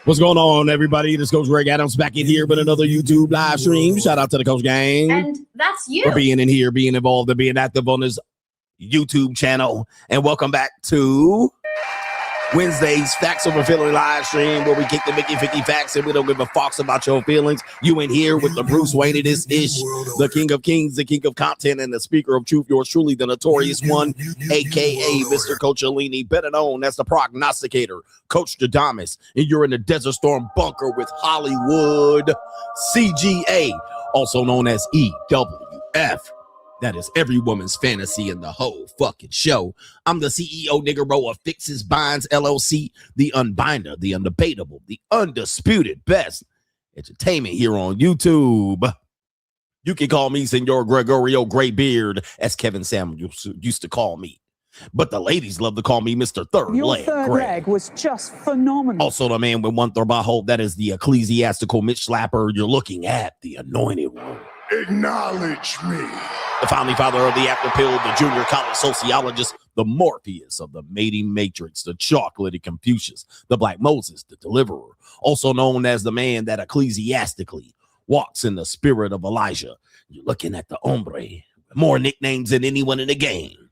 What's going on, everybody? This Coach Greg Adams back in here with another YouTube live stream. Shout out to the Coach Gang. And that's you. For being in here, being involved, and being active on this YouTube channel. And welcome back to Wednesday's Facts Over Feeling live stream, where we kick the Mickey 50 facts and we don't give a fox about your feelings. You in here with the Bruce Wayne of this ish, the King of Kings, the King of Content, and the Speaker of Truth, yours truly, the Notorious One, aka Mr. Coach Alini, better known as the Prognosticator, Coach Jadamas, and you're in the Desert Storm bunker with Hollywood CGA, also known as EWF. That is every woman's fantasy in the whole fucking show. I'm the CEO Niggero of Fixes Binds LLC, the unbinder, the undebatable, the undisputed best entertainment here on YouTube. You can call me Senor Gregorio Graybeard, as Kevin Samuel used to call me. But the ladies love to call me Mr. Third Leg. Your third leg was just phenomenal. Also the man with one thirbajo, that is the ecclesiastical Mitch Slapper. You're looking at the anointed one. Acknowledge me. The founding father of the After Pill, the junior college sociologist, the Morpheus of the mating matrix, the chocolatey Confucius, the Black Moses, the deliverer, also known as the man that ecclesiastically walks in the spirit of Elijah. You're looking at the hombre, more nicknames than anyone in the game.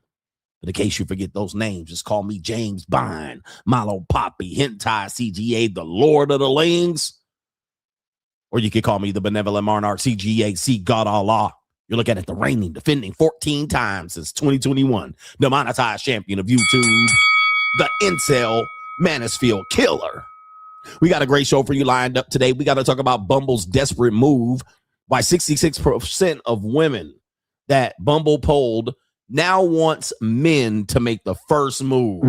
But in case you forget those names, just call me James Bond, Milo Poppy, Hentai CGA, the Lord of the Lings. Or you could call me the Benevolent Monarch CGA, see God Allah. You're looking at the reigning, defending 14 times since 2021, the monetized champion of YouTube, the Incel Mansfield Killer. We got a great show for you lined up today. We got to talk about Bumble's desperate move. Why 66% of women that Bumble polled now wants men to make the first move.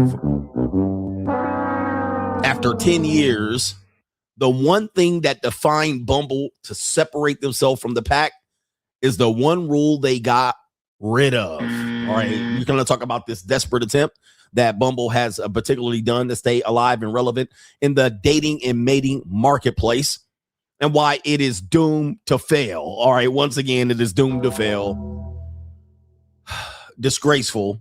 After 10 years, the one thing that defined Bumble to separate themselves from the pack is the one rule they got rid of. All right, we're going to talk about this desperate attempt that Bumble has particularly done to stay alive and relevant in the dating and mating marketplace, and why it is doomed to fail. All right, once again, it is doomed to fail. Disgraceful.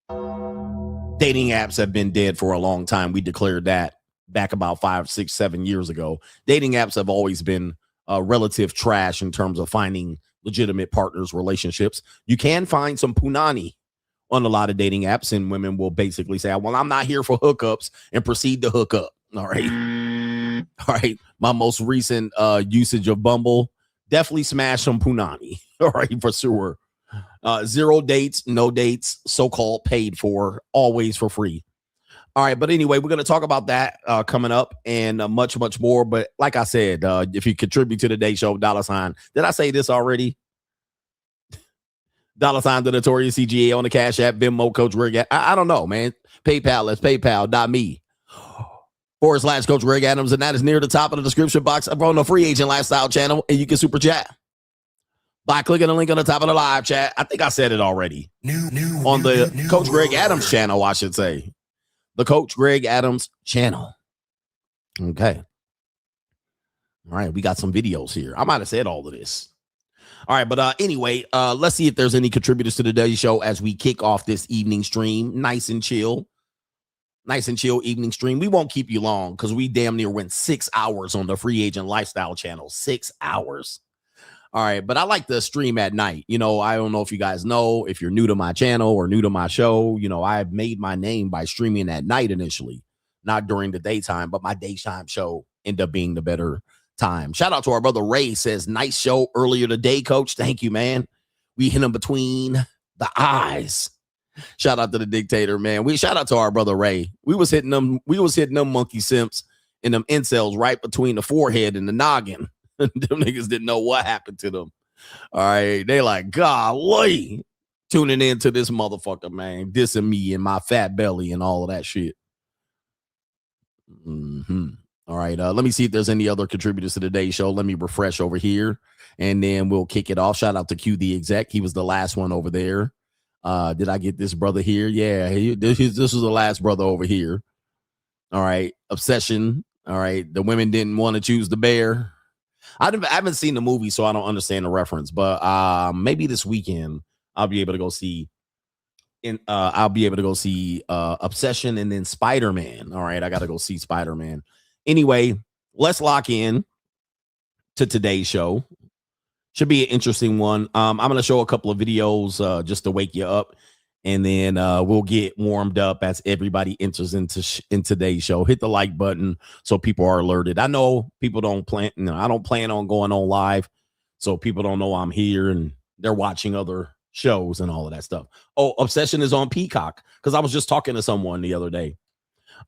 Dating apps have been dead for a long time. We declared that back about 5, 6, 7 years ago. Dating apps have always been relative trash in terms of finding legitimate partners, relationships. You can find some punani on a lot of dating apps, and women will basically say, well, I'm not here for hookups, and proceed to hook up. All right. All right. My most recent usage of Bumble, definitely smash some punani. All right, for sure. 0 dates, no dates, so-called paid for, always for free. All right, but anyway, we're going to talk about that coming up and much, much more. But like I said, if you contribute to today's show, $, did I say this already? $, the Notorious CGA on the Cash App, Venmo, Coach Greg. I don't know, man. PayPal, it's paypal.me / Coach Greg Adams. And that is near the top of the description box up on the Free Agent Lifestyle channel. And you can super chat by clicking the link on the top of the live chat. I think I said it already. On the Coach Greg Adams channel, I should say. The Coach Greg Adams channel. Okay. All right, we got some videos here. I might have said all of this. All right, but anyway, let's see if there's any contributors to today's show as we kick off this evening stream. Nice and chill evening stream. We won't keep you long because we damn near went 6 hours on the Free Agent Lifestyle channel. 6 hours. All right, but I like to stream at night. You know, I don't know if you guys know, if you're new to my channel or new to my show, you know, I made my name by streaming at night initially, not during the daytime, but my daytime show ended up being the better time. Shout out to our brother Ray, says, nice show earlier today, Coach. Thank you, man. We hit him between the eyes. Shout out to the dictator, man. We shout out to our brother Ray. We was hitting them monkey simps and them incels right between the forehead and the noggin. Them niggas didn't know what happened to them. All right. They like, golly, tuning into this motherfucker, man. Dissing me and my fat belly and all of that shit. All right. Let me see if there's any other contributors to today's show. Let me refresh over here and then we'll kick it off. Shout out to Q the exec. He was the last one over there. Did I get this brother here? Yeah. This was the last brother over here. All right. Obsession. All right. The women didn't want to choose the bear. I haven't seen the movie, so I don't understand the reference. But maybe this weekend I'll be able to go see. Obsession and then Spider-Man. All right, I got to go see Spider-Man. Anyway, let's lock in to today's show. Should be an interesting one. I'm going to show a couple of videos just to wake you up, and then we'll get warmed up as everybody enters in today's show. Hit the like button so people are alerted. I know people don't plan. I don't plan on going on live, so people don't know I'm here and they're watching other shows and all of that stuff. Oh, Obsession is on Peacock, because I was just talking to someone the other day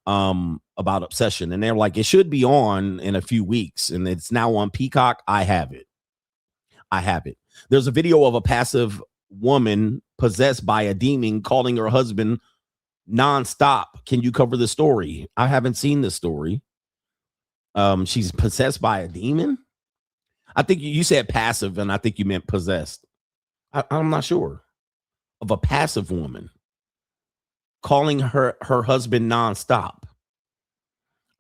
about Obsession, and they're like, it should be on in a few weeks, and it's now on Peacock. I have it. There's a video of a passive woman possessed by a demon calling her husband nonstop. Can you cover the story? I haven't seen this story. She's possessed by a demon. I think you said passive, and I think you meant possessed. I'm not sure. Of a passive woman calling her husband nonstop.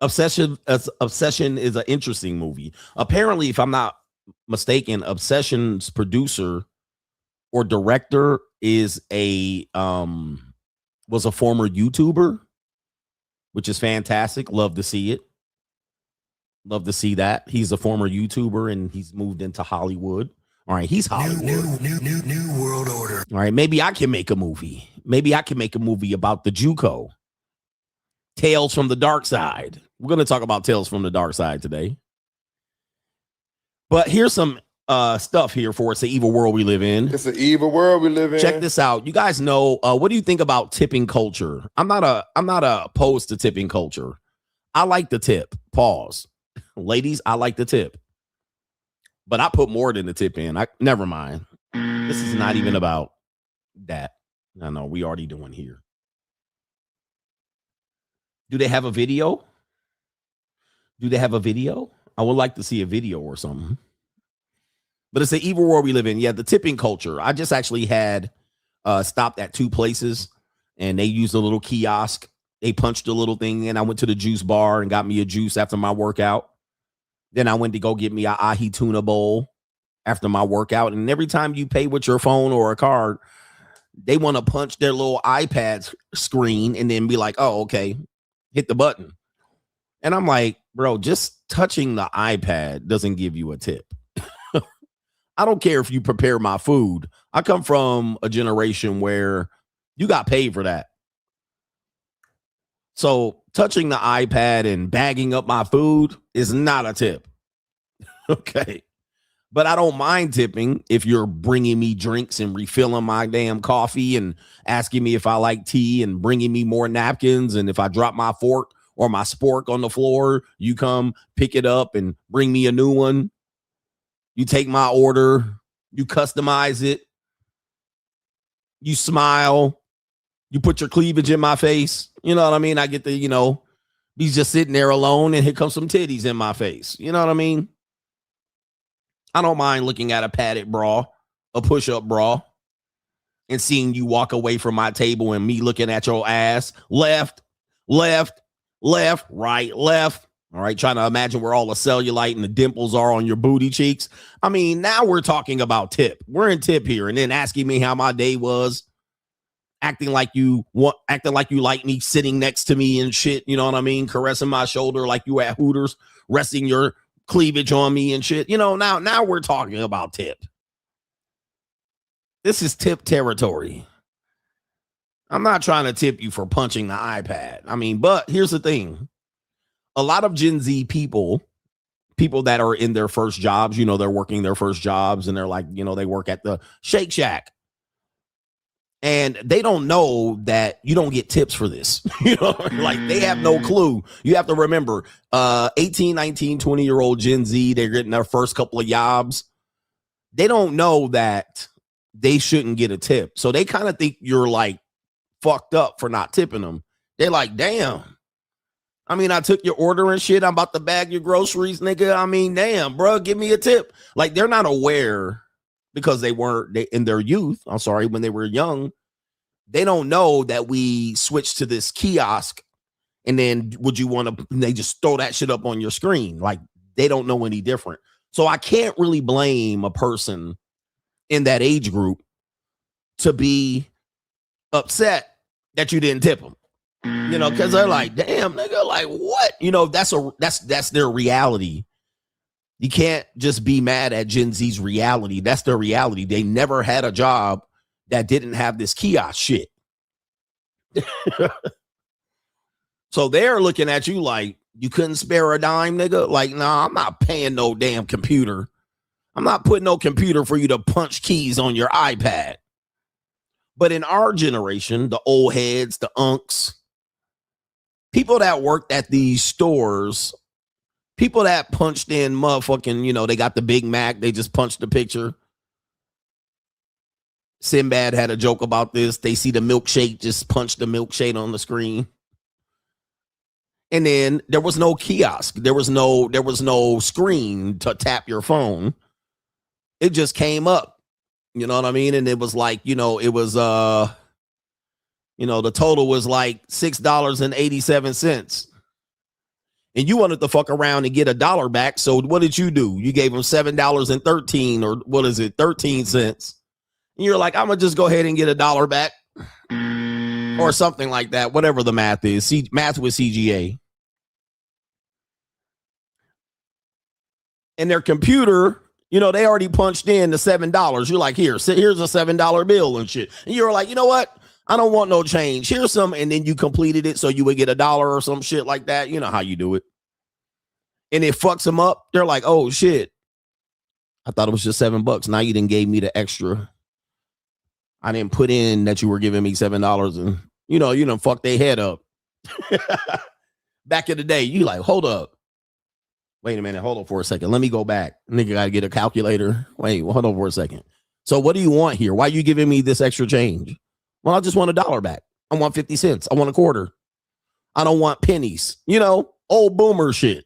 Obsession is an interesting movie. Apparently, if I'm not mistaken, Obsession's producer or director is was a former YouTuber, which is fantastic. Love to see it. Love to see that. He's a former YouTuber and he's moved into Hollywood. All right, he's Hollywood. New world order. All right, maybe I can make a movie. Maybe I can make a movie about the JUCO. Tales from the Dark Side. We're going to talk about Tales from the Dark Side today. But here's some stuff here for It's the Evil World We Live in. It's an evil world we live in. Check this out. You guys know, what do you think about tipping culture? I'm not opposed to tipping culture. I like the tip. Pause. Ladies, I like the tip. But I put more than the tip in. Never mind. This is not even about that. I know we already doing here. Do they have a video? I would like to see a video or something. But it's the evil world we live in. Yeah, the tipping culture. I just actually had stopped at two places, and they used a little kiosk. They punched a little thing in. I went to the juice bar and got me a juice after my workout. Then I went to go get me an ahi tuna bowl after my workout. And every time you pay with your phone or a card, they want to punch their little iPad screen and then be like, oh, okay, hit the button. And I'm like, bro, just touching the iPad doesn't give you a tip. I don't care if you prepare my food. I come from a generation where you got paid for that. So touching the iPad and bagging up my food is not a tip. Okay. But I don't mind tipping if you're bringing me drinks and refilling my damn coffee and asking me if I like tea and bringing me more napkins. And if I drop my fork or my spork on the floor, you come pick it up and bring me a new one. You take my order, you customize it, you smile, you put your cleavage in my face. You know what I mean? I get the, he's just sitting there alone and here comes some titties in my face. You know what I mean? I don't mind looking at a padded bra, a push-up bra, and seeing you walk away from my table and me looking at your ass. Left, right, left. All right, trying to imagine where all the cellulite and the dimples are on your booty cheeks. I mean, now we're talking about tip. We're in tip here, and then asking me how my day was, acting like you like me sitting next to me and shit. You know what I mean? Caressing my shoulder like you at Hooters, resting your cleavage on me and shit. Now we're talking about tip. This is tip territory. I'm not trying to tip you for punching the iPad. I mean, but here's the thing. A lot of Gen Z people that are in their first jobs, they're working their first jobs and they're like, they work at the Shake Shack. And they don't know that you don't get tips for this. Like they have no clue. You have to remember 18, 19, 20-year-old Gen Z, they're getting their first couple of jobs. They don't know that they shouldn't get a tip. So they kind of think you're like fucked up for not tipping them. They're like, damn. I mean, I took your order and shit. I'm about to bag your groceries, nigga. I mean, damn, bro, give me a tip. Like they're not aware because they in their youth. I'm sorry, when they were young, they don't know that we switched to this kiosk. And then they just throw that shit up on your screen. Like they don't know any different. So I can't really blame a person in that age group to be upset that you didn't tip them. You know, because they're like, damn, nigga, like what? You know, that's their reality. You can't just be mad at Gen Z's reality. That's their reality. They never had a job that didn't have this kiosk shit. So they're looking at you like you couldn't spare a dime, nigga. Like, nah, I'm not paying no damn computer. I'm not putting no computer for you to punch keys on your iPad. But in our generation, the old heads, the unks, people that worked at these stores, people that punched in motherfucking, you know, they got the Big Mac, they just punched the picture. Sinbad had a joke about this. They see the milkshake, just punch the milkshake on the screen. And then there was no kiosk. There was no screen to tap your phone. It just came up. You know what I mean? And it was like, you know, it was you know, the total was like $6.87. And you wanted to fuck around and get $1 back. So what did you do? You gave them $7.13 or what is it, 13 cents. And you're like, I'm gonna just go ahead and get $1 back. Or something like that, whatever the math is. Math with CGA. And their computer, you know, they already punched in the $7. You're like, here's a $7 bill and shit. And you're like, you know what? I don't want no change. Here's some. And then you completed it so you would get $1 or some shit like that. You know how you do it. And it fucks them up. They're like, oh shit. I thought it was just $7. Now you didn't gave me the extra. I didn't put in that you were giving me $7 and you done fucked their head up. Back in the day, you like, hold up. Wait a minute, hold on for a second. Let me go back. Nigga gotta get a calculator. Wait, hold on for a second. So what do you want here? Why are you giving me this extra change? Well, I just want $1 back. I want 50 cents. I want a quarter. I don't want pennies. You know, old boomer shit.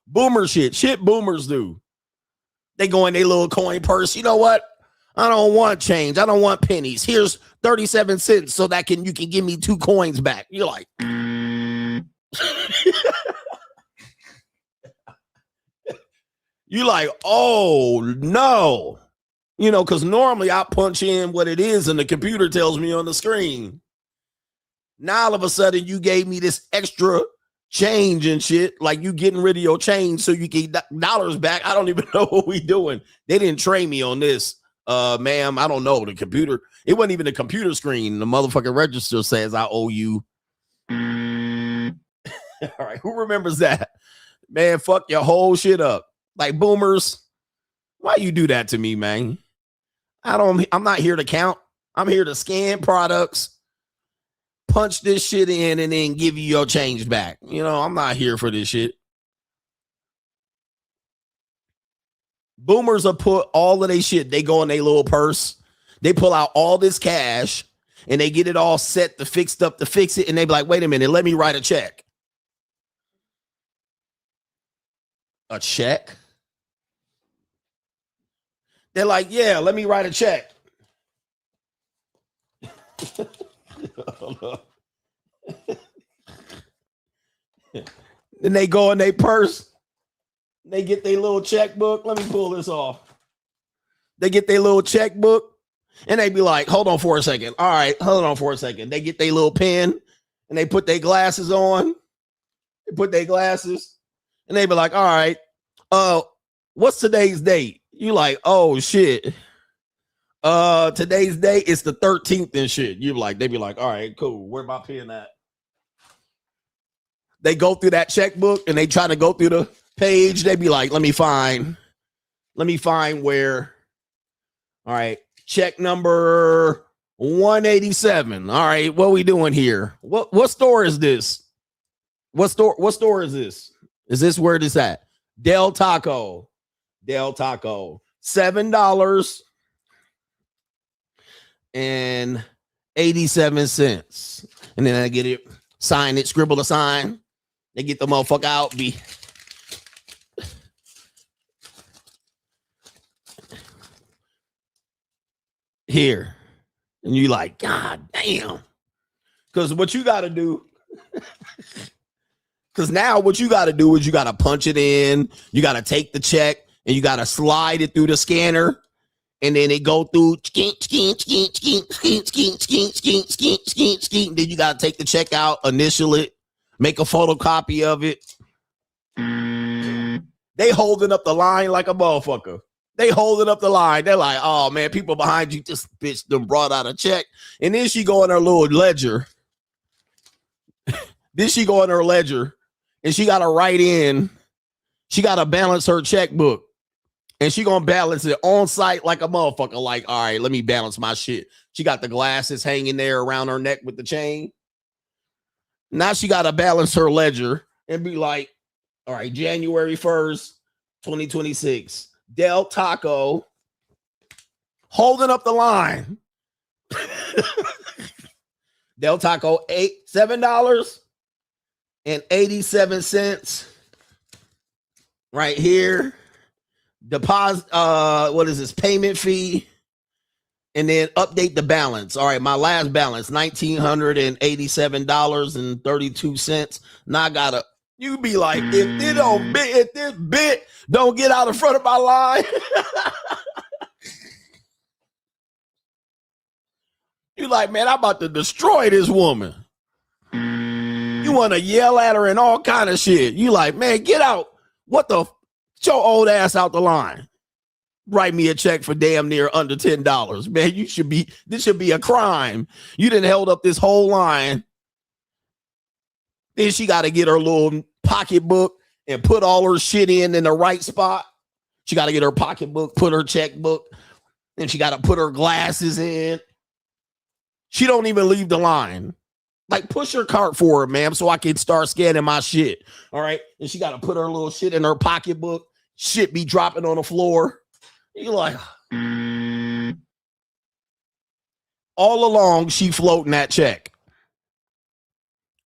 Boomer shit. Shit boomers do. They go in their little coin purse. You know what? I don't want change. I don't want pennies. Here's 37 cents so that you can give me 2 coins back. You're like, you like, oh no. You know, because normally I punch in what it is and the computer tells me on the screen. Now all of a sudden you gave me this extra change and shit, like you getting rid of your change so you get dollars back. I don't even know what we doing. They didn't train me on this. Ma'am, I don't know. The computer, it wasn't even the computer screen. The motherfucking register says I owe you. All right, who remembers that? Man, fuck your whole shit up. Like boomers, why you do that to me, man? I'm not here to count. I'm here to scan products, punch this shit in, and then give you your change back. You know, I'm not here for this shit. Boomers will put all of their shit. They go in their little purse. They pull out all this cash, and they get it all set to fix it. And they be like, wait a minute, let me write a check. A check? They're like, yeah, let me write a check. Then they go in their purse. They get their little checkbook. Let me pull this off. They get their little checkbook and they be like, hold on for a second. All right, hold on for a second. They get their little pen and they put their glasses on. They put their glasses and they be like, all right, what's today's date? You like, oh shit. Today's date is the 13th and shit. You like, they be like, all right, cool. Where my pen at? They go through that checkbook and they try to go through the page. They be like, let me find where. All right, check number 187. All right, what we doing here? What store is this? What store is this? Is this where this at? Del Taco. $7 and 87 cents. And then I get it, sign it, scribble the sign. They get the motherfucker out, be here. And you like, God damn. Because what you got to do, because now what you got to do is you got to punch it in. You got to take the check and you got to slide it through the scanner. and then it go through then you got to take the check out, initial it, make a photocopy of it. They holding up the line like a motherfucker. They holding up the line. They're like, oh man, people behind you, this bitch done brought out a check. And then she go in her little ledger. And she got to write in. She got to balance her checkbook. And she gonna balance it on site like a motherfucker. Like, all right, let me balance my shit. She got the glasses hanging there around her neck with the chain. Now she got to balance her ledger and be like, all right, January 1st, 2026. Del Taco holding up the line. Del Taco $7.87 right here. Deposit, what is this? Payment fee, and then update the balance. All right, my last balance, $1,987.32. Now I gotta. You be like, if this bit don't get out in front of my line, you like, man, I'm about to destroy this woman. You want to yell at her and all kind of shit. You like, man, get out. What the? Get your old ass out the line. Write me a check for damn near under $10. Man, this should be a crime. You done held up this whole line. Then she got to get her little pocketbook and put all her shit in the right spot. She got to get her pocketbook, put her checkbook, and she got to put her glasses in. She don't even leave the line. Like, push her cart forward, ma'am, so I can start scanning my shit. All right. And she got to put her little shit in her pocketbook. Shit be dropping on the floor. You're like, all along, she floating that check.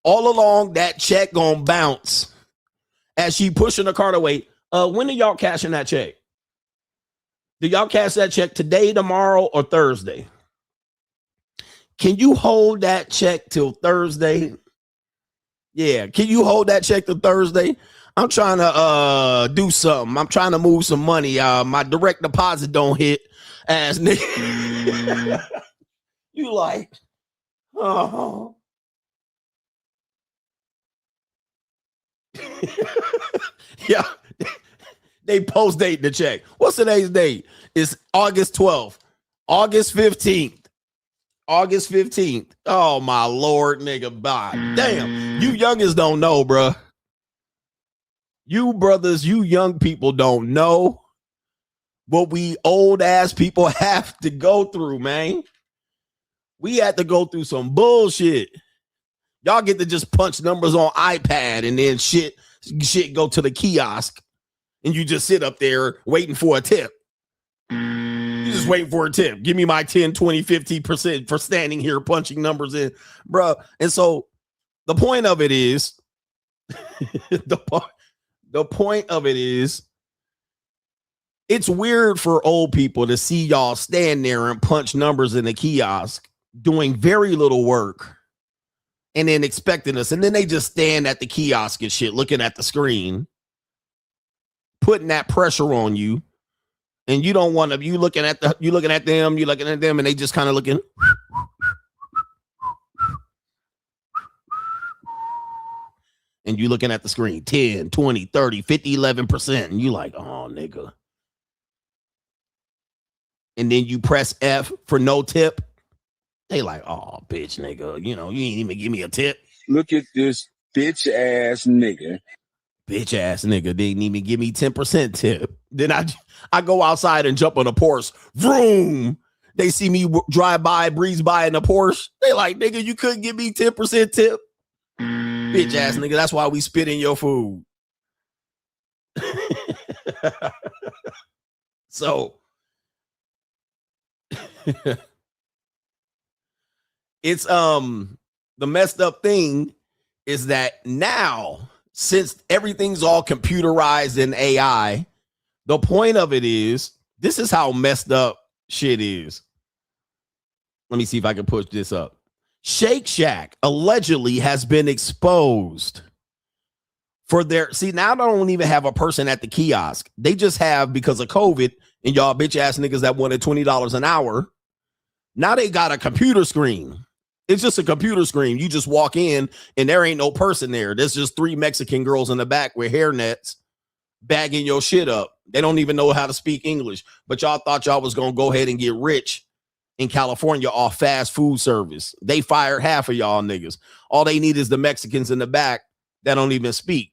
All along, that check gonna bounce as she pushing the cart away. When are y'all cashing that check? Do y'all cash that check today, tomorrow, or Thursday? Can you hold that check till Thursday? Yeah, can you hold that check till Thursday? I'm trying to do something. I'm trying to move some money. My direct deposit don't hit. Ass nigga. You like, oh. Yeah, they post date the check. What's today's date? It's August 12th, August 15th. Oh my Lord, nigga, bye. Damn, you youngins don't know, bruh. You brothers, you young people don't know what we old ass people have to go through, man. We had to go through some bullshit. Y'all get to just punch numbers on iPad and then shit go to the kiosk and you just sit up there waiting for a tip. You just waiting for a tip. Give me my 10, 20, 50% for standing here punching numbers in, bro. And so the point of it is, the point of it is, it's weird for old people to see y'all stand there and punch numbers in the kiosk doing very little work and then expecting us. And then they just stand at the kiosk and shit, looking at the screen, putting that pressure on you. And you don't want to, you looking at them, and they just kind of looking. And you looking at the screen, 10, 20, 30, 50, 11%. And you like, oh, nigga. And then you press F for no tip. They like, oh, bitch, nigga. You know, you ain't even give me a tip. Look at this bitch ass nigga. Bitch ass nigga didn't even give me 10% tip. Then I go outside and jump on a Porsche. Vroom. They see me drive by, breeze by in a Porsche. They like, nigga, you couldn't give me 10% tip. Bitch ass nigga. That's why we spit in your food. So it's the messed up thing is that now, since everything's all computerized in AI, the point of it is, this is how messed up shit is. Let me see if I can push this up. Shake Shack allegedly has been exposed for their, see, now they don't even have a person at the kiosk. They just have, because of COVID, and y'all bitch ass niggas that wanted $20 an hour, now they got a computer screen. It's just a computer screen. You just walk in and there ain't no person there. There's just 3 Mexican girls in the back with hairnets bagging your shit up. They don't even know how to speak English, but y'all thought y'all was going to go ahead and get rich in California off fast food service. They fired half of y'all niggas. All they need is the Mexicans in the back that don't even speak.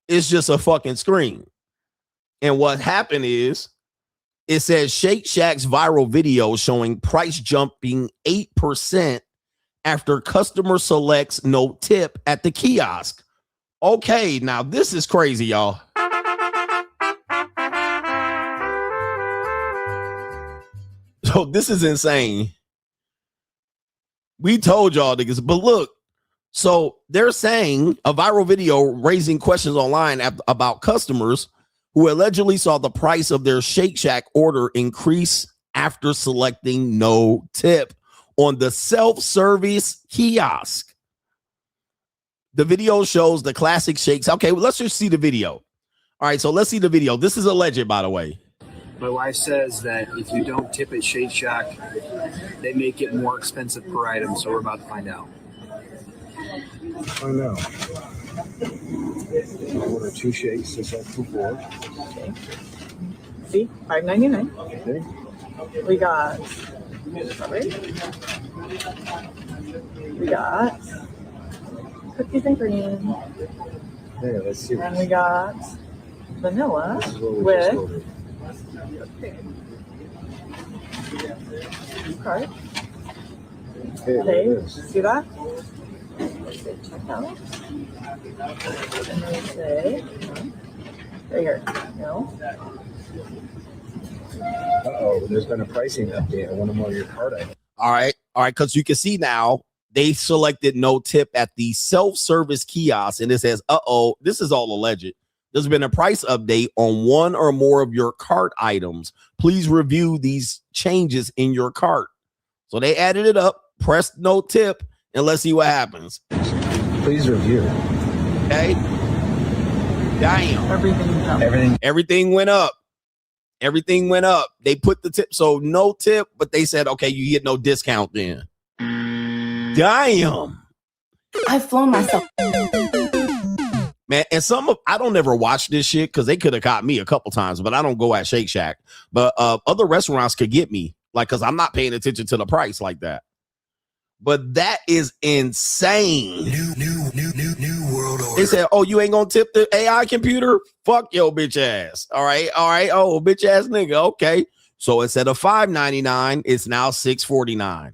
It's just a fucking screen. And what happened is it says Shake Shack's viral video showing price jumping 8% after customer selects no tip at the kiosk. Okay, now this is crazy, y'all. So this is insane. We told y'all niggas, but look, so they're saying a viral video raising questions online about customers who allegedly saw the price of their Shake Shack order increase after selecting no tip on the self-service kiosk. The video shows the classic shakes. Okay, well, let's just see the video. All right, so let's see the video. This is alleged, by the way. My wife says that if you don't tip at Shake Shack, they make it more expensive per item, so we're about to find out. I know. I'll order 2 shakes, it's like 2 4. Okay. See, $5.99. Okay. We got strawberry. We got cookies and cream. Yeah, let's see. And we got vanilla This is what we just with ordered. card. Okay, there Okay, it is. see that? Say check out. And then say, right here, no. Uh-oh, there's been a pricing update on one of your card items. All right, because you can see now they selected no tip at the self-service kiosk, and it says, uh-oh, this is all alleged. There's been a price update on one or more of your cart items. Please review these changes in your cart. So they added it up, pressed no tip, and let's see what happens. Please review. Okay. Damn. Everything went up. Everything went up. They put the tip. So no tip, but they said, okay, you get no discount then. Damn. I've flown myself. Man, and I don't ever watch this shit because they could have caught me a couple times, but I don't go at Shake Shack. But other restaurants could get me, like, because I'm not paying attention to the price like that. But that is insane. New world order. They said, oh, you ain't gonna tip the AI computer? Fuck your bitch ass. All right. Oh, bitch ass nigga. Okay. So instead of $5.99, it's now $6.49.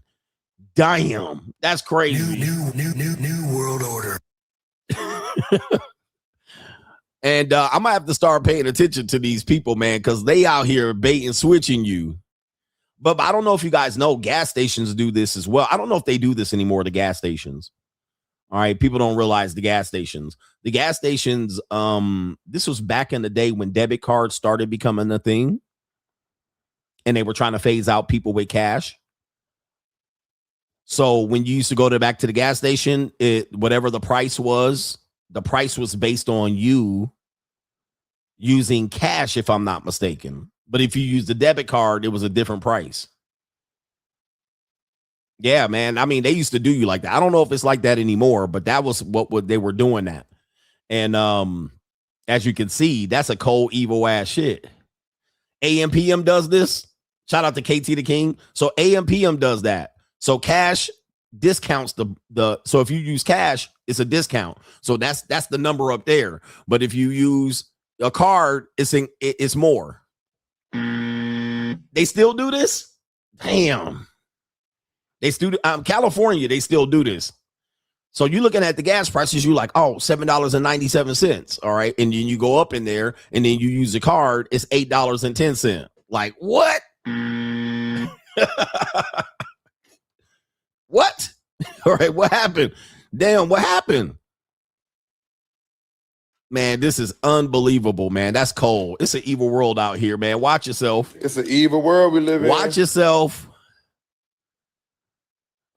Damn, that's crazy. New world order. And I'm gonna have to start paying attention to these people, man, because they out here bait and switching you. But I don't know if you guys know, gas stations do this as well. I don't know if they do this anymore, the gas stations. All right, people don't realize the gas stations. The gas stations, this was back in the day when debit cards started becoming a thing, and they were trying to phase out people with cash. So when you used to go back to the gas station, whatever the price was based on you using cash, if I'm not mistaken. But if you use the debit card, it was a different price. Yeah, man. I mean, they used to do you like that. I don't know if it's like that anymore, but that was what they were doing that. And as you can see, that's a cold, evil ass shit. AMPM does this. Shout out to KT the King. So AMPM does that. So cash discounts so if you use cash, it's a discount. So that's the number up there. But if you use a card, it's more. They still do this? Damn. They still California, they still do this. So you're looking at the gas prices, you're like, oh, $7.97. All right. And then you go up in there and then you use the card, it's $8.10. Like, what? What? All right, what happened? Damn, what happened? Man, this is unbelievable, man. That's cold. It's an evil world out here, man. Watch yourself. It's an evil world we live in. Watch yourself.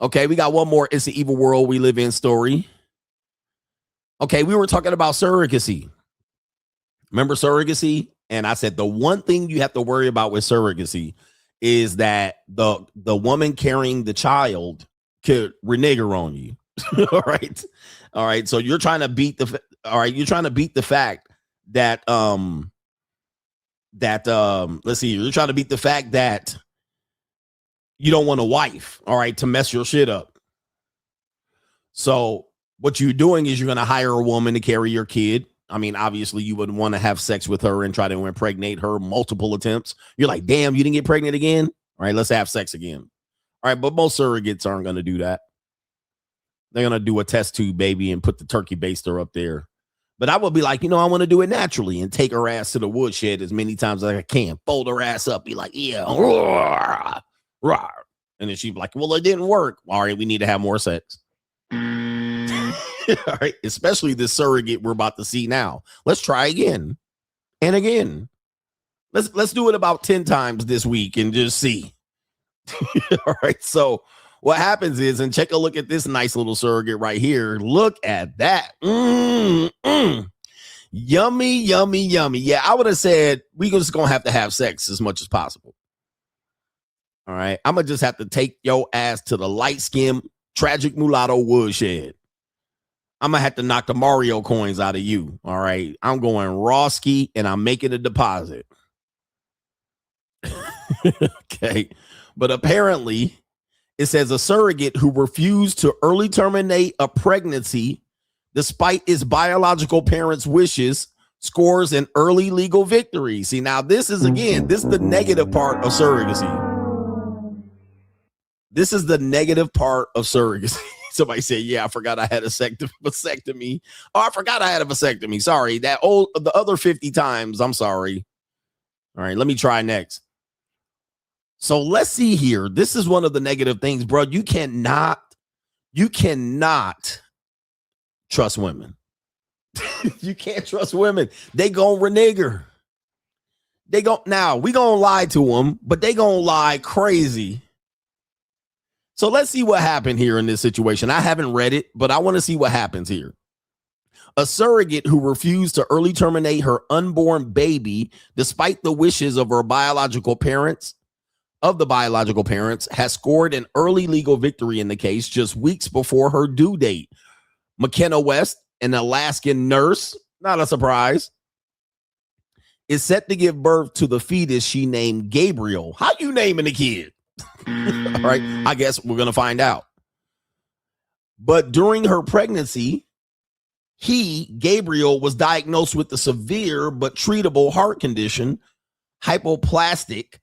Okay, we got one more It's an Evil World We Live In story. Okay, we were talking about surrogacy. Remember surrogacy? And I said, the one thing you have to worry about with surrogacy is that the woman carrying the child could renege on you. All right. All right. So you're trying to beat the fact that let's see, you're trying to beat the fact that you don't want a wife, all right, to mess your shit up. So what you're doing is you're going to hire a woman to carry your kid. I mean, obviously you wouldn't want to have sex with her and try to impregnate her multiple attempts. You're like, damn, you didn't get pregnant again. All right, let's have sex again. All right. But most surrogates aren't going to do that. They're going to do a test tube baby and put the turkey baster up there. But I would be like, I want to do it naturally and take her ass to the woodshed as many times as I can. Fold her ass up. Be like, yeah. Roar, roar. And then she'd be like, well, it didn't work. All right, we need to have more sex. All right. Especially this surrogate we're about to see now. Let's try again and again. Let's do it about 10 times this week and just see. All right. So what happens is, and take a look at this nice little surrogate right here. Look at that. Yummy, yummy, yummy. Yeah, I would have said we just going to have sex as much as possible. All right. I'm going to just have to take your ass to the light-skinned tragic mulatto woodshed. I'm going to have to knock the Mario coins out of you. All right. I'm going raw ski and I'm making a deposit. Okay. But apparently it says a surrogate who refused to early terminate a pregnancy despite its biological parents' wishes scores an early legal victory. See, now this is the negative part of surrogacy. This is the negative part of surrogacy. Somebody said, yeah, I forgot I had a vasectomy. Oh, I forgot I had a vasectomy. Sorry. The other 50 times. I'm sorry. All right, let me try next. So let's see here. This is one of the negative things, bro. You cannot trust women. You can't trust women. They gonna renege. Now we gonna lie to them, but they gonna lie crazy. So let's see what happened here in this situation. I haven't read it, but I want to see what happens here. A surrogate who refused to early terminate her unborn baby, despite the wishes of the biological parents, has scored an early legal victory in the case just weeks before her due date. McKenna West, an Alaskan nurse, not a surprise, is set to give birth to the fetus she named Gabriel. How you naming the kid? All right, I guess we're going to find out. But during her pregnancy, Gabriel, was diagnosed with the severe but treatable heart condition, hypoplastic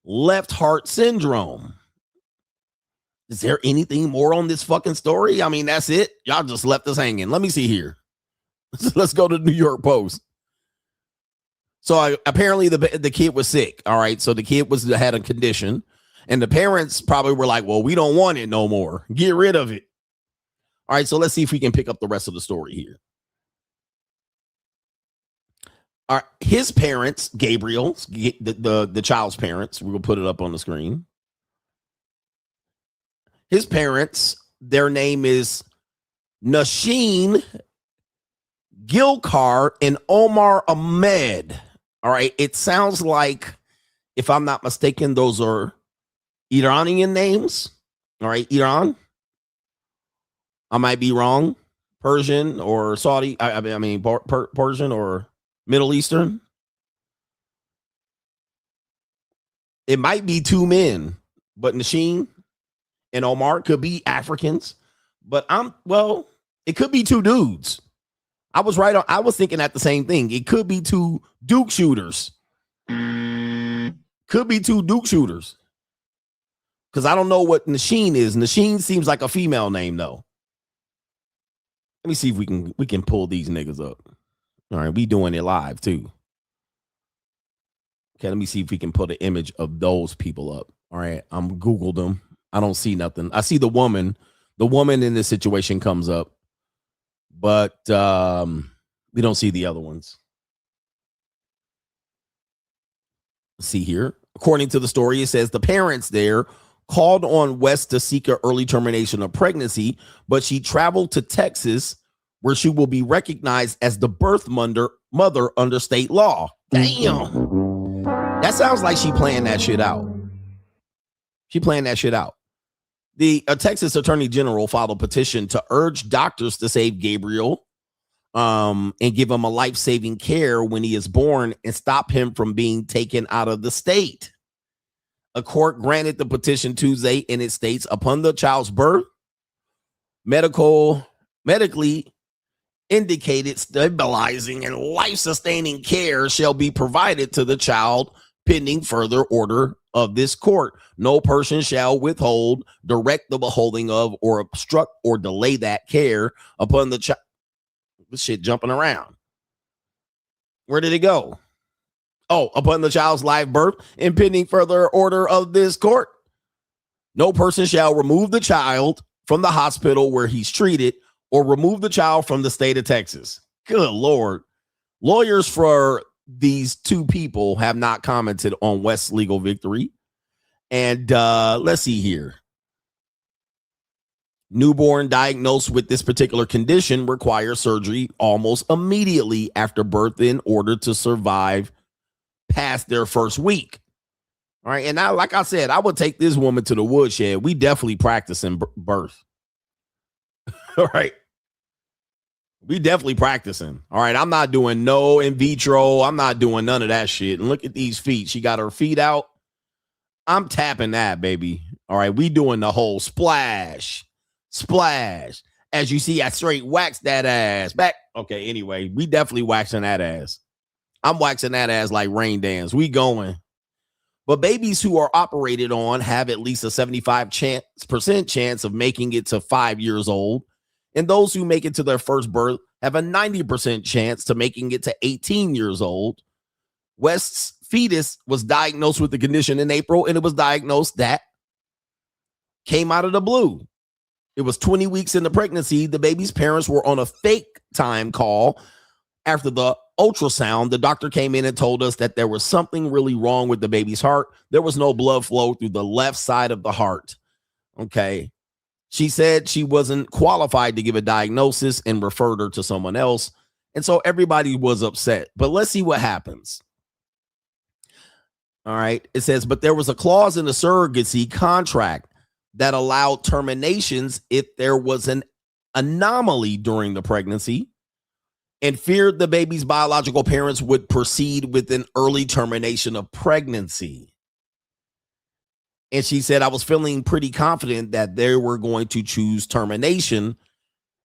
left heart syndrome. Is there anything more on this fucking story? I mean, that's it. Y'all just left us hanging. Let me see here. Let's go to the New York Post. So apparently the kid was sick. All right. So the kid had a condition and the parents probably were like, well, we don't want it no more. Get rid of it. All right. So let's see if we can pick up the rest of the story here. All right. His parents, Gabriel, the child's parents, we're going to put it up on the screen. His parents, their name is Nasheen Gilkar and Omar Ahmed. All right. It sounds like, if I'm not mistaken, those are Iranian names. All right. Iran. I might be wrong. Persian or Saudi. I mean, Persian or Middle Eastern. It might be two men, but Nasheen and Omar could be Africans, but it could be two dudes. I was right on. I was thinking at the same thing. It could be two Duke shooters. Could be two Duke shooters. Because I don't know what Nasheen is. Nasheen seems like a female name, though. Let me see if we can pull these niggas up. All right, we doing it live too. Okay, let me see if we can put an image of those people up. All right, I'm Googled them. I don't see nothing. I see the woman. The woman in this situation comes up, but we don't see the other ones. Let's see here. According to the story, it says the parents there called on West to seek an early termination of pregnancy, but she traveled to Texas, where she will be recognized as the birth mother under state law. Damn. That sounds like she planned that shit out. She planned that shit out. The Texas Attorney General filed a petition to urge doctors to save Gabriel and give him a life-saving care when he is born and stop him from being taken out of the state. A court granted the petition Tuesday, and it states, upon the child's birth, medically indicated stabilizing and life-sustaining care shall be provided to the child pending further order of this court. No person shall withhold, direct the withholding of, or obstruct or delay that care upon the child. This shit jumping around. Where did it go? Oh, upon the child's live birth and pending further order of this court. No person shall remove the child from the hospital where he's treated or remove the child from the state of Texas. Good Lord. Lawyers for these two people have not commented on West's legal victory. And let's see here. Newborn diagnosed with this particular condition requires surgery almost immediately after birth in order to survive past their first week. All right. And now, like I said, I would take this woman to the woodshed. We definitely practicing birth. All right. We definitely practicing. All right. I'm not doing no in vitro. I'm not doing none of that shit. And look at these feet. She got her feet out. I'm tapping that, baby. All right. We doing the whole splash. As you see, I straight waxed that ass back. Okay. Anyway, we definitely waxing that ass. I'm waxing that ass like rain dance. We going. But babies who are operated on have at least a 75% chance of making it to 5 years old. And those who make it to their first birth have a 90% chance to making it to 18 years old. West's fetus was diagnosed with the condition in April, and it was diagnosed that came out of the blue. It was 20 weeks into pregnancy. The baby's parents were on a fake time call after the ultrasound. The doctor came in and told us that there was something really wrong with the baby's heart. There was no blood flow through the left side of the heart. Okay. She said she wasn't qualified to give a diagnosis and referred her to someone else. And so everybody was upset. But let's see what happens. All right. It says, but there was a clause in the surrogacy contract that allowed terminations if there was an anomaly during the pregnancy, and feared the baby's biological parents would proceed with an early termination of pregnancy. And she said, I was feeling pretty confident that they were going to choose termination.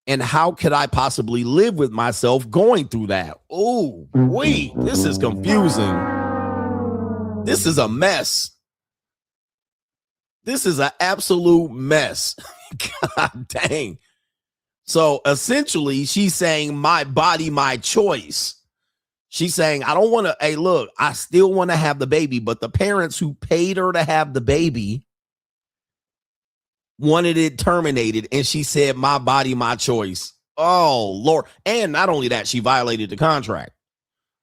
And how could I possibly live with myself going through that? Oh, wait, this is confusing. This is a mess. This is an absolute mess. God dang. So essentially, she's saying my body, my choice. She's saying, I don't want to, hey, look, I still want to have the baby, but the parents who paid her to have the baby wanted it terminated. And she said, my body, my choice. Oh, Lord. And not only that, she violated the contract.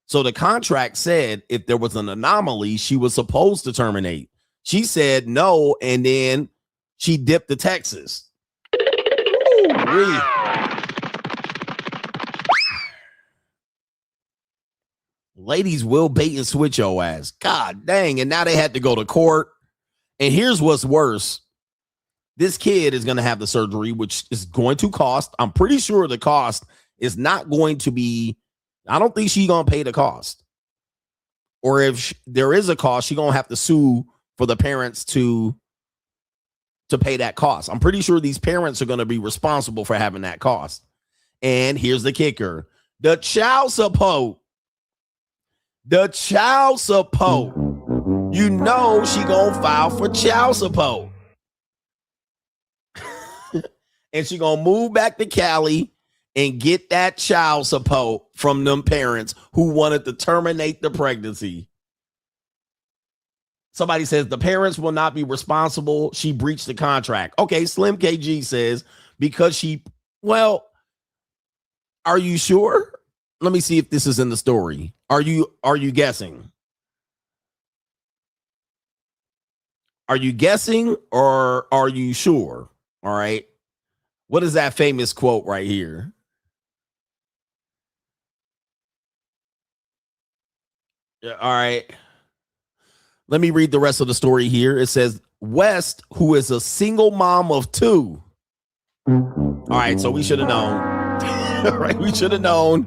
So the contract said if there was an anomaly, she was supposed to terminate. She said no, and then she dipped to Texas. Ooh, ladies will bait and switch your ass. God dang. And now they had to go to court. And here's what's worse. This kid is going to have the surgery, which is going to cost. I'm pretty sure the cost is not going to be, I don't think she's going to pay the cost. Or if there is a cost, she's going to have to sue for the parents to pay that cost. I'm pretty sure these parents are going to be responsible for having that cost. And here's the kicker. The child support. The child support. You know she going to file for child support. And she going to move back to Cali and get that child support from them parents who wanted to terminate the pregnancy. Somebody says the parents will not be responsible. She breached the contract. Okay, Slim KG says because she, well, are you sure? Let me see if this is in the story. Are you guessing? Are you guessing or are you sure? All right. What is that famous quote right here? Yeah, all right. Let me read the rest of the story here. It says West, who is a single mom of 2. All right, so we should have known. All right, we should have known.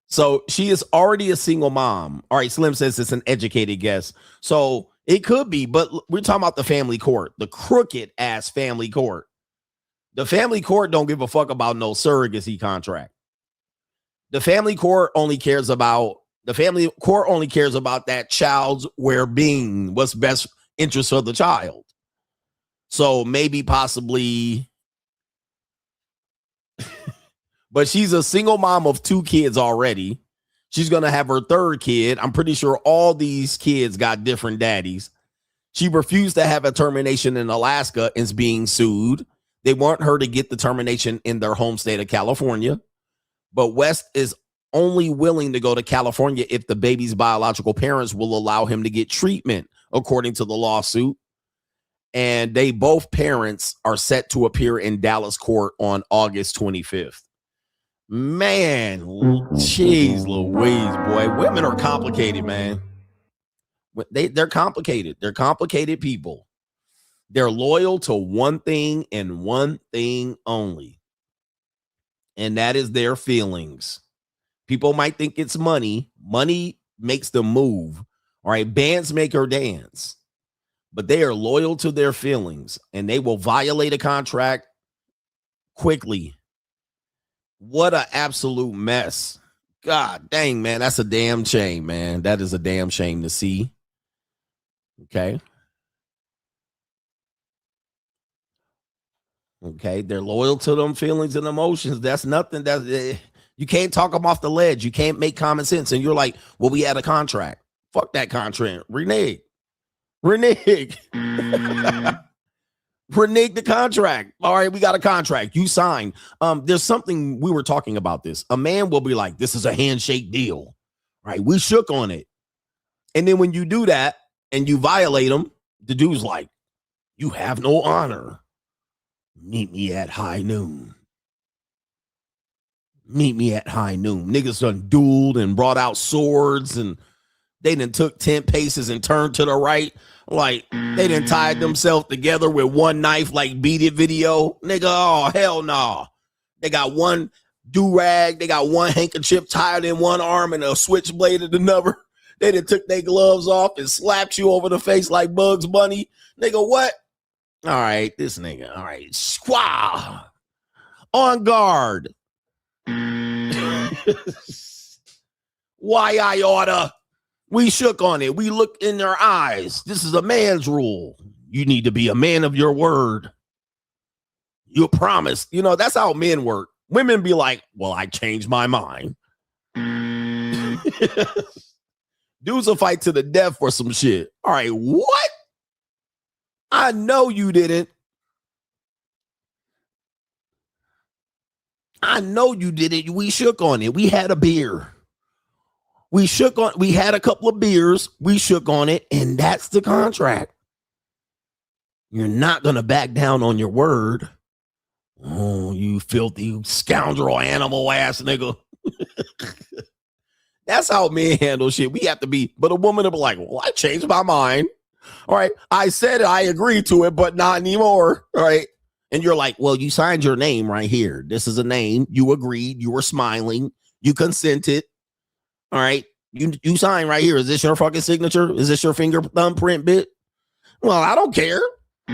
So she is already a single mom. All right, Slim says it's an educated guess. So it could be, but we're talking about the family court, the crooked ass family court. The family court don't give a fuck about no surrogacy contract. The family court only cares about that child's well-being, what's best interest for the child. So maybe possibly, but she's a single mom of 2 kids already. She's going to have her 3rd kid. I'm pretty sure all these kids got different daddies. She refused to have a termination in Alaska and is being sued. They want her to get the termination in their home state of California. But West is only willing to go to California if the baby's biological parents will allow him to get treatment, according to the lawsuit. And both parents are set to appear in Dallas court on August 25th. Man, jeez Louise, boy. Women are complicated, man. They're complicated. They're complicated people. They're loyal to one thing and one thing only. And that is their feelings. People might think it's money. Money makes them move. All right, bands make her dance. But they are loyal to their feelings, and they will violate a contract quickly. What an absolute mess. God dang, man. That's a damn shame, man. That is a damn shame to see. Okay. Okay. They're loyal to them feelings and emotions. That's nothing. You can't talk them off the ledge. You can't make common sense. And you're like, well, we had a contract. Fuck that contract. Renege. Renege the contract. All right, we got a contract. You signed. There's something, we were talking about this. A man will be like, this is a handshake deal. Right? We shook on it. And then when you do that and you violate them, the dude's like, you have no honor. Meet me at high noon. Meet me at high noon. Niggas done dueled and brought out swords, and they done took 10 paces and turned to the right. Like, they done tied themselves together with one knife, like Beat It video. Nigga, oh, hell no. Nah. They got one do-rag. They got one handkerchief tied in one arm and a switchblade in another. They done took their gloves off and slapped you over the face like Bugs Bunny. Nigga, what? All right, this nigga. All right. Squaw. On guard. Why I oughta? We shook on it. We looked in their eyes. This is a man's rule. You need to be a man of your word. You promised. You know, that's how men work. Women be like, well, I changed my mind. Dudes will fight to the death for some shit. All right, what? I know you didn't. I know you did it. We shook on it. We had a beer. We had a couple of beers. We shook on it, and that's the contract. You're not going to back down on your word. Oh, you filthy scoundrel animal ass nigga. That's how men handle shit. We have to be, but a woman will be like, well, I changed my mind. All right. I said it, I agreed to it, but not anymore. All right. And you're like, well, you signed your name right here. This is a name. You agreed. You were smiling. You consented. All right. You signed right here. Is this your fucking signature? Is this your finger thumbprint bit? Well, I don't care.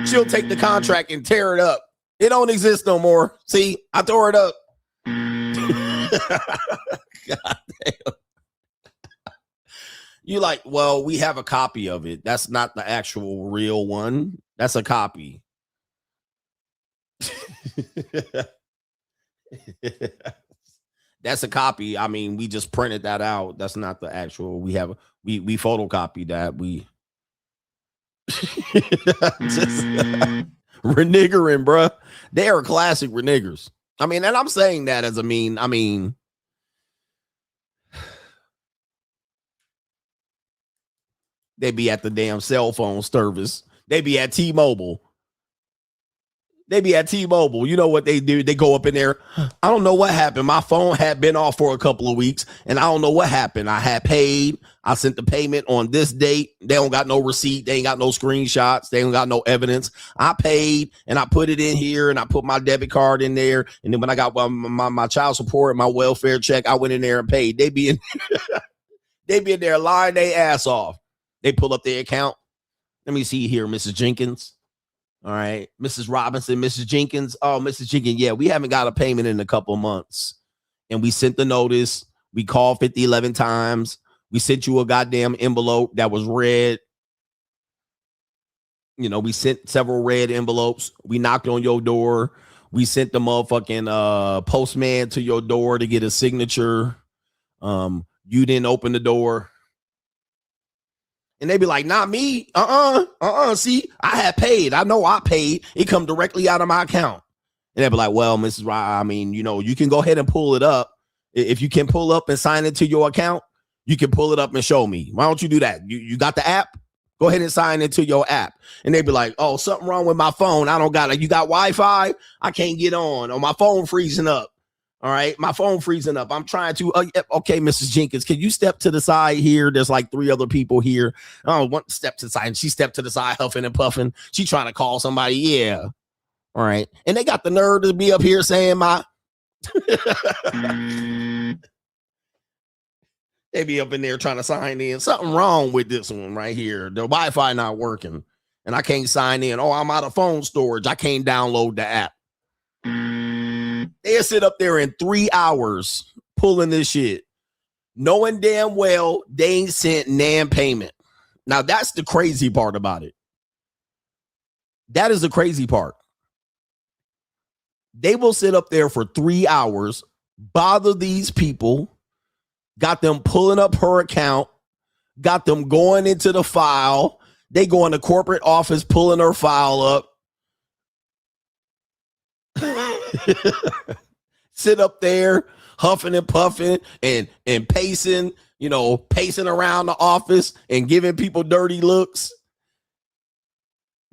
She'll take the contract and tear it up. It don't exist no more. See, I tore it up. God damn. You like, well, we have a copy of it. That's not the actual real one. That's a copy. That's a copy. I mean, we just printed that out. That's not the actual. We photocopied that. We just renegering, bruh. They are classic renegers. I mean, and I'm saying that as a mean. I mean, they be at the damn cell phone service. They be at T-Mobile. They be at T-Mobile. You know what they do? They go up in there. I don't know what happened. My phone had been off for a couple of weeks, and I don't know what happened. I had paid. I sent the payment on this date. They don't got no receipt. They ain't got no screenshots. They ain't got no evidence. I paid, and I put it in here, and I put my debit card in there. And then when I got my child support, my welfare check, I went in there and paid. They be in there lying their ass off. They pull up their account. Let me see here, Mrs. Jenkins. All right, Mrs. Robinson, Mrs. Jenkins. Oh, Mrs. Jenkins, yeah, we haven't got a payment in a couple of months. And we sent the notice. We called 11 times. We sent you a goddamn envelope that was red. You know, we sent several red envelopes. We knocked on your door. We sent the motherfucking postman to your door to get a signature. You didn't open the door. And they be like, not me. See, I had paid. I know I paid. It come directly out of my account. And they be like, well, Mrs. Rye, I mean, you know, you can go ahead and pull it up. If you can pull up and sign into your account, you can pull it up and show me. Why don't you do that? You got the app? Go ahead and sign into your app. And they be like, oh, something wrong with my phone. I don't got it. You got Wi-Fi? I can't get on. Or my phone freezing up. All right, my phone freezing up. I'm trying to. Okay, Mrs. Jenkins, can you step to the side here? There's like 3 other people here. Oh, one step to the side. And she stepped to the side, huffing and puffing. She trying to call somebody. Yeah. All right. And they got the nerve to be up here saying my. They be up in there trying to sign in. Something wrong with this one right here. The Wi-Fi not working, and I can't sign in. Oh, I'm out of phone storage. I can't download the app. They'll sit up there in 3 hours pulling this shit, knowing damn well they ain't sent NAN payment. Now, that's the crazy part about it. That is the crazy part. They will sit up there for 3 hours, bother these people, got them pulling up her account, got them going into the file. They go in the corporate office, pulling her file up. Sit up there huffing and puffing and pacing, you know, pacing around the office and giving people dirty looks.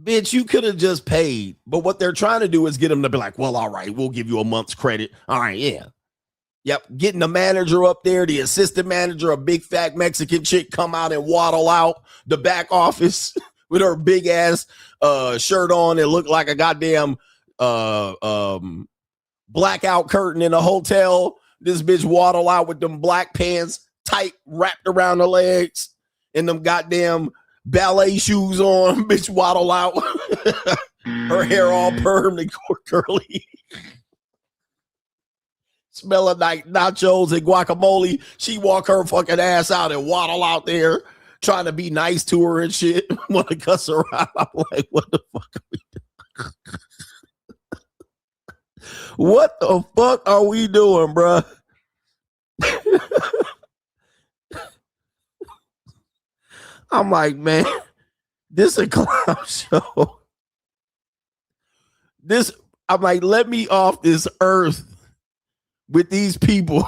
Bitch, you could have just paid. But what they're trying to do is get them to be like, well, all right, we'll give you a month's credit. All right, yeah. Yep, getting the manager up there, the assistant manager, a big fat Mexican chick, come out and waddle out the back office with her big ass shirt on. It looked like a goddamn blackout curtain in a hotel. This bitch waddle out with them black pants tight wrapped around the legs and them goddamn ballet shoes on. Bitch waddle out. Her hair all permed and curly. Smelling like nachos and guacamole. She walk her fucking ass out and waddle out there trying to be nice to her and shit. Want to cuss her out. I'm like, what the fuck are we doing? What the fuck are we doing, bro? I'm like, man, this a clown show. I'm like, let me off this earth with these people.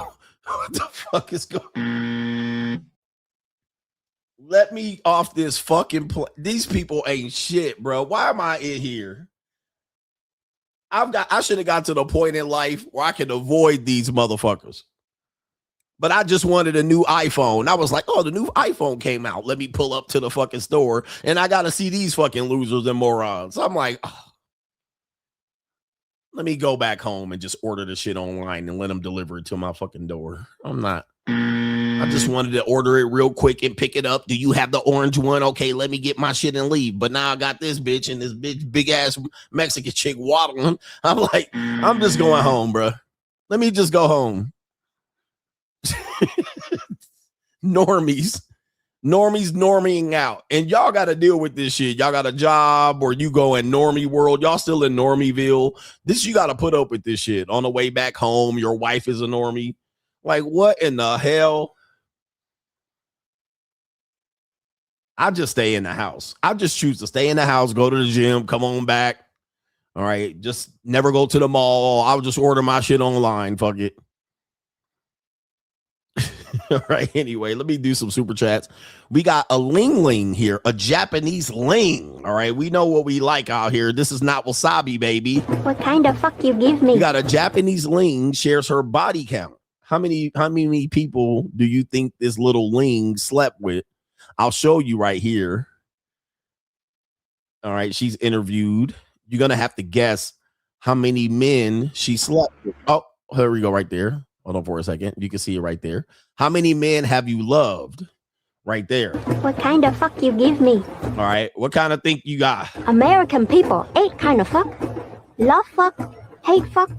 What the fuck is going on? Let me off this fucking these people ain't shit, bro. Why am I in here? I should have got to the point in life where I can avoid these motherfuckers. But I just wanted a new iPhone. I was like, oh, the new iPhone came out. Let me pull up to the fucking store. And I got to see these fucking losers and morons. I'm like, oh, let me go back home and just order the shit online and let them deliver it to my fucking door. I'm not. I just wanted to order it real quick and pick it up. Do you have the orange one? Okay, let me get my shit and leave. But now I got this bitch and this bitch, big ass Mexican chick waddling. I'm like, I'm just going home, bro. Let me just go home. Norming out. And y'all got to deal with this shit. Y'all got a job or you go in normie world. Y'all still in normieville. You got to put up with this shit. On the way back home, your wife is a normie. Like, what in the hell? I just stay in the house. I just choose to stay in the house, go to the gym, come on back. All right. Just never go to the mall. I'll just order my shit online. Fuck it. All right. Anyway, let me do some super chats. We got a ling ling here, a Japanese ling. All right. We know what we like out here. This is not wasabi, baby. What kind of fuck you give me? We got a Japanese ling shares her body count. How many people do you think this little ling slept with? I'll show you right here. All right. She's interviewed. You're going to have to guess how many men she slept with. Oh, here we go right there. Hold on for a second. You can see it right there. How many men have you loved? Right there. What kind of fuck you give me? All right. What kind of think you got? American people, 8 kind of fuck. Love fuck, hate fuck,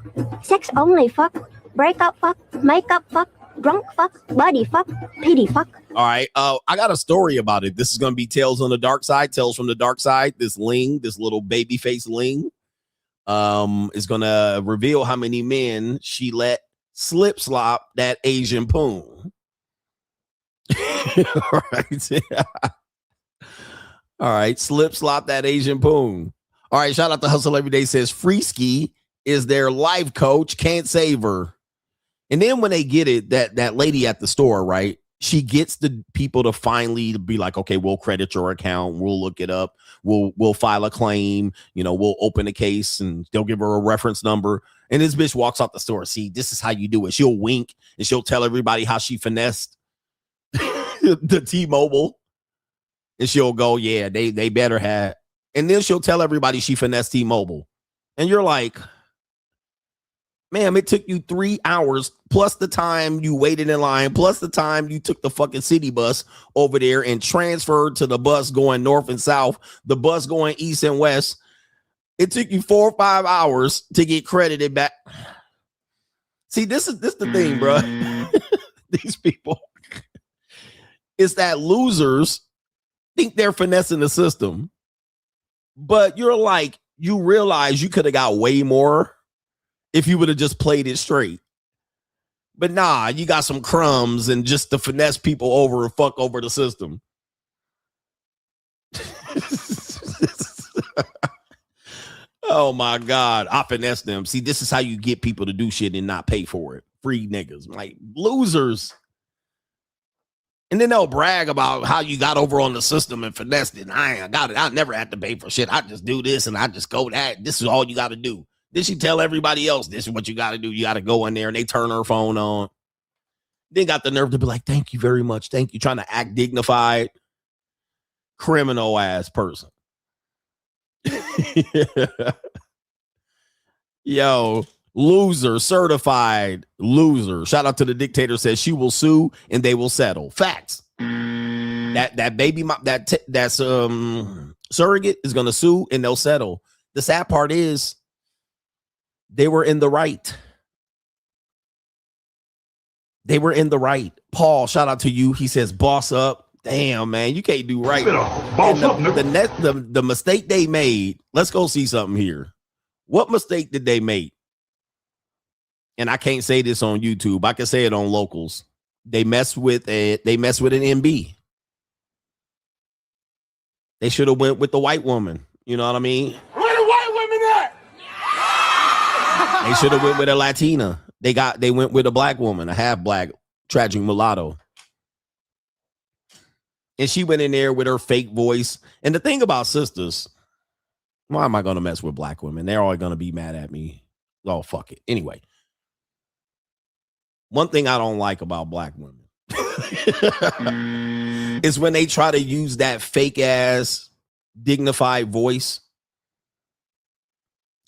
sex only fuck, breakup fuck, makeup fuck, drunk fuck, buddy fuck, pity fuck. All right. I got a story about it. This is going to be Tales on the Dark Side. Tales from the Dark Side. This ling, this little baby face ling, is going to reveal how many men she let slip slop that Asian poon. All right. All right. Slip slop that Asian poon. All right. Shout out to Hustle Every Day says Freeski is their life coach. Can't save her. And then when they get it, that lady at the store, right? She gets the people to finally be like, okay, we'll credit your account. We'll look it up. We'll file a claim. You know, we'll open a case and they'll give her a reference number. And this bitch walks out the store. See, this is how you do it. She'll wink and she'll tell everybody how she finessed the T-Mobile. And she'll go, yeah, they better have. And then she'll tell everybody she finessed T-Mobile. And you're like, ma'am, it took you 3 hours plus the time you waited in line, plus the time you took the fucking city bus over there and transferred to the bus going north and south, the bus going east and west. It took you 4 or 5 hours to get credited back. See, this is the thing, bro. These people, it's that losers think they're finessing the system, but you're like, you realize you could have got way more if you would have just played it straight. But nah, you got some crumbs and just to finesse people over and fuck over the system. Oh my God. I finesse them. See, this is how you get people to do shit and not pay for it. Free niggas. Like losers. And then they'll brag about how you got over on the system and finessed it. I got it. I never had to pay for shit. I just do this and I just go that. This is all you got to do. Then she tell everybody else, this is what you got to do. You got to go in there and they turn her phone on. Then got the nerve to be like, thank you very much. Thank you. Trying to act dignified. Criminal ass person. Yo, loser, certified loser. Shout out to the dictator says she will sue and they will settle. Facts. That baby that's surrogate is gonna sue and they'll settle. The sad part is they were in the right. They were in the right. Paul, shout out to you. He says, boss up. Damn, man, you can't do right. The mistake they made. Let's go see something here. What mistake did they make? And I can't say this on YouTube. I can say it on locals. They messed with an MB. They should have went with the white woman. You know what I mean? Where the white women at? They should have went with a Latina. They went with a black woman, a half black, tragic mulatto. And she went in there with her fake voice. And the thing about sisters, why am I going to mess with black women? They're all going to be mad at me. Oh, fuck it. Anyway, one thing I don't like about black women is when they try to use that fake ass dignified voice,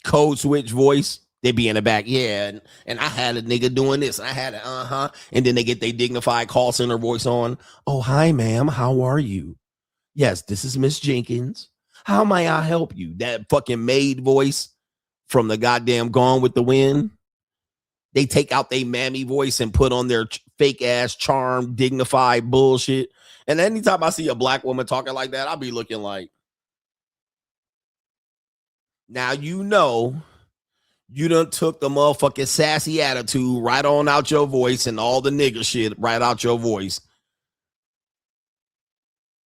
code switch voice. They be in the back, yeah, and I had a nigga doing this, and I had a and then they get their dignified call center voice on. Oh, hi, ma'am, how are you? Yes, this is Miss Jenkins. How may I help you? That fucking maid voice from the goddamn Gone with the Wind. They take out their mammy voice and put on their fake ass charm, dignified bullshit. And anytime I see a black woman talking like that, I'll be looking like, now you know. You done took the motherfucking sassy attitude right on out your voice and all the nigger shit right out your voice.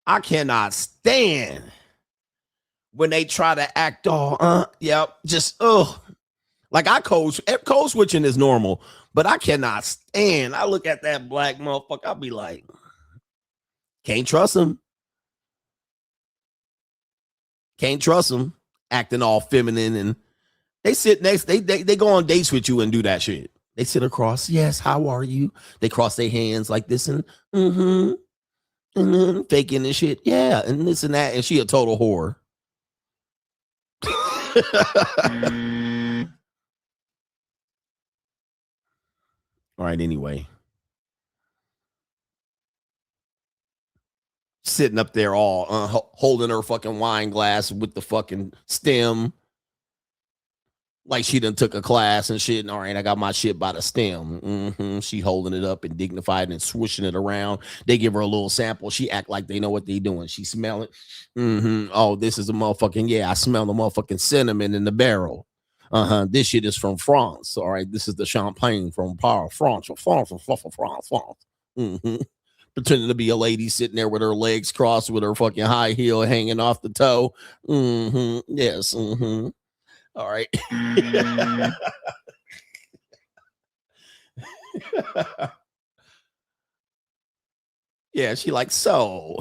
I cannot stand when they try to act all, just, like I code switching is normal. But I cannot stand. I look at that black motherfucker. I'll be like, can't trust him. Can't trust him. Acting all feminine, and they sit next. They go on dates with you and do that shit. They sit across. Yes, how are you? They cross their hands like this and faking and shit. Yeah, and this and that. And she a total whore. All right, anyway. Sitting up there all holding her fucking wine glass with the fucking stem. Like she done took a class and shit. And all right, I got my shit by the stem. She holding it up and dignified and swishing it around. They give her a little sample. She act like they know what they doing. She smell it. Oh, this is a motherfucking, yeah, I smell the motherfucking cinnamon in the barrel. This shit is from France. All right, this is the champagne from France. Pretending to be a lady sitting there with her legs crossed with her fucking high heel hanging off the toe. Yes. All right. Yeah, she like, so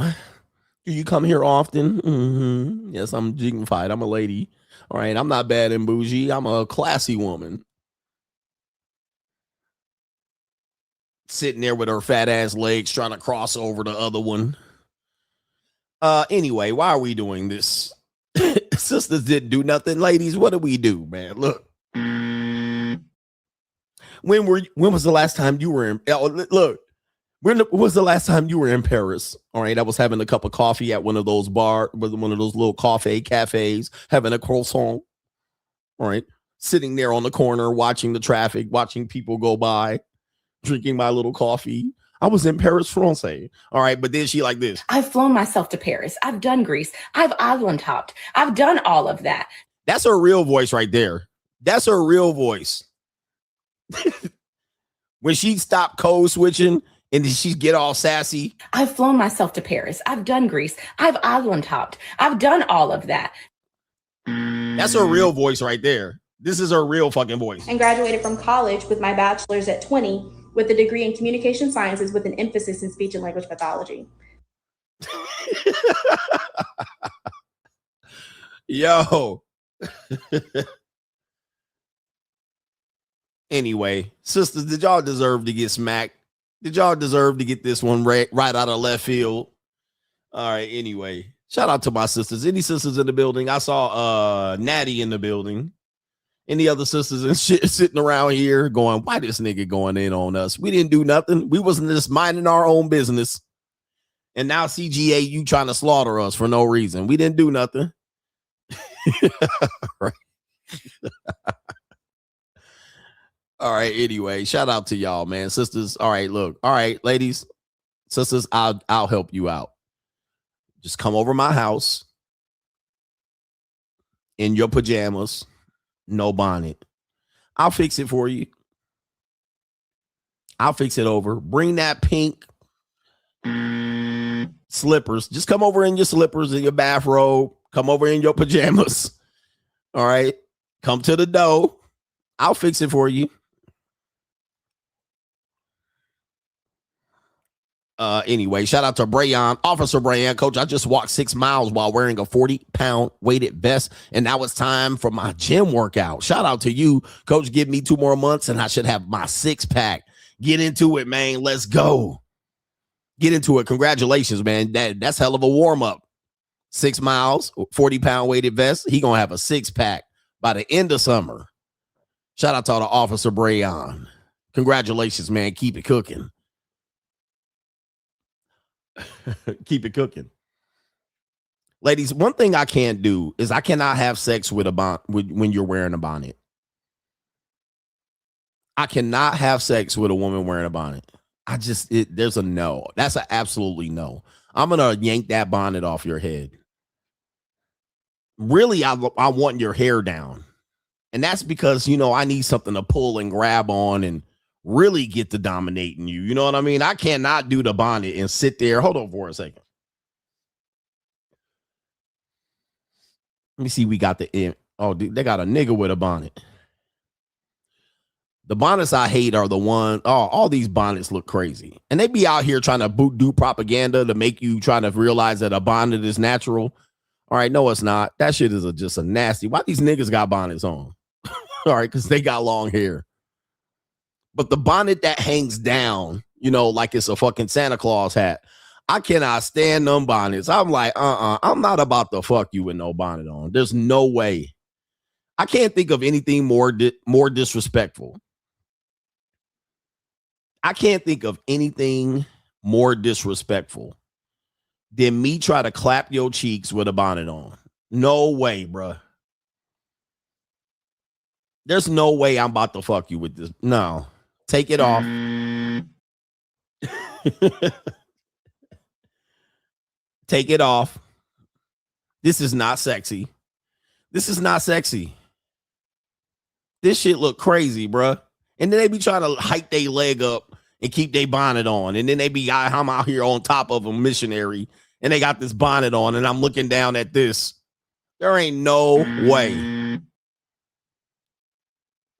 do you come here often? Yes, I'm dignified. I'm a lady. All right, I'm not bad and bougie. I'm a classy woman. Sitting there with her fat ass legs trying to cross over the other one. Anyway, why are we doing this? Sisters didn't do nothing. Ladies, what do we do, man? Look. When was the last time you were in when was the last time you were in Paris? All right, I was having a cup of coffee at one of those one of those little cafes, having a croissant. All right, sitting there on the corner, watching the traffic, watching people go by, drinking my little coffee. I was in Paris, France. All right, but then she like this. I've flown myself to Paris. I've done Greece. I've island hopped. I've done all of that. That's her real voice right there. That's her real voice. When she stopped code switching and she get all sassy. I've flown myself to Paris. I've done Greece. I've island hopped. I've done all of that. That's her real voice right there. This is her real fucking voice. And graduated from college with my bachelor's at 20 with a degree in communication sciences with an emphasis in speech and language pathology. Yo. Anyway, sisters, did y'all deserve to get smacked? Did y'all deserve to get this one right out of left field? All right, anyway. Shout out to my sisters. Any sisters in the building? I saw Natty in the building. Any other sisters and shit sitting around here going, why this nigga going in on us? We didn't do nothing. We wasn't just minding our own business. And now CGA, you trying to slaughter us for no reason. We didn't do nothing. Right. All right. Anyway, shout out to y'all, man. Sisters. All right. Look. All right, ladies, sisters, I'll help you out. Just come over my house in your pajamas, no bonnet. I'll fix it for you. I'll fix it over. Bring that pink slippers. Just come over in your slippers and your bathrobe. Come over in your pajamas. All right. Come to the door. I'll fix it for you. Anyway, shout out to Brayon, Officer Brayon. Coach, I just walked 6 miles while wearing a 40-pound weighted vest, and now it's time for my gym workout. Shout out to you, Coach. Give me 2 more months, and I should have my 6-pack. Get into it, man. Let's go. Get into it. Congratulations, man. That's hell of a warm-up. 6 miles, 40-pound weighted vest. He gonna have a 6-pack by the end of summer. Shout out to the Officer Brayon. Congratulations, man. Keep it cooking. Keep it cooking. Ladies, one thing I can't do is I cannot have sex with when you're wearing a bonnet. I cannot have sex with a woman wearing a bonnet. There's a no. That's an absolutely no. I'm going to yank that bonnet off your head. Really, I want your hair down. And that's because, I need something to pull and grab on and really get to dominating you. You know what I mean? I cannot do the bonnet and sit there. Hold on for a second. Let me see. We got they got a nigga with a bonnet. The bonnets I hate are the one. Oh, all these bonnets look crazy, and they be out here trying to do propaganda to make you try to realize that a bonnet is natural. All right, no, it's not. That shit is just a nasty. Why these niggas got bonnets on? All right, because they got long hair. But the bonnet that hangs down, like it's a fucking Santa Claus hat. I cannot stand them bonnets. I'm like, I'm not about to fuck you with no bonnet on. There's no way. I can't think of anything more disrespectful. I can't think of anything more disrespectful than me try to clap your cheeks with a bonnet on. No way, bruh. There's no way I'm about to fuck you with this. No. Take it off. Take it off. This is not sexy. This is not sexy. This shit look crazy, bruh. And then they be trying to hike their leg up and keep their bonnet on. And then they be, I'm out here on top of a missionary and they got this bonnet on and I'm looking down at this. There ain't no way.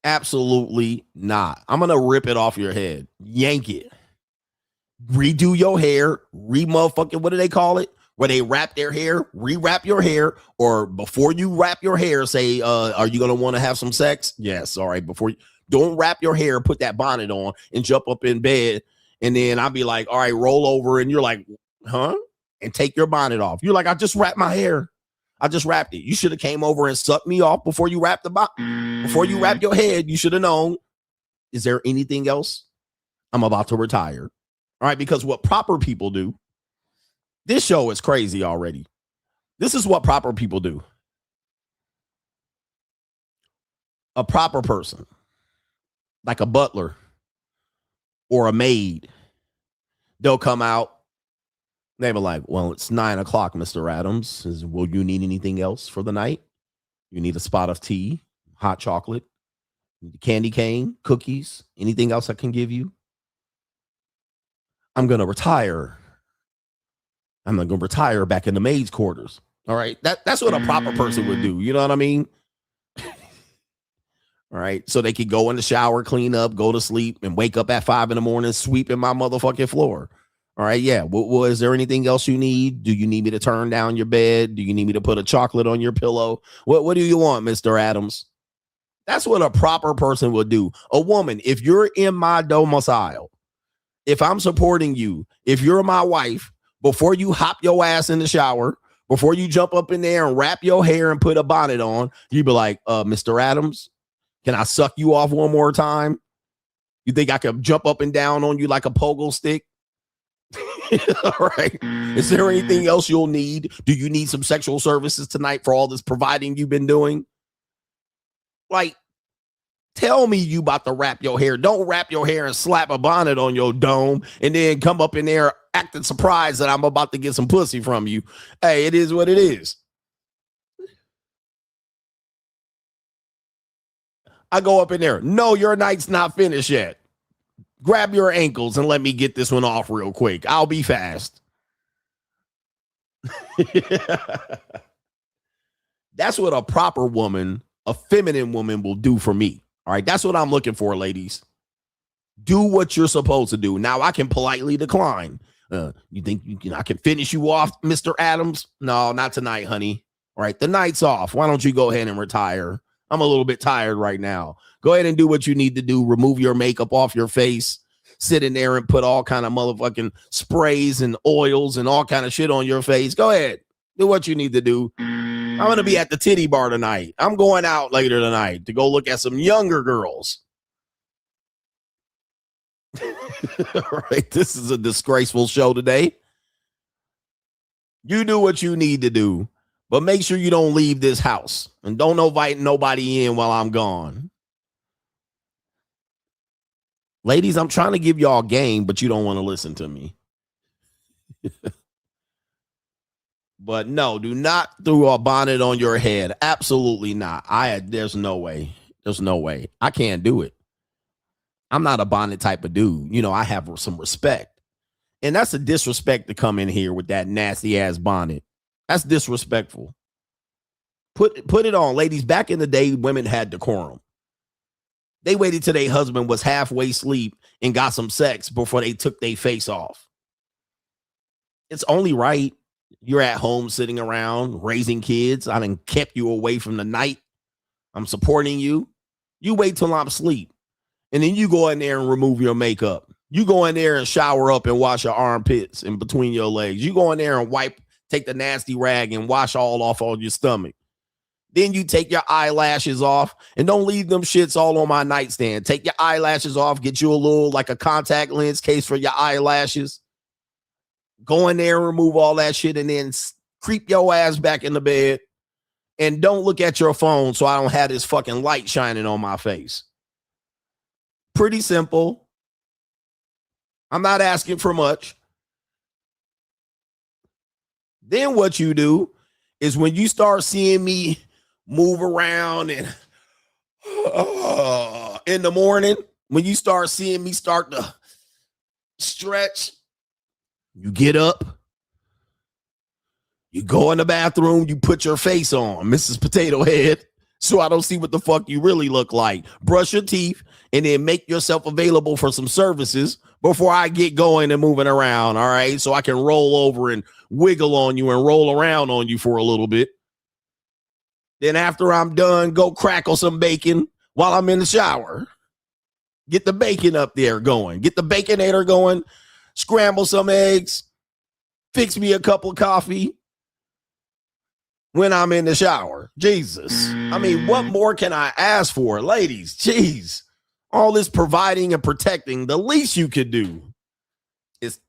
Absolutely not. I'm going to rip it off your head. Yank it. Redo your hair. Motherfucking, what do they call it? Where they wrap their hair, rewrap your hair, or before you wrap your hair, say, are you going to want to have some sex? Yes. All right. Before you don't wrap your hair, put that bonnet on and jump up in bed. And then I'll be like, all right, roll over. And you're like, huh? And take your bonnet off. You're like, I just wrapped my hair. I just wrapped it. You should have came over and sucked me off before you wrapped the before you wrap your head. You should have known. Is there anything else? I'm about to retire. All right. Because what proper people do, this show is crazy already. This is what proper people do. A proper person, like a butler or a maid, they'll come out. They be like, well, it's 9:00, Mr. Adams. Will you need anything else for the night? You need a spot of tea, hot chocolate, candy cane, cookies, anything else I can give you? I'm going to retire. I'm going to retire back in the maid's quarters. All right. That's what a proper person would do. You know what I mean? All right. So they could go in the shower, clean up, go to sleep, and wake up at 5 a.m, sweeping my motherfucking floor. All right. Yeah. Well, is there anything else you need? Do you need me to turn down your bed? Do you need me to put a chocolate on your pillow? What do you want, Mr. Adams? That's what a proper person would do. A woman, if you're in my domicile, if I'm supporting you, if you're my wife, before you hop your ass in the shower, before you jump up in there and wrap your hair and put a bonnet on, you be like, Mr. Adams, can I suck you off one more time? You think I could jump up and down on you like a pogo stick? All right. Is there anything else you'll need? Do you need some sexual services tonight for all this providing you've been doing? Like, tell me you about to wrap your hair. Don't wrap your hair and slap a bonnet on your dome and then come up in there acting surprised that I'm about to get some pussy from you. Hey, it is what it is. I go up in there. No, your night's not finished yet. Grab your ankles and let me get this one off real quick. I'll be fast. That's what a proper woman, a feminine woman will do for me. All right. That's what I'm looking for, ladies. Do what you're supposed to do. Now I can politely decline. You think I can finish you off, Mr. Adams? No, not tonight, honey. All right. The night's off. Why don't you go ahead and retire? I'm a little bit tired right now. Go ahead and do what you need to do. Remove your makeup off your face. Sit in there and put all kind of motherfucking sprays and oils and all kind of shit on your face. Go ahead. Do what you need to do. I'm going to be at the titty bar tonight. I'm going out later tonight to go look at some younger girls. All right. This is a disgraceful show today. You do what you need to do, but make sure you don't leave this house and don't invite nobody in while I'm gone. Ladies, I'm trying to give y'all game, but you don't want to listen to me. But no, do not throw a bonnet on your head. Absolutely not. There's no way. There's no way. I can't do it. I'm not a bonnet type of dude. You know, I have some respect. And that's a disrespect to come in here with that nasty ass bonnet. That's disrespectful. Put it on, ladies. Back in the day, women had decorum. They waited till their husband was halfway asleep and got some sex before they took their face off. It's only right. You're at home sitting around raising kids. I done kept you away from the night. I'm supporting you. You wait till I'm asleep. And then you go in there and remove your makeup. You go in there and shower up and wash your armpits in between your legs. You go in there and take the nasty rag and wash all off on your stomach. Then you take your eyelashes off and don't leave them shits all on my nightstand. Take your eyelashes off, get you a little like a contact lens case for your eyelashes. Go in there and remove all that shit and then creep your ass back in the bed. And don't look at your phone so I don't have this fucking light shining on my face. Pretty simple. I'm not asking for much. Then what you do is when you start seeing me move around and in the morning, when you start seeing me start to stretch, you get up, you go in the bathroom, you put your face on, Mrs. Potato Head, so I don't see what the fuck you really look like. Brush your teeth and then make yourself available for some services before I get going and moving around, all right? So I can roll over and wiggle on you and roll around on you for a little bit. Then after I'm done, go crackle some bacon while I'm in the shower. Get the bacon up there going. Get the Baconator going. Scramble some eggs. Fix me a cup of coffee when I'm in the shower. Jesus. I mean, what more can I ask for? Ladies, jeez. All this providing and protecting, the least you could do is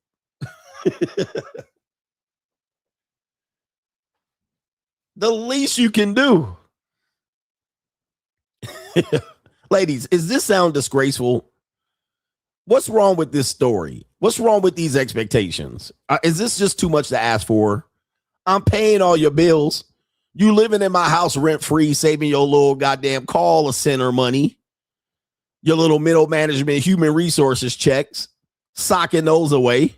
the least you can do. Ladies, does this sound disgraceful? What's wrong with this story? What's wrong with these expectations? Is this just too much to ask for? I'm paying all your bills. You living in my house rent-free, saving your little goddamn call center money. Your little middle management, human resources checks, socking those away.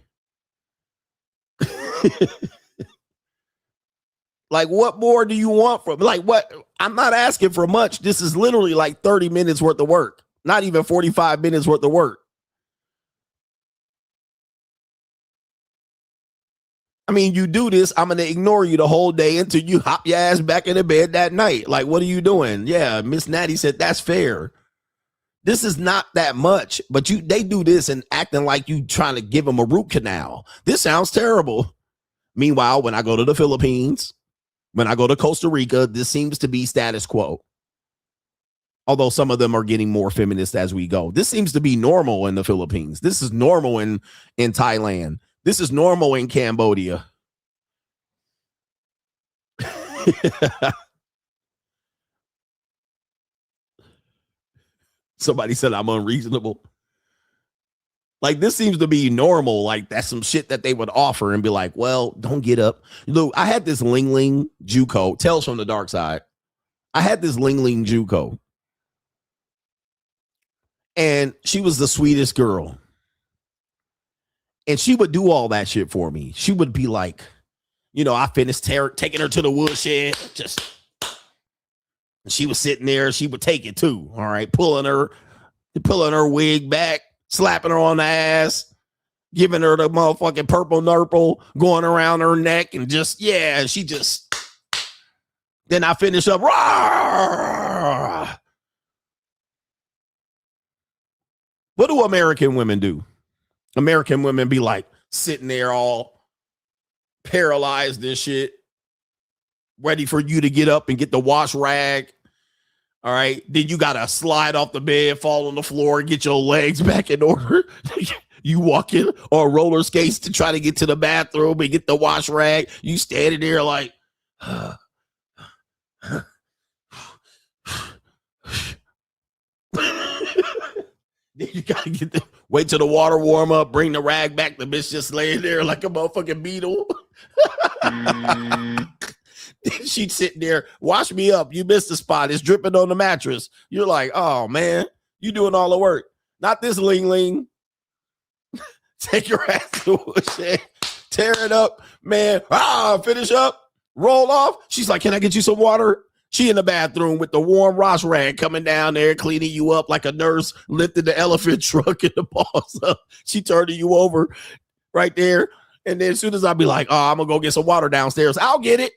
Like, what more do you want from, like, what? I'm not asking for much. This is literally like 30 minutes worth of work, not even 45 minutes worth of work. I mean, you do this, I'm going to ignore you the whole day until you hop your ass back in the bed that night. Like, what are you doing? Yeah, Miss Natty said that's fair. This is not that much, but they do this and acting like you trying to give them a root canal. This sounds terrible. Meanwhile, when I go to the Philippines, when I go to Costa Rica, this seems to be status quo. Although some of them are getting more feminist as we go. This seems to be normal in the Philippines. This is normal in Thailand. This is normal in Cambodia. Somebody said I'm unreasonable. Like, this seems to be normal. Like, that's some shit that they would offer and be like, well, don't get up. Look, I had this Ling Ling Juco, Tales from the Dark Side. I had this Ling Ling Juco. And she was the sweetest girl. And she would do all that shit for me. She would be like, you know, I finished taking her to the woodshed. Just, she was sitting there. She would take it too. All right. Pulling her wig back, slapping her on the ass, giving her the motherfucking purple nurple going around her neck. And just, yeah, she just, then I finish up. Rawr! What do American women do? American women be like sitting there all paralyzed and shit, ready for you to get up and get the wash rag. All right. Then you got to slide off the bed, fall on the floor, get your legs back in order. You walk in on roller skates to try to get to the bathroom and get the wash rag. You standing there like, then you gotta wait till the water warm up, bring the rag back. The bitch just laying there like a motherfucking beetle. She'd sit there, wash me up. You missed the spot. It's dripping on the mattress. You're like, oh man, you doing all the work. Not this Ling Ling. Take your ass to a shed, tear it up, man. Finish up, roll off. She's like, can I get you some water? She in the bathroom with the warm wash rag coming down there, cleaning you up like a nurse lifted the elephant truck and the balls up. She turning you over right there. And then as soon as I be like, oh, I'm going to go get some water downstairs, I'll get it.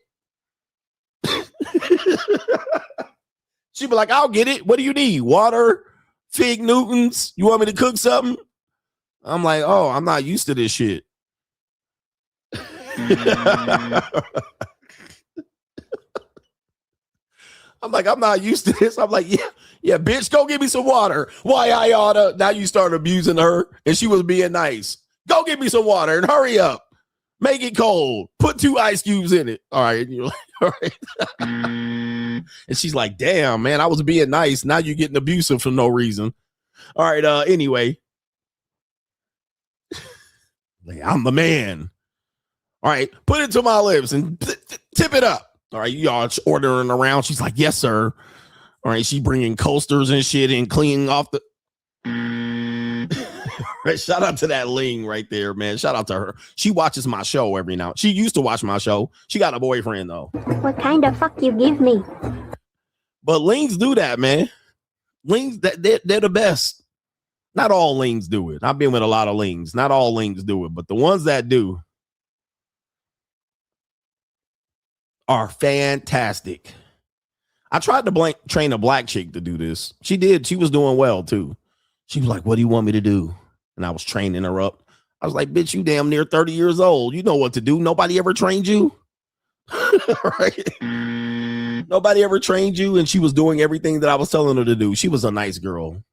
She be like, I'll get it. What do you need? Water? Fig Newtons? You want me to cook something? I'm like, oh, I'm not used to this shit. I'm like, I'm not used to this. I'm like, yeah, bitch, go get me some water. Why I oughta? Now you start abusing her, and she was being nice. Go get me some water and hurry up. Make it cold. Put 2 ice cubes in it. All right. And you're like, all right. And she's like, damn, man, I was being nice. Now you're getting abusive for no reason. All right. Anyway. Like, I'm the man. All right. Put it to my lips and tip it up. All right. Y'all ordering around. She's like, yes, sir. All right. She bringing coasters and shit and cleaning off the. Right, shout out to that Ling right there, man. Shout out to her. She watches my show every now. She used to watch my show. She got a boyfriend though. What kind of fuck you give me? But Lings do that, man. Lings, they're the best. Not all Lings do it. I've been with a lot of Lings. Not all Lings do it, but the ones that do are fantastic. I tried to train a black chick to do this. She did. She was doing well too. She was like, what do you want me to do? And I was training her up. I was like, bitch, you damn near 30 years old. You know what to do. Nobody ever trained you. Right? Nobody ever trained you. And she was doing everything that I was telling her to do. She was a nice girl.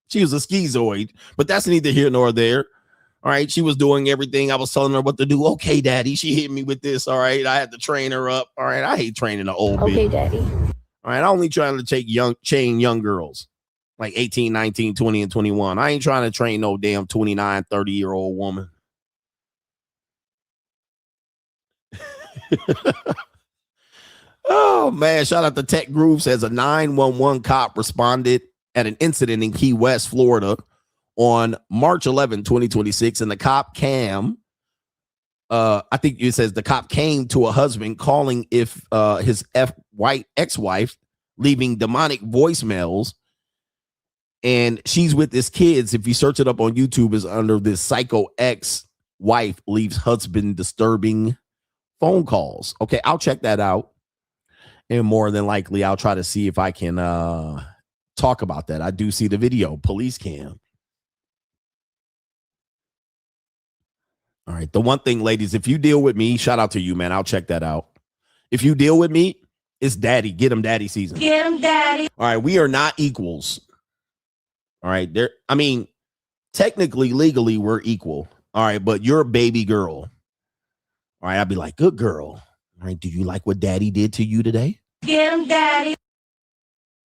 She was a schizoid, but that's neither here nor there. All right. She was doing everything I was telling her what to do. Okay, daddy. She hit me with this. All right. I had to train her up. All right. I hate training an old bitch. Okay, daddy. All right. I only trying to chain young girls. Like 18, 19, 20, and 21. I ain't trying to train no damn 29, 30-year-old woman. Oh, man. Shout out to Tech Groove. Says a 911 cop responded at an incident in Key West, Florida on March 11, 2026. And the cop I think it says the cop came to a husband calling if his ex-wife leaving demonic voicemails. And she's with his kids. If you search it up on YouTube, is under this psycho ex-wife leaves husband disturbing phone calls. Okay, I'll check that out. And more than likely, I'll try to see if I can talk about that. I do see the video, police cam. All right, the one thing, ladies, if you deal with me, shout out to you, man. I'll check that out. If you deal with me, it's daddy. Get him daddy season. Get him, daddy. All right, we are not equals. All right, technically, legally, we're equal. All right, but you're a baby girl. All right, I'd be like, good girl. All right, do you like what daddy did to you today? Get him, daddy.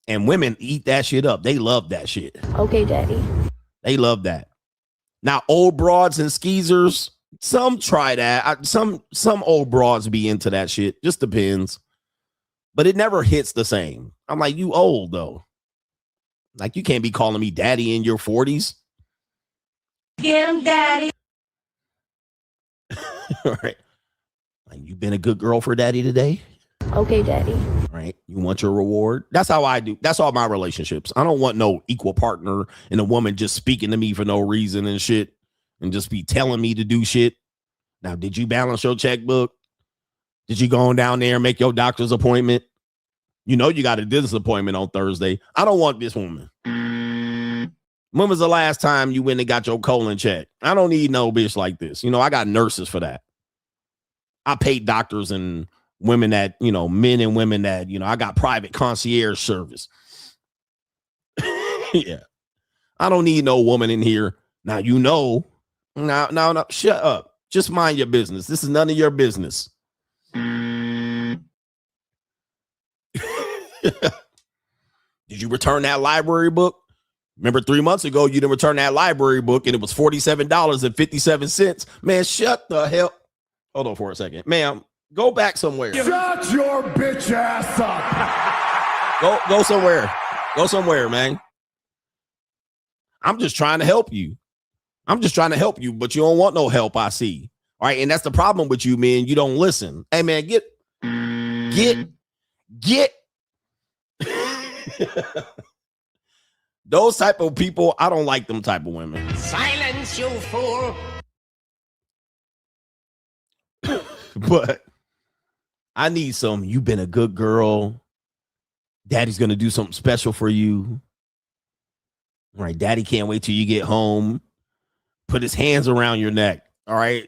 And women eat that shit up. They love that shit. Okay, daddy. They love that. Now, old broads and skeezers, some try that. Some old broads be into that shit. Just depends. But it never hits the same. I'm like, you old, though. Like, you can't be calling me daddy in your 40s. Get him, daddy. All right. Like, you been a good girl for daddy today? Okay, daddy. All right. You want your reward? That's how I do. That's all my relationships. I don't want no equal partner and a woman just speaking to me for no reason and shit and just be telling me to do shit. Now, did you balance your checkbook? Did you go on down there and make your doctor's appointment? You know you got a dentist appointment on Thursday. I don't want this woman. When was the last time you went and got your colon checked? I don't need no bitch like this. You know, I got nurses for that. I pay doctors and women that, you know, men and women that, you know, I got private concierge service. Yeah. I don't need no woman in here. Now, you know, no, shut up. Just mind your business. This is none of your business. Did you return that library book? Remember 3 months ago, you didn't return that library book and it was $47.57. Man, shut the hell. Hold on for a second. Ma'am, go back somewhere. Shut your bitch ass up. Go somewhere. Go somewhere, man. I'm just trying to help you. But you don't want no help, I see. All right, and that's the problem with you, man. You don't listen. Hey, man, get Those type of people, I don't like them type of women. Silence, you fool. But I need some, you've been a good girl. Daddy's going to do something special for you. All right, daddy can't wait till you get home. Put his hands around your neck. All right.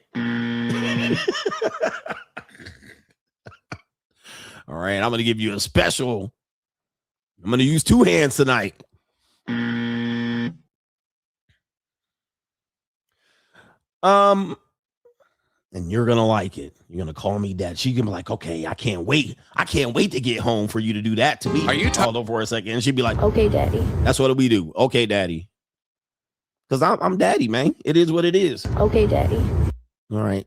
All right, I'm going to give you a special. I'm going to use 2 hands tonight. And you're going to like it. You're going to call me dad. She's going to be like, okay, I can't wait. I can't wait to get home for you to do that to me. Are you hold on for a second? And she'd be like, Okay, daddy. that's what we do. Okay, daddy. Because I'm daddy, man. It is what it is. Okay, daddy. All right.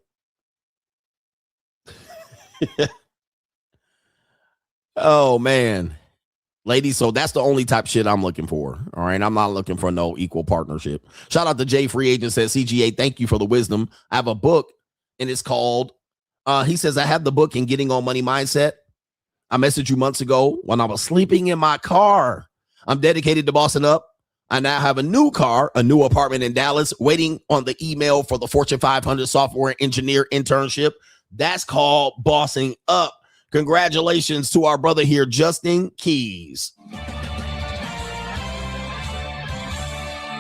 Oh, man. Ladies, so that's the only type of shit I'm looking for. All right. I'm not looking for no equal partnership. Shout out to Jay Free Agent, says, CGA, thank you for the wisdom. I have a book and it's called, he says, I have the book in Getting on Money Mindset. I messaged you months ago when I was sleeping in my car. I'm dedicated to bossing up. I now have a new car, a new apartment in Dallas, waiting on the email for the Fortune 500 software engineer internship. That's called bossing up. Congratulations to our brother here, Justin Keys.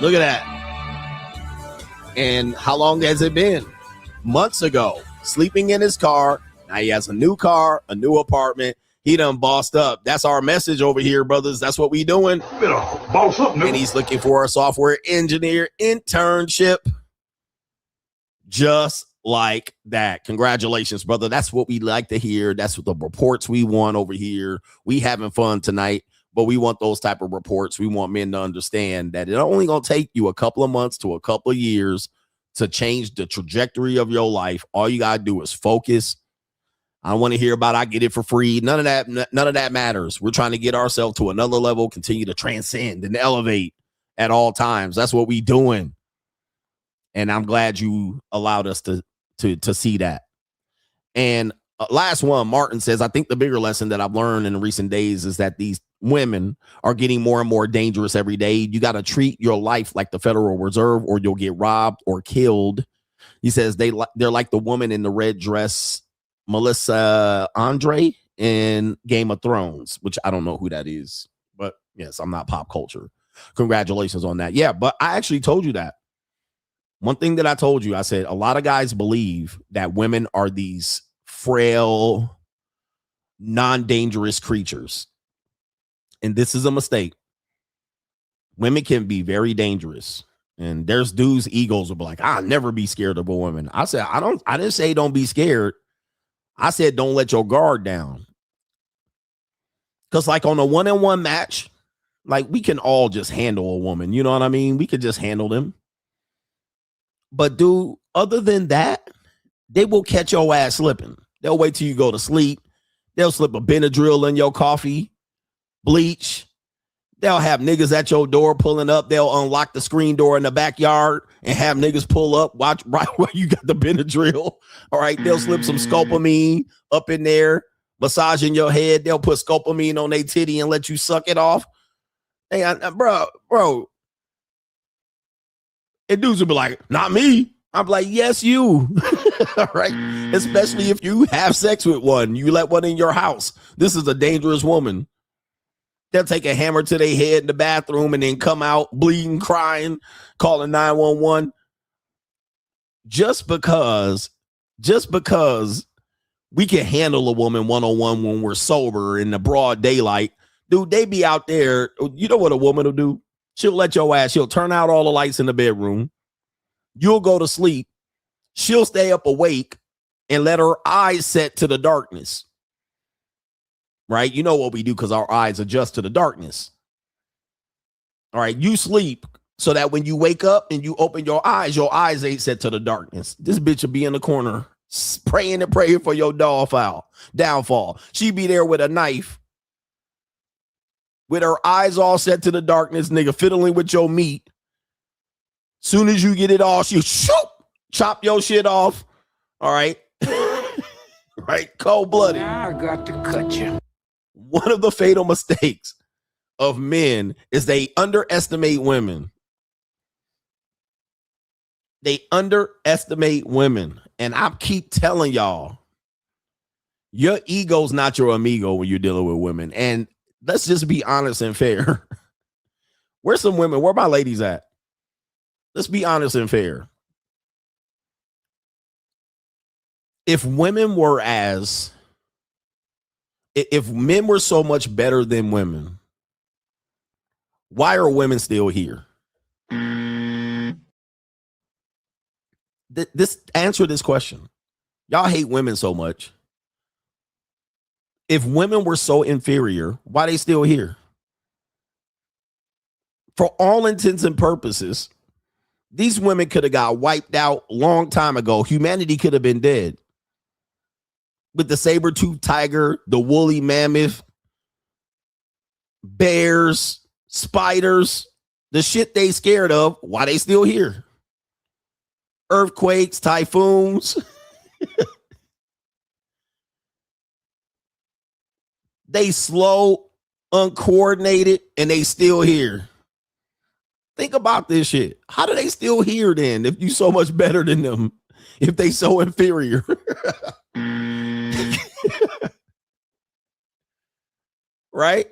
Look at that. And how long has it been? Months ago. Sleeping in his car. Now he has a new car, a new apartment. He done bossed up. That's our message over here, brothers. That's what we doing. Boss up, And he's looking for a software engineer internship. Just like that. Congratulations, brother. That's what we like to hear. That's what the reports we want over here. We having fun tonight, but we want those type of reports. We want men to understand that it only going to take you a couple of months to a couple of years to change the trajectory of your life. All you got to do is focus. I want to hear about I get it for free. None of that matters. We're trying to get ourselves to another level, continue to transcend and elevate at all times. That's what we doing. And I'm glad you allowed us to see that. And last one, Martin says, I think the bigger lesson that I've learned in recent days is that these women are getting more and more dangerous every day. You got to treat your life like the Federal Reserve or you'll get robbed or killed. He says they're like the woman in the red dress, Melissa Andre in Game of Thrones, which I don't know who that is, but yes, I'm not pop culture. Congratulations on that. Yeah, but I actually told you that. One thing that I told you, I said, a lot of guys believe that women are these frail, non-dangerous creatures. And this is a mistake. Women can be very dangerous. And there's dudes' egos will be like, I'll never be scared of a woman. I said, I didn't say don't be scared. I said, don't let your guard down. Because like on a one-on-one match, like we can all just handle a woman. You know what I mean? We could just handle them. But dude, other than that, they will catch your ass slipping. They'll wait till you go to sleep. They'll slip a Benadryl in your coffee, bleach. They'll have niggas at your door pulling up. They'll unlock the screen door in the backyard and have niggas pull up, watch right where you got the Benadryl. All right, they'll slip some scopolamine up in there, massaging your head. They'll put scopolamine on their titty and let you suck it off. Hey, bro. And dudes will be like, not me. I'm like, yes, you. All right. Especially if you have sex with one. You let one in your house. This is a dangerous woman. They'll take a hammer to their head in the bathroom and then come out bleeding, crying, calling 911. Just because we can handle a woman one-on-one when we're sober in the broad daylight, dude, they be out there. You know what a woman will do? She'll let your ass, she'll turn out all the lights in the bedroom. You'll go to sleep. She'll stay up awake and let her eyes set to the darkness. Right? You know what we do because our eyes adjust to the darkness. All right. You sleep so that when you wake up and you open your eyes ain't set to the darkness. This bitch will be in the corner praying and praying for your downfall. She be there with a knife with her eyes all set to the darkness, nigga, fiddling with your meat. Soon as you get it all, she'll chop your shit off. All right. Right. Cold blooded. I got to cut you. One of the fatal mistakes of men is they underestimate women. They underestimate women. And I keep telling y'all, your ego's not your amigo when you're dealing with women. And let's just be honest and fair. Where's some women? Where my ladies at? Let's be honest and fair. If women were if men were so much better than women, why are women still here? Answer this question. Y'all hate women so much. If women were so inferior, why are they still here? For all intents and purposes, these women could have got wiped out a long time ago. Humanity could have been dead. With the saber-toothed tiger, the woolly mammoth, bears, spiders, the shit they scared of, why they still here? Earthquakes, typhoons. They slow, uncoordinated, and they still here. Think about this shit. How do they still here then if you so much better than them? If they so inferior? Right?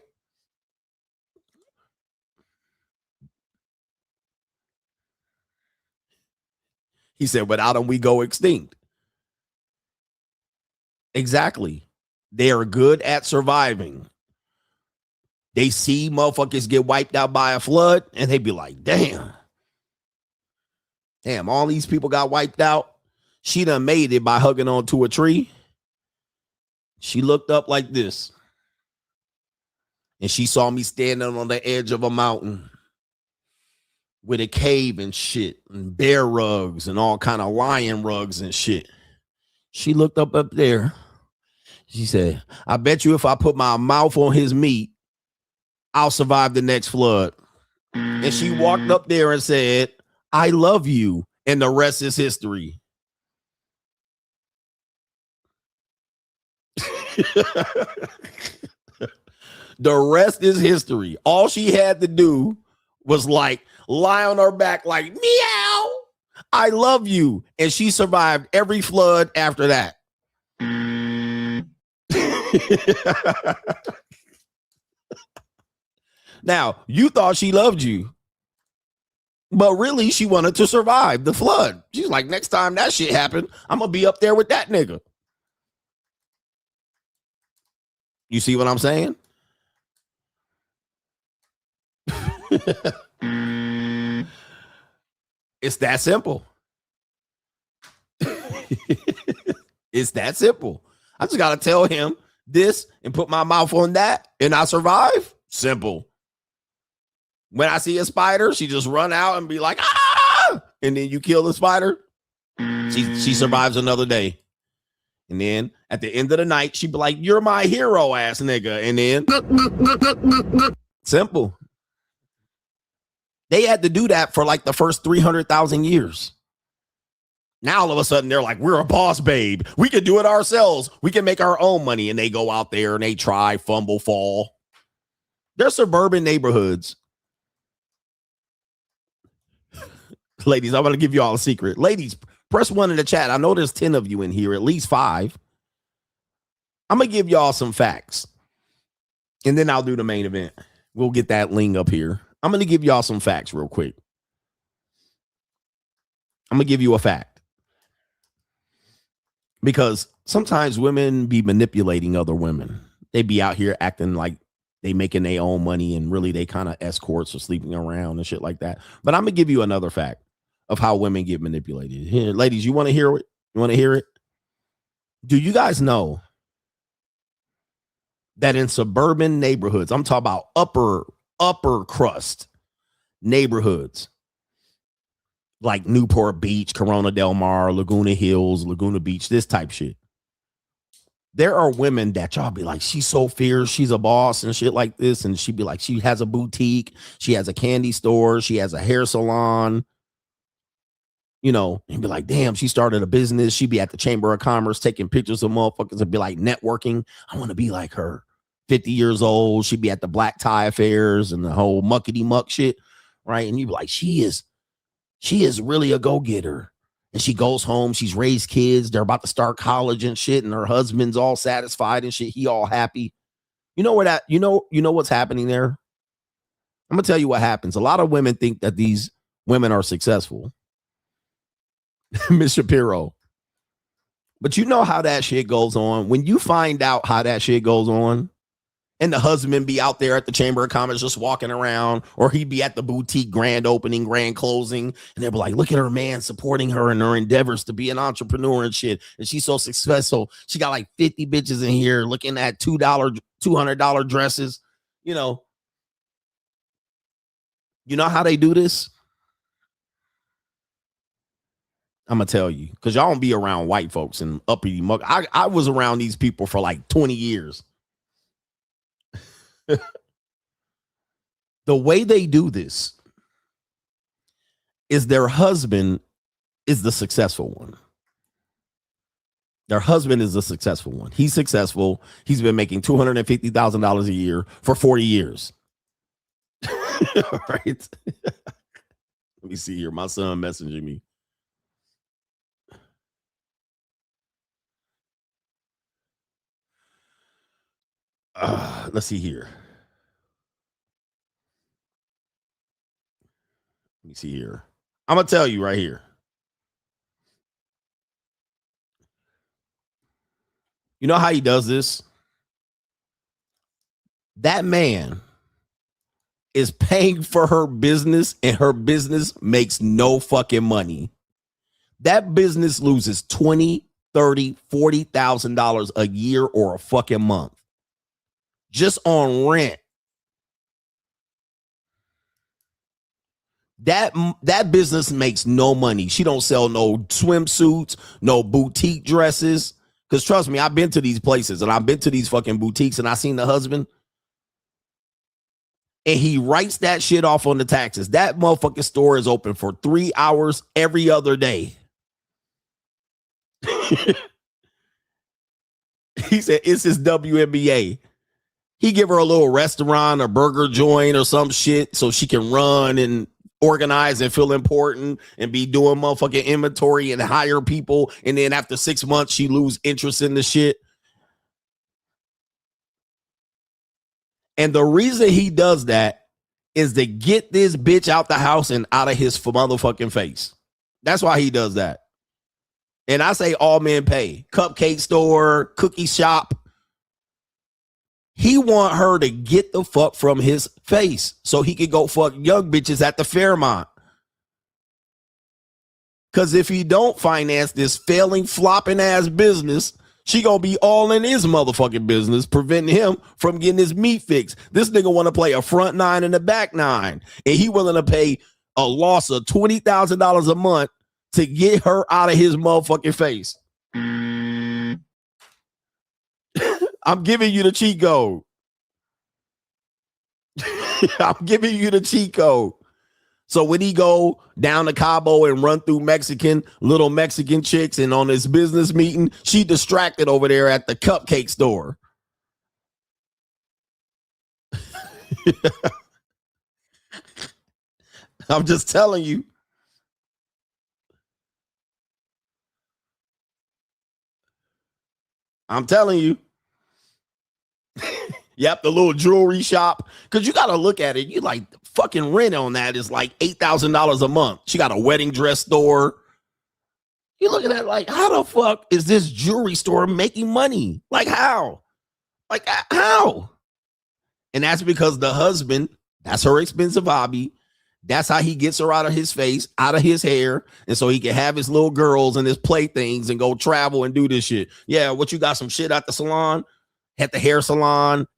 He said, without them, we go extinct. Exactly. They are good at surviving. They see motherfuckers get wiped out by a flood, and they be like, damn, all these people got wiped out. She done made it by hugging onto a tree. She looked up like this, and she saw me standing on the edge of a mountain with a cave and shit, and bear rugs and all kind of lion rugs and shit. She looked up there. She said, I bet you if I put my mouth on his meat, I'll survive the next flood. And she walked up there and said, I love you. And the rest is history. The rest is history. All she had to do was like lie on her back like, meow, I love you. And she survived every flood after that. Now, you thought she loved you, but really she wanted to survive the flood. She's like, next time that shit happened, I'm going to be up there with that nigga. You see what I'm saying? It's that simple. It's that simple. I just got to tell him this and put my mouth on that and I survive. Simple. When I see a spider, she just run out and be like, ah! And then you kill the spider. She survives another day. And then at the end of the night, she'd be like, you're my hero, ass nigga. And then simple. They had to do that for like the first 300,000 years. Now all of a sudden they're like, we're a boss, babe. We can do it ourselves. We can make our own money. And they go out there and they try, fumble, fall. They're suburban neighborhoods. Ladies, I'm going to give you all a secret. Ladies, press 1 in the chat. I know there's 10 of you in here, at least 5. I'm going to give y'all some facts. And then I'll do the main event. We'll get that link up here. I'm going to give y'all some facts real quick. I'm going to give you a fact. Because sometimes women be manipulating other women. They be out here acting like they making their own money and really they kind of escorts or sleeping around and shit like that. But I'm going to give you another fact of how women get manipulated. Here, ladies, you want to hear it? You want to hear it? Do you guys know that in suburban neighborhoods, I'm talking about upper crust neighborhoods like Newport Beach, Corona Del Mar, Laguna Hills, Laguna Beach, this type shit. There are women that y'all be like, she's so fierce, she's a boss and shit like this. And she'd be like, she has a boutique, she has a candy store, she has a hair salon, you know, and be like, damn, she started a business. She'd be at the Chamber of Commerce taking pictures of motherfuckers and be like, networking. I want to be like her. 50 years old. She'd be at the black tie affairs and the whole muckety muck shit, right? And you'd be like, she is really a go-getter. And she goes home, she's raised kids, they're about to start college and shit, and her husband's all satisfied and shit, he all happy. You know what's happening there? I'm gonna tell you what happens. A lot of women think that these women are successful. Miss Shapiro. But you know how that shit goes on. When you find out how that shit goes on, and the husband be out there at the Chamber of Commerce just walking around, or he'd be at the boutique grand opening, grand closing, and they'll be like, look at her man supporting her in her endeavors to be an entrepreneur and shit. And she's so successful. She got like 50 bitches in here looking at $200 dresses. You know how they do this? I'm going to tell you, because y'all don't be around white folks and uppity mug. I was around these people for like 20 years. The way they do this is their husband is the successful one. Their husband is the successful one. He's successful. He's been making $250,000 a year for 40 years. Right? Let me see here. My son messaging me. Let's see here. Let me see here. I'm going to tell you right here. You know how he does this? That man is paying for her business, and her business makes no fucking money. That business loses $20,000, $30,000, $40,000 a year or a fucking month just on rent. That business makes no money. She don't sell no swimsuits, no boutique dresses. Because trust me, I've been to these places and I've been to these fucking boutiques and I seen the husband. And he writes that shit off on the taxes. That motherfucking store is open for 3 hours every other day. He said it's his WNBA. He give her a little restaurant or burger joint or some shit so she can run and organize and feel important and be doing motherfucking inventory and hire people. And then after 6 months, she lose interest in the shit. And the reason he does that is to get this bitch out the house and out of his motherfucking face. That's why he does that. And I say all men pay. Cupcake store, cookie shop. He want her to get the fuck from his face so he could go fuck young bitches at the Fairmont. Because if he don't finance this failing, flopping ass business, she gonna be all in his motherfucking business, preventing him from getting his meat fixed. This nigga want to play a front nine and a back nine, and he willing to pay a loss of $20,000 a month to get her out of his motherfucking face. I'm giving you the cheat code. I'm giving you the cheat code. So when he go down to Cabo and run through little Mexican chicks, and on his business meeting, she distracted over there at the cupcake store. I'm just telling you. I'm telling you. Yep, the little jewelry shop. Because you got to look at it. You like fucking rent on that is like $8,000 a month. She got a wedding dress store. You looking at like, how the fuck is this jewelry store making money? Like how? Like how? And that's because the husband, that's her expensive hobby. That's how he gets her out of his face, out of his hair. And so he can have his little girls and his playthings and go travel and do this shit. Yeah, what you got some shit at the salon? At the hair salon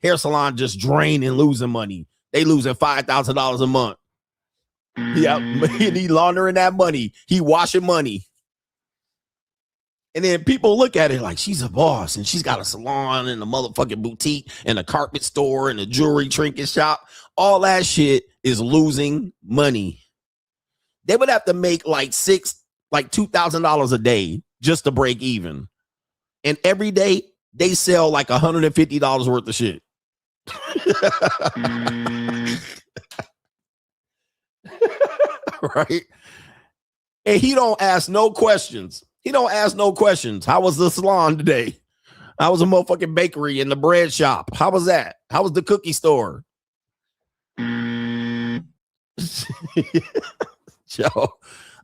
just draining, losing money. They losing $5,000 a month. Yeah, he laundering that money. He washing money. And then people look at it like she's a boss and she's got a salon and a motherfucking boutique and a carpet store and a jewelry trinket shop. All that shit is losing money. They would have to make like $2,000 a day just to break even. And every day, they sell like $150 worth of shit. Right? And he don't ask no questions. He don't ask no questions. How was the salon today? How was the motherfucking bakery and the bread shop? How was that? How was the cookie store? Yo,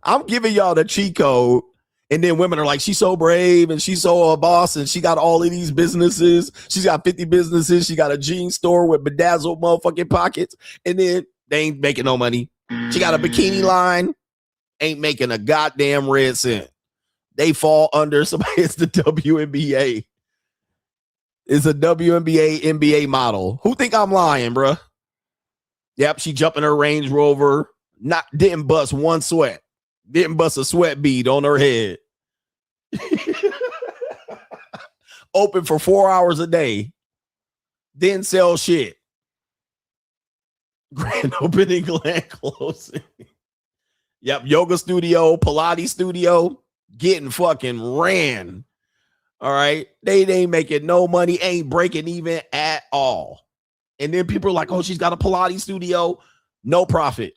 I'm giving y'all the cheat code. And then women are like, she's so brave and she's so a boss and she got all of these businesses. She's got 50 businesses. She got a jean store with bedazzled motherfucking pockets. And then they ain't making no money. She got a bikini line, ain't making a goddamn red cent. They fall under somebody. It's the WNBA. It's a WNBA NBA model. Who think I'm lying, bruh? Yep, she jumping her Range Rover. Didn't bust one sweat. Didn't bust a sweat bead on her head. Open for 4 hours a day. Didn't sell shit. Grand opening, grand closing. Yep, yoga studio, Pilates studio, getting fucking ran. All right. They ain't making no money, ain't breaking even at all. And then people are like, oh, she's got a Pilates studio, no profit.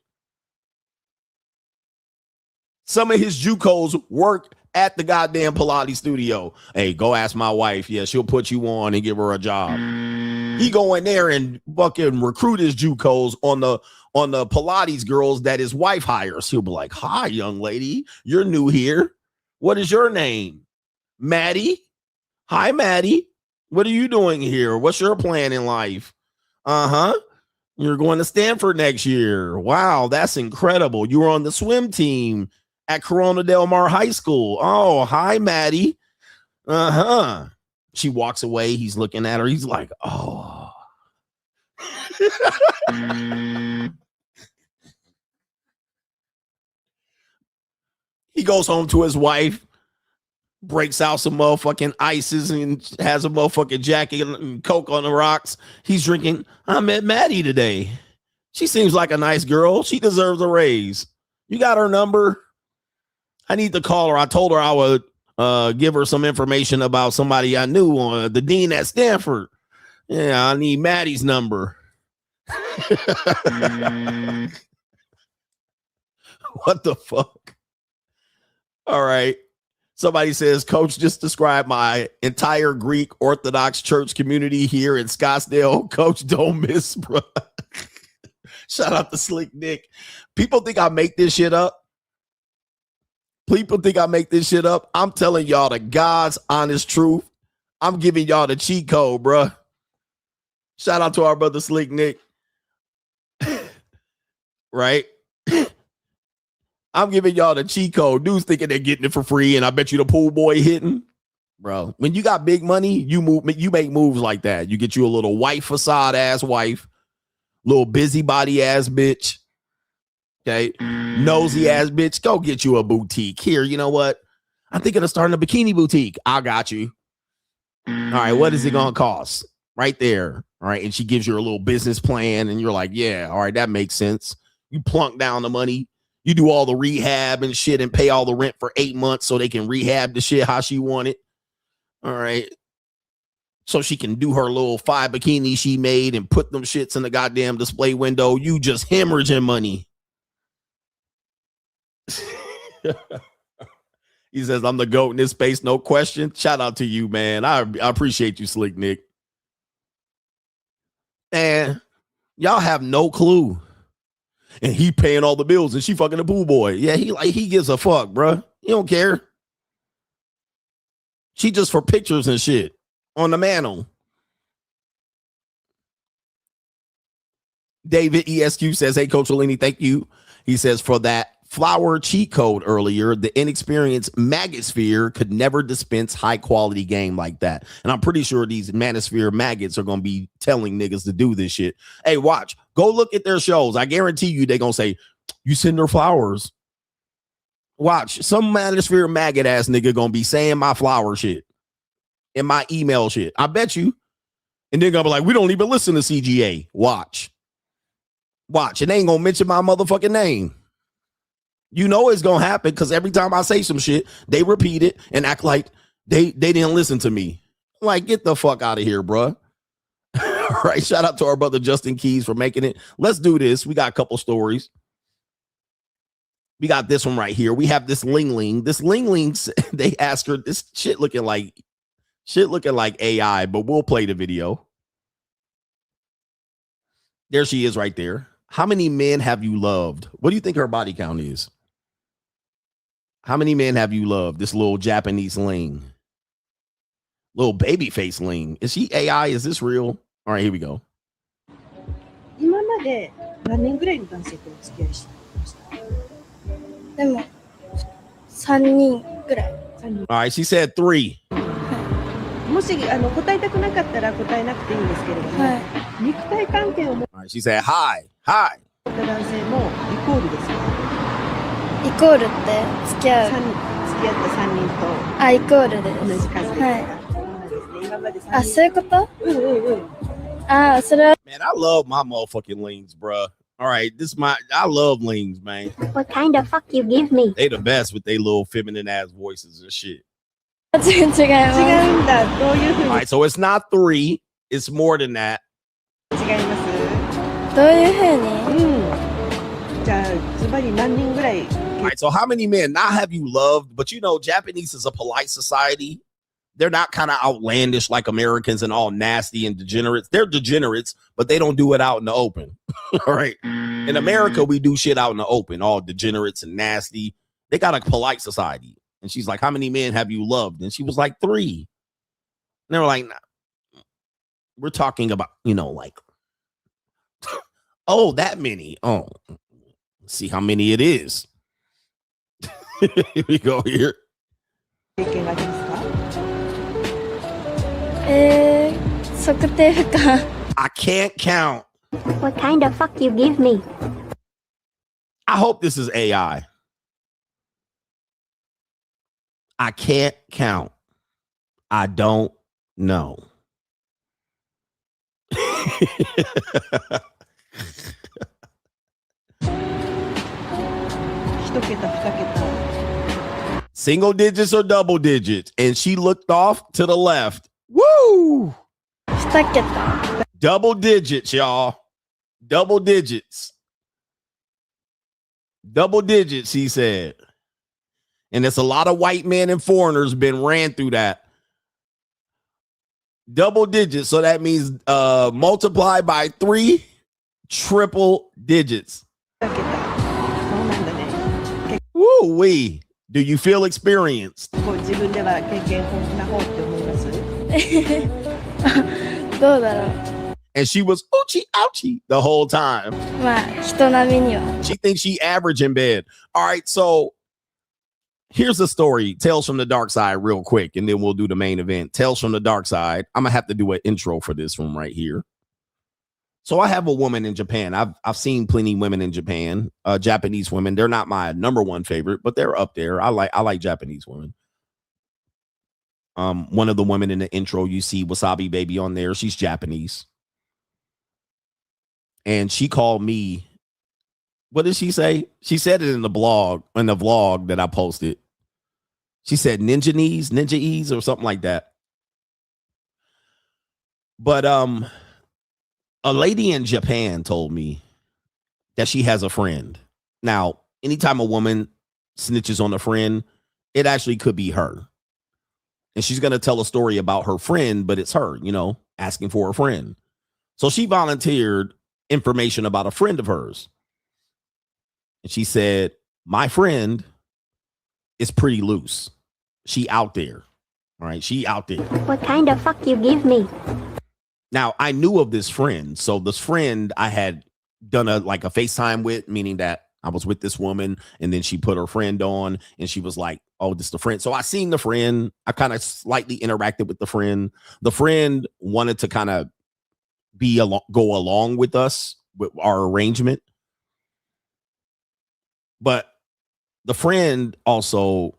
Some of his JUCOs work at the goddamn Pilates studio. Hey, go ask my wife. Yeah, she'll put you on and give her a job. He go in there and fucking recruit his JUCOs on the Pilates girls that his wife hires. He'll be like, hi, young lady. You're new here. What is your name? Maddie. Hi, Maddie. What are you doing here? What's your plan in life? Uh-huh. You're going to Stanford next year. Wow, that's incredible. You were on the swim team at Corona Del Mar High School. Oh, hi, Maddie. Uh-huh. She walks away. He's looking at her. He's like, oh. He goes home to his wife, breaks out some motherfucking ices and has a motherfucking jacket and Coke on the rocks. He's drinking. I met Maddie today. She seems like a nice girl. She deserves a raise. You got her number? I need to call her. I told her I would give her some information about somebody I knew on the dean at Stanford. Yeah, I need Maddie's number. What the fuck? All right. Somebody says, Coach just described my entire Greek Orthodox church community here in Scottsdale. Coach, don't miss, bro. Shout out to Slick Nick. People think I make this shit up. People think I make this shit up. I'm telling y'all the God's honest truth. I'm giving y'all the cheat code, bro. Shout out to our brother Slick Nick. Right? I'm giving y'all the cheat code. Dudes thinking they're getting it for free, and I bet you the pool boy hitting. Bro, when you got big money, you make moves like that. You get you a little white facade ass wife, little busybody ass bitch. Okay, nosy ass bitch. Go get you a boutique. Here, you know what? I'm thinking of starting a bikini boutique. I got you. All right, what is it gonna cost? Right there. All right, and she gives you a little business plan, and you're like, yeah, all right, that makes sense. You plunk down the money. You do all the rehab and shit and pay all the rent for 8 months so they can rehab the shit how she want it. All right. So she can do her little 5 bikinis she made and put them shits in the goddamn display window. You just hemorrhaging money. He says, I'm the GOAT in this space, no question. Shout out to you, man. I appreciate you, Slick Nick. Man, y'all have no clue. And he paying all the bills and she fucking the pool boy. Yeah, he gives a fuck, bro. He don't care. She just for pictures and shit on the mantle. David ESQ says, hey, Coach Olini, thank you. He says, for that flower cheat code earlier, the inexperienced maggosphere could never dispense high quality game like that. And I'm pretty sure these manosphere maggots are going to be telling niggas to do this shit. Hey, watch. Go look at their shows. I guarantee you they're going to say, you send her flowers. Watch. Some manosphere maggot ass nigga going to be saying my flower shit in my email shit. I bet you. And they're going to be like, we don't even listen to CGA. Watch. Watch. And they ain't going to mention my motherfucking name. You know it's going to happen because every time I say some shit, they repeat it and act like they didn't listen to me. Like, get the fuck out of here, bro. All right. Shout out to our brother Justin Keys for making it. Let's do this. We got a couple stories. We got this one right here. We have this Ling Ling. This Ling Ling, they asked her this shit looking like AI, but we'll play the video. There she is right there. How many men have you loved? What do you think her body count is? How many men have you loved? This little Japanese Ling. Little baby face Ling. Is she AI? Is this real? All right, here we go. 今まで何年ぐらいの男性とお付き合いしてました？でも3人ぐらい。All right, she said 3. もし答えたくなかったら答えなくていいんですけれども、肉体関係を持っ All right, she said hi. Hi. た男性もイコールですか？イコールって付き合う。付き合った3人とあ、イコールです。同じ数ですか？はい。今まで3人。あ、そういうこと？うんうんうん。あ、それは。Man, I love my motherfucking Lings, bruh. All right, I love Lings, man. What kind of fuck you give me? They the best with their little feminine ass voices and shit. 違うんだ。どういうふうに？ All right, so it's not 3. It's more than that. 違います。どういうふうに？うん。じゃあズバリ何人ぐらい？ All right, so how many men not have you loved? But you know, Japanese is a polite society. They're not kind of outlandish like Americans and all nasty and degenerates. They're degenerates, but they don't do it out in the open. All right. In America, we do shit out in the open, all degenerates and nasty. They got a polite society. And she's like, how many men have you loved? And she was like, 3. And they were like, nah. We're talking about, like, oh, that many. Oh, let's see how many it is. Here we go here. 測定不可。I can't count. What kind of fuck you give me? I hope this is AI. I can't count. I don't know. 1桁2桁 Single digits or double digits? And she looked off to the left. Woo! 2桁 Double digits, y'all. Double digits. Double digits, he said. And it's a lot of white men and foreigners been ran through that. Double digits. So that means multiply by 3 triple digits. Woo wee. Do you feel experienced? 自分では経験豊富な方って思います？どうだろう。 And she was oochie ouchie the whole time. まあ人並みには。 She thinks she average in bed. All right, so here's the story. Tales from the Dark Side real quick, and then we'll do the main event. Tales from the Dark Side. I'm going to have to do an intro for this one right here. So I have a woman in Japan. I've seen plenty of women in Japan, Japanese women. They're not my number one favorite, but they're up there. I like Japanese women. One of the women in the intro, you see Wasabi Baby on there. She's Japanese. And she called me. What did she say? She said it in the vlog that I posted. She said ninja-ese or something like that. But a lady in Japan told me that she has a friend. Now, anytime a woman snitches on a friend, it actually could be her. And she's going to tell a story about her friend, but it's her, asking for a friend. So she volunteered information about a friend of hers. And she said, my friend is pretty loose. She out there. All right. She out there. What kind of fuck you give me? Now, I knew of this friend. So this friend I had done a FaceTime with, meaning that I was with this woman and then she put her friend on and she was like, oh, this is the friend. So I seen the friend. I kind of slightly interacted with the friend. The friend wanted to kind of go along with us with our arrangement. But the friend also,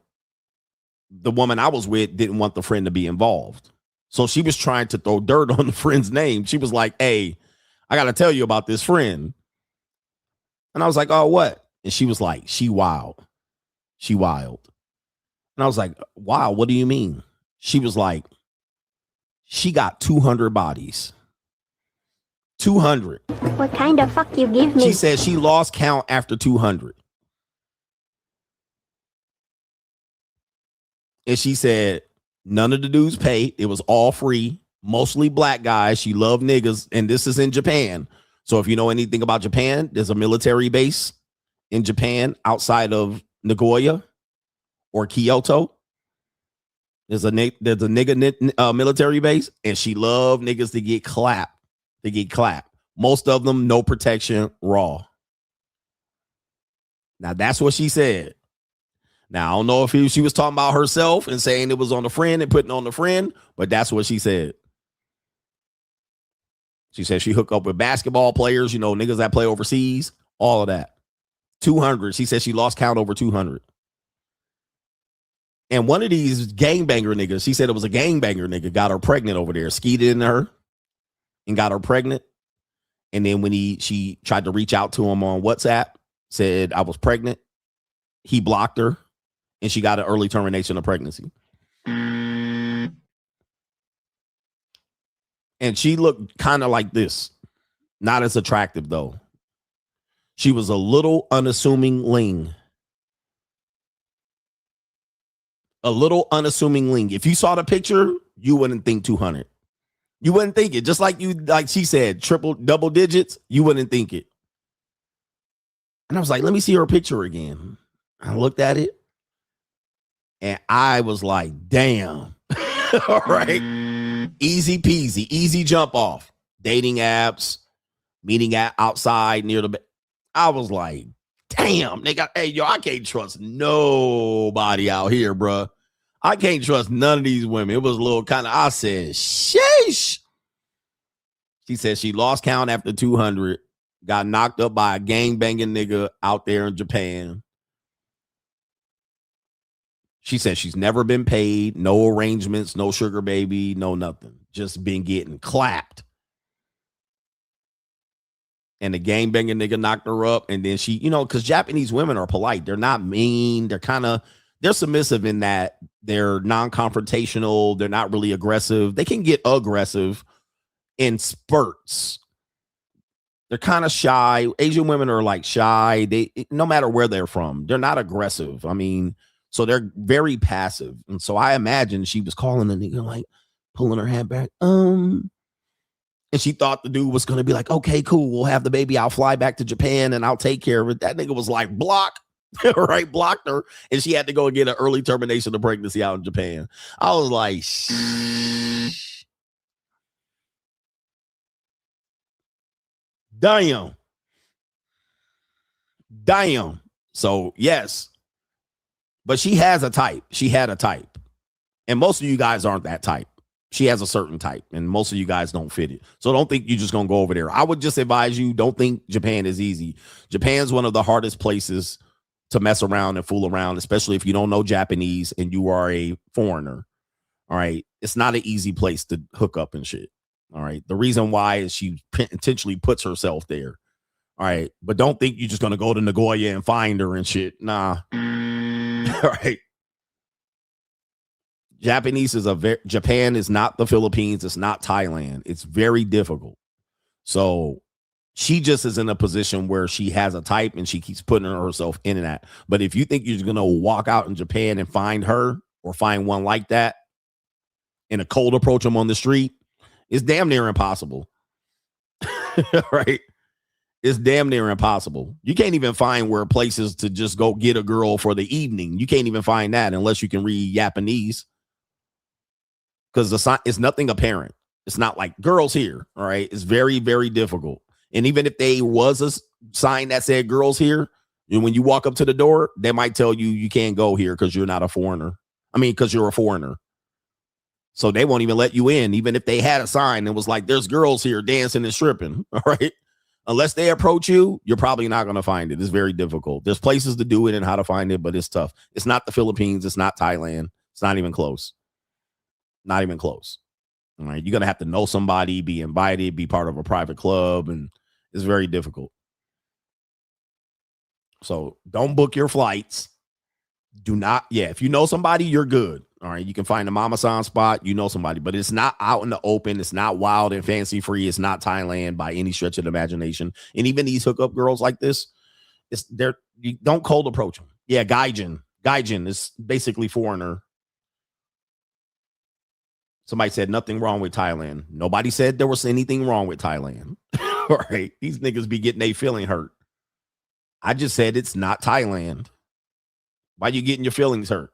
the woman I was with, didn't want the friend to be involved. So she was trying to throw dirt on the friend's name. She was like, hey, I got to tell you about this friend. And I was like, oh, what? And she was like, she wild. She wild. And I was like, wow, what do you mean? She was like, she got 200 bodies. 200. What kind of fuck you give me? She said she lost count after 200. And she said none of the dudes paid. It was all free, mostly black guys. She loved niggas, and this is in Japan. So if you know anything about Japan, there's a military base in Japan outside of Nagoya or Kyoto. There's a nigga military base, and she loved niggas to get clapped. Most of them, no protection, raw. Now, that's what she said. Now, I don't know if she was talking about herself and saying it was on the friend and putting on the friend, but that's what she said. She said she hooked up with basketball players, you know, niggas that play overseas, all of that. 200. She said she lost count over 200. And one of these gangbanger niggas, she said it was a gangbanger nigga, got her pregnant over there, skeeted in her and got her pregnant. And then when she tried to reach out to him on WhatsApp, said I was pregnant, he blocked her, and she got an early termination of pregnancy. And she looked kind of like this. Not as attractive, though. She was a little unassuming ling. A little unassuming ling. If you saw the picture, you wouldn't think 200. You wouldn't think it. Just like she said, double digits, you wouldn't think it. And I was like, let me see her picture again. I looked at it, and I was like, damn. All right. Easy peasy, easy jump off. Dating apps, meeting outside near the bed. I was like, damn, nigga. Hey, yo, I can't trust nobody out here, bro. I can't trust none of these women. It was a little kind of, I said, sheesh. She said she lost count after 200, got knocked up by a gangbanging nigga out there in Japan. She said she's never been paid, no arrangements, no sugar baby, no nothing. Just been getting clapped. And the gangbanging nigga knocked her up. And then she, you know, because Japanese women are polite. They're not mean. They're submissive in that they're non-confrontational. They're not really aggressive. They can get aggressive in spurts. They're kind of shy. Asian women are like shy. No matter where they're from, they're not aggressive. I mean, so they're very passive. And so I imagine she was calling the nigga, like pulling her head back. And she thought the dude was going to be like, okay, cool. We'll have the baby. I'll fly back to Japan and I'll take care of it. That nigga was like, block. Right, blocked her, and she had to go and get an early termination of pregnancy out in Japan. I was like, shh. Damn. So yes, but she has a type. She had a type, and most of you guys aren't that type. She has a certain type, and most of you guys don't fit it. So don't think you're just gonna go over there. I would just advise you, don't think Japan is easy. Japan's one of the hardest places to mess around and fool around, especially if you don't know Japanese and you are a foreigner. All right. It's not an easy place to hook up and shit. All right. The reason why is she intentionally puts herself there. All right. But don't think you're just going to go to Nagoya and find her and shit. Nah. All right. Japan is not the Philippines. It's not Thailand. It's very difficult. So she just is in a position where she has a type and she keeps putting herself in and out. But if you think you're going to walk out in Japan and find her or find one like that and a cold approach them on the street, it's damn near impossible. Right? It's damn near impossible. You can't even find where places to just go get a girl for the evening. You can't even find that unless you can read Japanese. Because it's nothing apparent. It's not like girls here. All right. It's very, very difficult. And even if they was a sign that said girls here, and when you walk up to the door, they might tell you you can't go here because you're not a foreigner. I mean, because you're a foreigner. So they won't even let you in, even if they had a sign that was like, there's girls here dancing and stripping. All right. Unless they approach you, you're probably not going to find it. It's very difficult. There's places to do it and how to find it, but it's tough. It's not the Philippines. It's not Thailand. It's not even close. Not even close. All right. You're going to have to know somebody, be invited, be part of a private club, and it's very difficult. So don't book your flights. Do not, if you know somebody, you're good. All right, you can find a mama san spot, you know somebody, but it's not out in the open. It's not wild and fancy free. It's not Thailand by any stretch of the imagination. And even these hookup girls like this, you don't cold approach them. Yeah, Gaijin is basically foreigner. Somebody said nothing wrong with Thailand. Nobody said there was anything wrong with Thailand. All right, these niggas be getting their feeling hurt. I just said it's not Thailand. Why you getting your feelings hurt?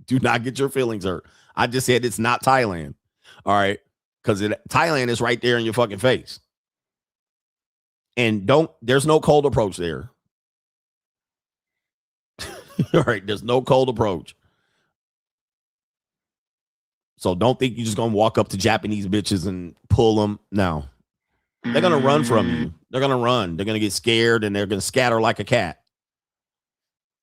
Do not get your feelings hurt. I just said it's not Thailand. All right. Because Thailand is right there in your fucking face. And there's no cold approach there. All right. There's no cold approach. So don't think you're just going to walk up to Japanese bitches and pull them. No. They're going to run from you. They're going to run. They're going to get scared and they're going to scatter like a cat.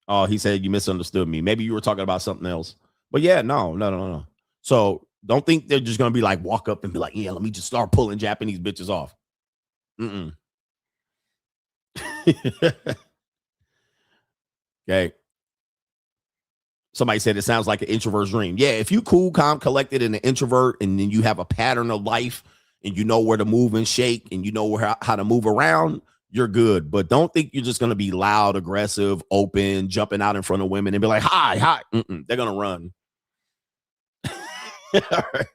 Oh, he said you misunderstood me. Maybe you were talking about something else. But yeah, no. So don't think they're just going to be like, walk up and be like, yeah, let me just start pulling Japanese bitches off. Okay. Somebody said it sounds like an introvert's dream. Yeah, if you cool, calm, collected, and an introvert, and then you have a pattern of life, and you know where to move and shake, and you know how to move around, you're good. But don't think you're just going to be loud, aggressive, open, jumping out in front of women and be like, hi. They're going to run. All right.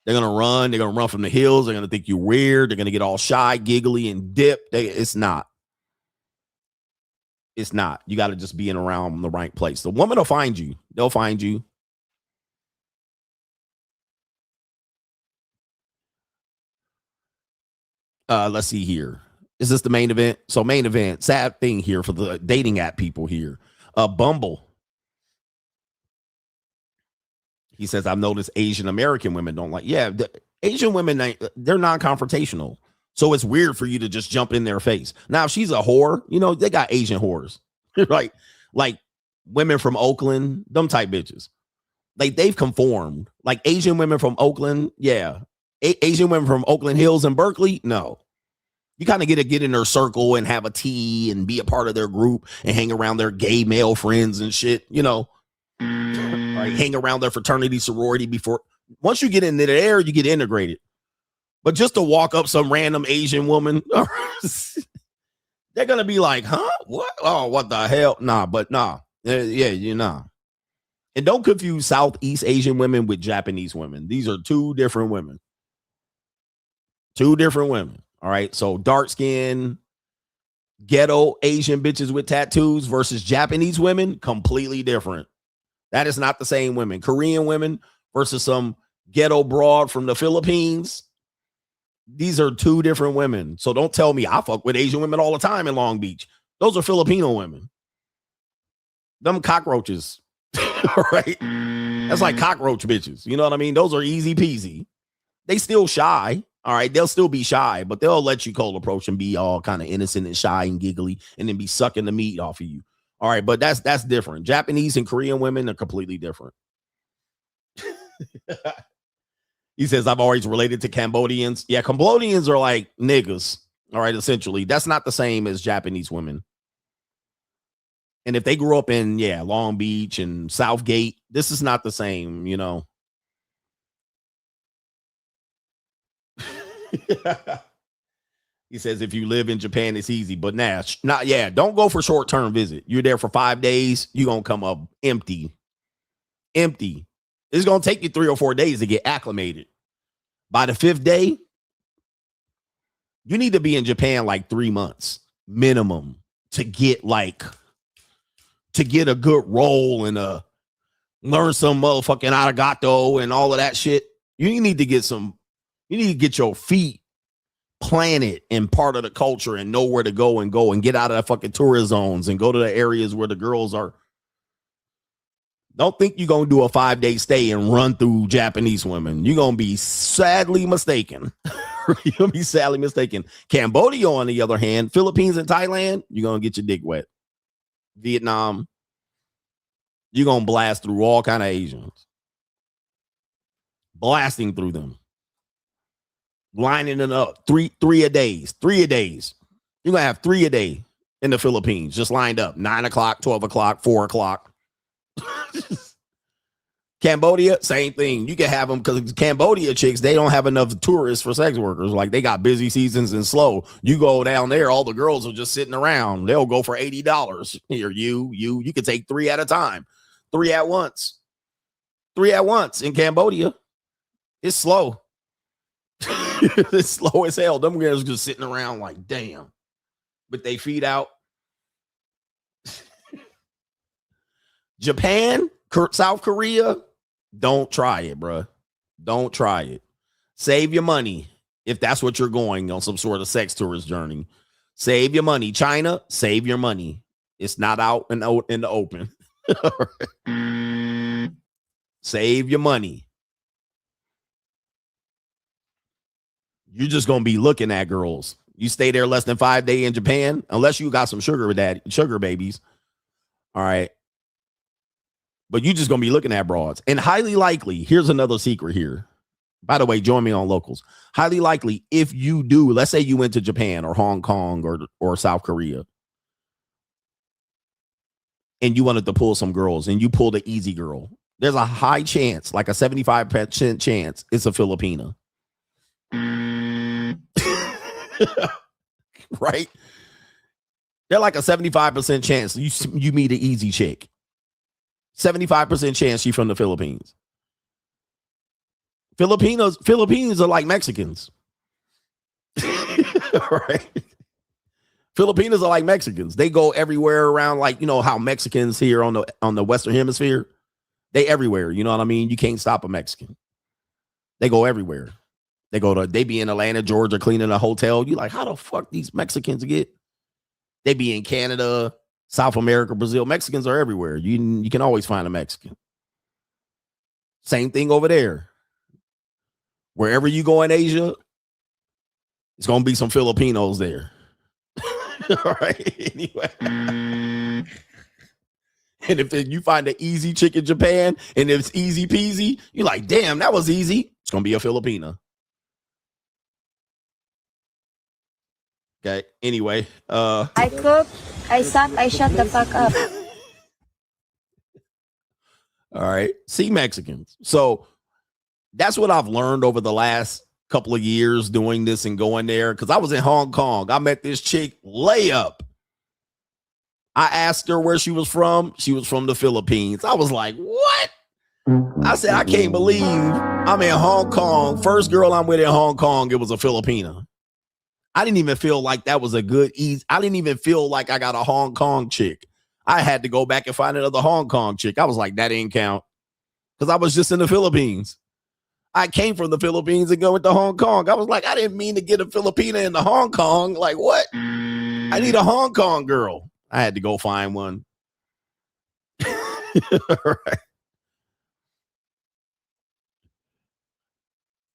They're going to run. They're going to run from the hills. They're going to think you're weird. They're going to get all shy, giggly, and dip. It's not. It's not. You got to just be in around the right place. The woman will find you. They'll find you. Let's see here. Is this the main event? So main event, sad thing here for the dating app people here. Bumble. He says, I've noticed Asian American women don't like. Yeah, Asian women, they're non-confrontational. So it's weird for you to just jump in their face. Now, if she's a whore, they got Asian whores. Right? Like women from Oakland, them type bitches. Like they've conformed. Like Asian women from Oakland, yeah. Asian women from Oakland Hills and Berkeley, no. You kind of get in their circle and have a tea and be a part of their group and hang around their gay male friends and shit, right? Hang around their fraternity, sorority before. Once you get into there, you get integrated. But just to walk up some random Asian woman, they're going to be like, huh? What? Oh, what the hell? Nah. Yeah. And don't confuse Southeast Asian women with Japanese women. These are two different women. All right. So dark skin, ghetto Asian bitches with tattoos versus Japanese women, completely different. That is not the same women. Korean women versus some ghetto broad from the Philippines. These are two different women. So don't tell me I fuck with Asian women all the time in Long Beach. Those are Filipino women. Them cockroaches. All right. That's like cockroach bitches. You know what I mean? Those are easy peasy. They still shy. All right. They'll still be shy, but they'll let you cold approach and be all kind of innocent and shy and giggly and then be sucking the meat off of you. All right. But that's different. Japanese and Korean women are completely different. He says, I've always related to Cambodians. Yeah, Cambodians are like niggas. All right, essentially. That's not the same as Japanese women. And if they grew up in, Long Beach and Southgate, this is not the same, He says, if you live in Japan, it's easy. But don't go for short-term visit. You're there for 5 days. You're going to come up empty. It's going to take you 3 or 4 days to get acclimated. By the 5th day, you need to be in Japan like 3 months minimum to get a good role and learn some motherfucking arigato and all of that shit. You need to get your feet planted in part of the culture and know where to go and get out of the fucking tourist zones and go to the areas where the girls are. Don't think you're going to do a 5-day stay and run through Japanese women. You're going to be sadly mistaken. You're going to be sadly mistaken. Cambodia, on the other hand, Philippines and Thailand, you're going to get your dick wet. Vietnam, you're going to blast through all kind of Asians. Blasting through them. Lining it up. Three a days. You're going to have 3 a day. in the Philippines, just lined up 9 o'clock, 12 o'clock, 4 o'clock. Cambodia, same thing. You can have them because Cambodia chicks, they don't have enough tourists for sex workers. Like they got busy seasons and slow. You go down there, all the girls are just sitting around. They'll go for $80. Here, you can take 3 at a time, 3 at once. 3 at once in Cambodia. It's slow. It's slow as hell. Them girls just sitting around like, damn. With their feet out. Japan, South Korea, don't try it, bro. Don't try it. Save your money if that's what you're going on some sort of sex tourist journey. Save your money. China, save your money. It's not out in the open. Save your money. You're just going to be looking at girls. You stay there less than 5 days in Japan, unless you got some sugar babies. All right. But you just going to be looking at broads. And highly likely, here's another secret here. By the way, join me on Locals. Highly likely, if you do, let's say you went to Japan or Hong Kong or South Korea, and you wanted to pull some girls, and you pulled an easy girl, there's a high chance, like a 75% chance, it's a Filipina. Right? They're like a 75% chance you meet an easy chick. 75% chance she's from the Philippines. Filipinos are like Mexicans. Right? Filipinos are like Mexicans. They go everywhere around, like, you know how Mexicans here on the Western Hemisphere, they everywhere. You know what I mean? You can't stop a Mexican. They go everywhere. They be in Atlanta, Georgia, cleaning a hotel. You like, how the fuck these Mexicans get? They be in Canada, South America, Brazil. Mexicans are everywhere. You can always find a Mexican. Same thing over there. Wherever you go in Asia, it's going to be some Filipinos there. All right. Anyway. And if you find an easy chick in Japan and if it's easy peasy, you're like, damn, that was easy. It's going to be a Filipina. Okay. Anyway. I cook, I suck, I shut the fuck up. All right. See, Mexicans. So that's what I've learned over the last couple of years doing this and going there. Because I was in Hong Kong. I met this chick, layup. I asked her where she was from. She was from the Philippines. I was like, what? I said, I can't believe I'm in Hong Kong. First girl I'm with in Hong Kong, it was a Filipina. I didn't even feel like that was a good ease. I didn't even feel like I got a Hong Kong chick. I had to go back and find another Hong Kong chick. I was like, that didn't count. Because I was just in the Philippines. I came from the Philippines and going to Hong Kong. I was like, I didn't mean to get a Filipina in the Hong Kong. Like, what? I need a Hong Kong girl. I had to go find one.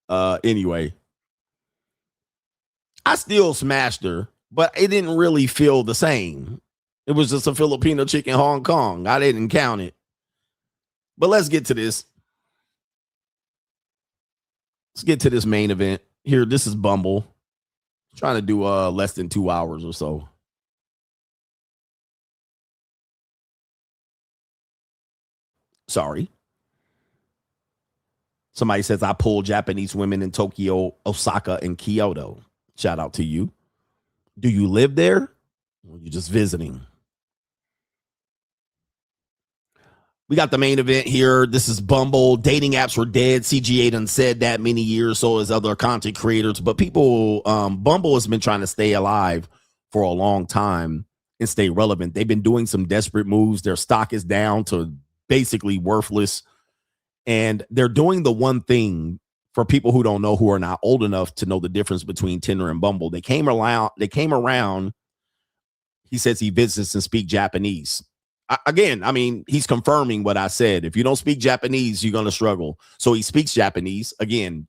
Right. Anyway. I still smashed her, but it didn't really feel the same. It was just a Filipino chick in Hong Kong. I didn't count it. But let's get to this. Let's get to this main event. Here, this is Bumble. Trying to do less than 2 hours or so. Sorry. Somebody says, I pull Japanese women in Tokyo, Osaka, and Kyoto. Shout out to you. Do you live there? Or you just visiting? We got the main event here. This is Bumble. Dating apps were dead. CGA done said that many years, so as other content creators. But people, Bumble has been trying to stay alive for a long time and stay relevant. They've been doing some desperate moves. Their stock is down to basically worthless. And they're doing the one thing for people who don't know, who are not old enough to know the difference between Tinder and Bumble. They came around. He says he visits and speaks Japanese. Again, I mean, he's confirming what I said. If you don't speak Japanese, you're going to struggle. So he speaks Japanese again.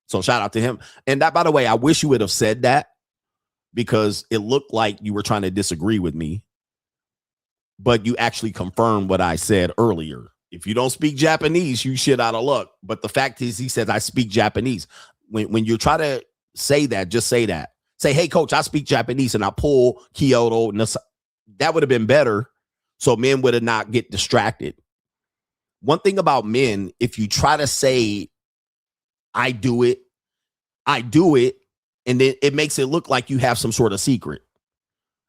So shout out to him. And that, by the way, I wish you would have said that because it looked like you were trying to disagree with me. But you actually confirmed what I said earlier. If you don't speak Japanese, you shit out of luck. But the fact is, he says, I speak Japanese. When you try to say that, just say that. Say, hey, coach, I speak Japanese, and I pull Kyoto. That would have been better. So men would have not get distracted. One thing about men, if you try to say, I do it, and then it makes it look like you have some sort of secret.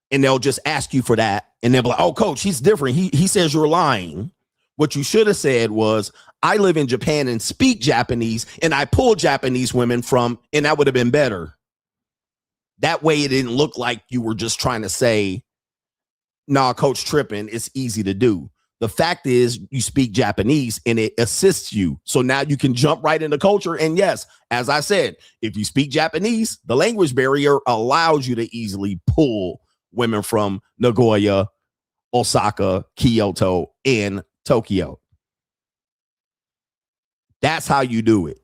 And they'll just ask you for that. And they'll be like, oh, coach, he's different. He says you're lying. What you should have said was, I live in Japan and speak Japanese, and I pull Japanese women from, and that would have been better. That way it didn't look like you were just trying to say, nah, coach tripping. It's easy to do. The fact is you speak Japanese and it assists you. So now you can jump right into culture. And yes, as I said, if you speak Japanese, the language barrier allows you to easily pull women from Nagoya, Osaka, Kyoto, and Tokyo. That's how you do it.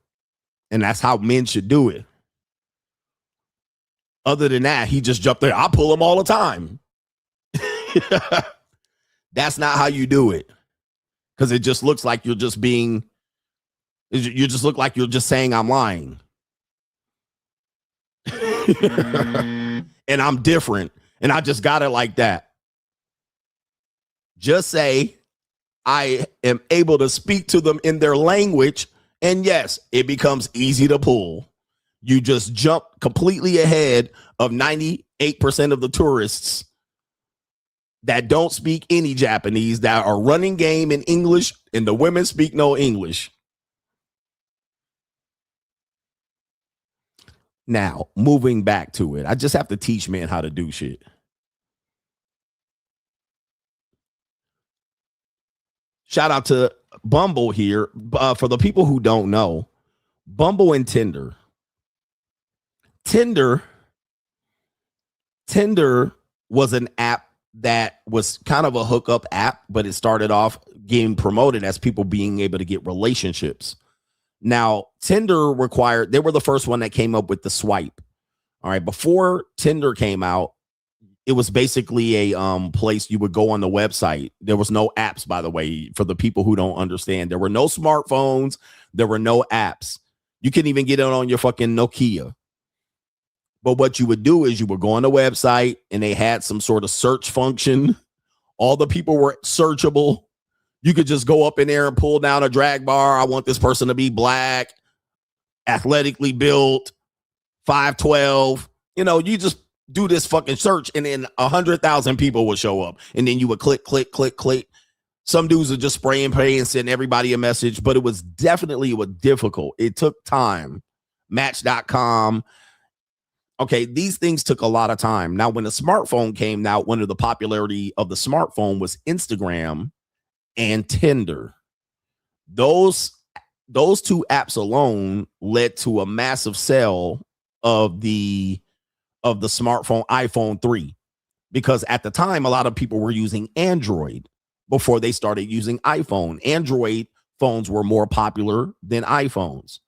And that's how men should do it. Other than that, he just jumped there. I pull them all the time. That's not how you do it. Because it just looks like you're just being, you just look like you're just saying I'm lying. And I'm different. And I just got it like that. Just say, I am able to speak to them in their language. And yes, it becomes easy to pull. You just jump completely ahead of 98% of the tourists that don't speak any Japanese, that are running game in English, and the women speak no English. Now, moving back to it, I just have to teach men how to do shit. Shout out to Bumble here. For the people who don't know, Bumble and Tinder. Tinder was an app that was kind of a hookup app, but it started off getting promoted as people being able to get relationships. Now, Tinder they were the first one that came up with the swipe. All right. Before Tinder came out, it was basically a place you would go on the website. There was no apps, by the way, for the people who don't understand. There were no smartphones. There were no apps. You couldn't even get it on your fucking Nokia. But what you would do is you would go on the website and they had some sort of search function. All the people were searchable. You could just go up in there and pull down a drag bar. I want this person to be black, athletically built, 5'12". You just do this fucking search and then 100,000 people would show up. And then you would click. Some dudes would just spray and pray and send everybody a message, but it was difficult. It took time. Match.com. Okay, these things took a lot of time. Now, when the smartphone came out, one of the popularity of the smartphone was Instagram and Tinder. Those two apps alone led to a massive sale of the smartphone iPhone 3, because at the time, a lot of people were using Android before they started using iPhone. Android phones were more popular than iPhones.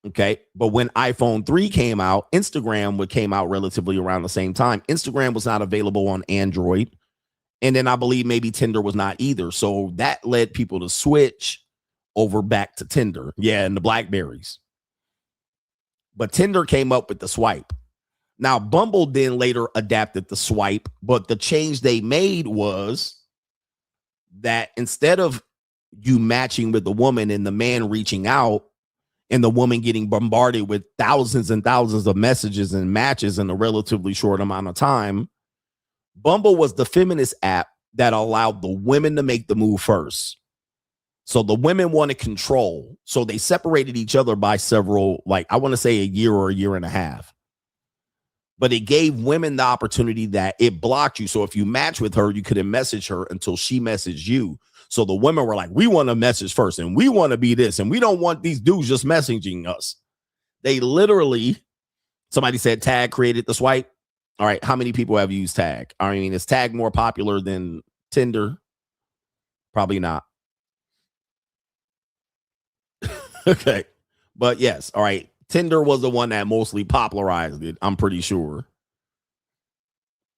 Okay. But when iPhone 3 came out, Instagram came out relatively around the same time. Instagram was not available on Android. And then I believe maybe Tinder was not either. So that led people to switch over back to Tinder. Yeah. And the Blackberries. But Tinder came up with the swipe. Now, Bumble then later adapted the swipe. But the change they made was that instead of you matching with the woman and the man reaching out, and the woman getting bombarded with thousands and thousands of messages and matches in a relatively short amount of time, Bumble was the feminist app that allowed the women to make the move first. So the women wanted control. So they separated each other by several, I want to say a year or a year and a half. But it gave women the opportunity that it blocked you. So if you match with her, you couldn't message her until she messaged you. So the women were like, we want to message first and we want to be this. And we don't want these dudes just messaging us. They literally, somebody said Tag created the swipe. All right. How many people have used Tag? I mean, is Tag more popular than Tinder? Probably not. Okay. But yes. All right. Tinder was the one that mostly popularized it, I'm pretty sure.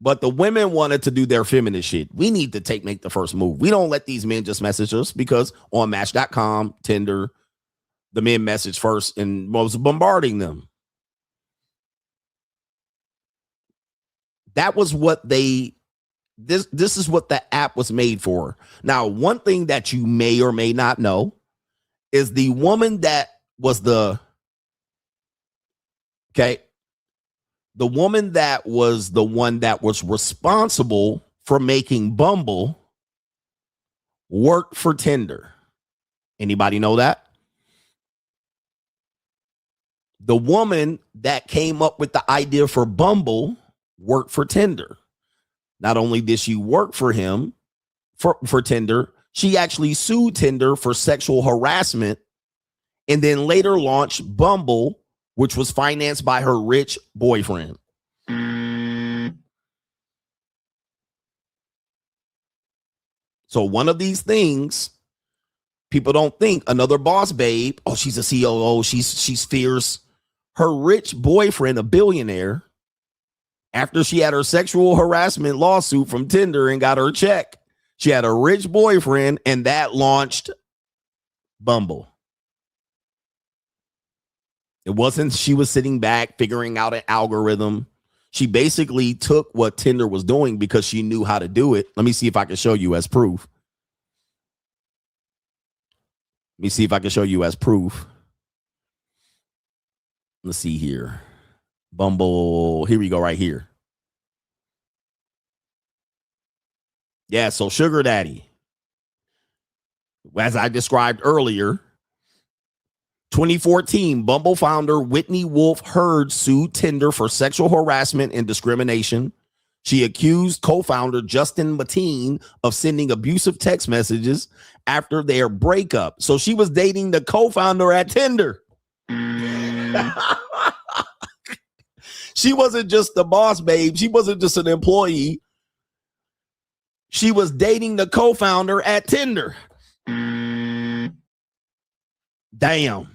But the women wanted to do their feminist shit. We need to make the first move. We don't let these men just message us, because on Match.com, Tinder, the men message first and was bombarding them. That was what this is what the app was made for. Now, one thing that you may or may not know is the woman that was the woman that was the one that was responsible for making Bumble worked for Tinder. Anybody know that? The woman that came up with the idea for Bumble worked for Tinder. Not only did she work for him, for Tinder, she actually sued Tinder for sexual harassment and then later launched Bumble, which was financed by her rich boyfriend. So one of these things, people don't think another boss babe, oh, she's a COO, she's fierce. Her rich boyfriend, a billionaire, after she had her sexual harassment lawsuit from Tinder and got her check, she had a rich boyfriend, and that launched Bumble. It wasn't she was sitting back figuring out an algorithm. She basically took what Tinder was doing because she knew how to do it. Let me see if I can show you as proof. Let me see if I can show you as proof. Let's see here. Bumble. Here we go right here. Yeah, so Sugar Daddy. As I described earlier, 2014, Bumble founder Whitney Wolfe Hurd sued Tinder for sexual harassment and discrimination. She accused co-founder Justin Mateen of sending abusive text messages after their breakup. So she was dating the co-founder at Tinder. She wasn't just the boss babe. She wasn't just an employee. She was dating the co-founder at Tinder. Damn.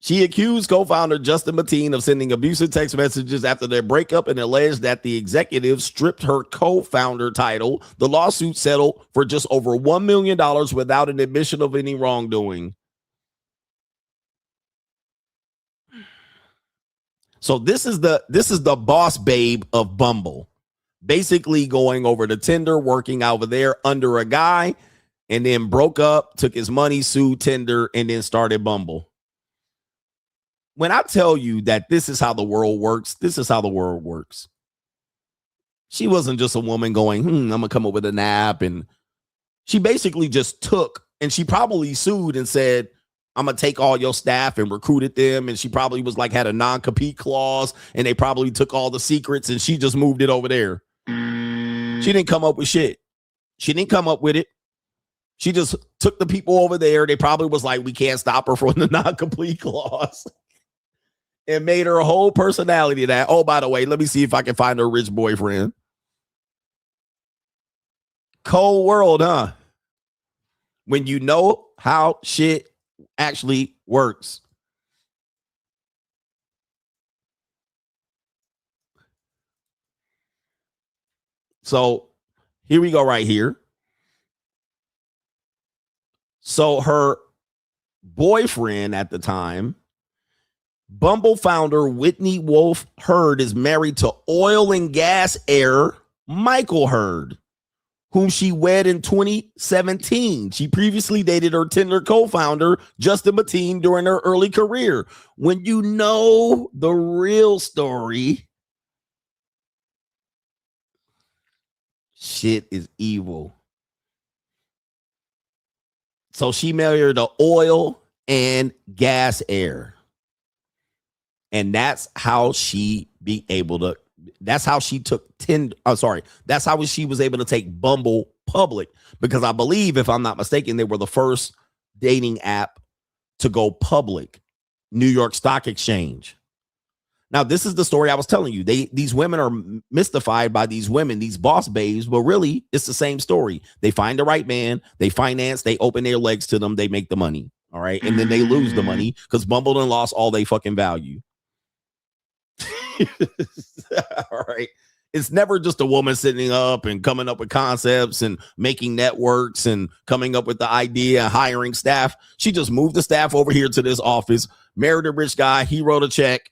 She accused co-founder Justin Mateen of sending abusive text messages after their breakup and alleged that the executive stripped her co-founder title. The lawsuit settled for just over $1 million without an admission of any wrongdoing. So this is the boss babe of Bumble, basically going over to Tinder, working over there under a guy, and then broke up, took his money, sued Tinder, and then started Bumble. When I tell you that this is how the world works, this is how the world works. She wasn't just a woman going, I'm going to come up with an app. And she basically just took, and she probably sued and said, I'm going to take all your staff, and recruited them. And she probably was like, had a non-compete clause, and they probably took all the secrets, and she just moved it over there. She didn't come up with shit. She didn't come up with it. She just took the people over there. They probably was like, we can't stop her from the non-complete clause. And made her whole personality that, oh, by the way, let me see if I can find her rich boyfriend. Cold world, huh? When you know how shit actually works. So here we go right here. So her boyfriend at the time, Bumble founder Whitney Wolfe Hurd, is married to oil and gas heir Michael Hurd, whom she wed in 2017. She previously dated her Tinder co-founder, Justin Mateen, during her early career. When you know the real story, shit is evil. So she married an oil and gas heir. And that's how she that's how she took Tinder. That's how she was able to take Bumble public, because I believe, if I'm not mistaken, they were the first dating app to go public, New York Stock Exchange. Now, this is the story I was telling you. These women are mystified by these women, these boss babes, but really it's the same story. They find the right man, they finance, they open their legs to them, they make the money. All right. And then they lose the money because Bumble done lost all they fucking value. All right. It's never just a woman sitting up and coming up with concepts and making networks and coming up with the idea and hiring staff. She just moved the staff over here to this office, married a rich guy. He wrote a check.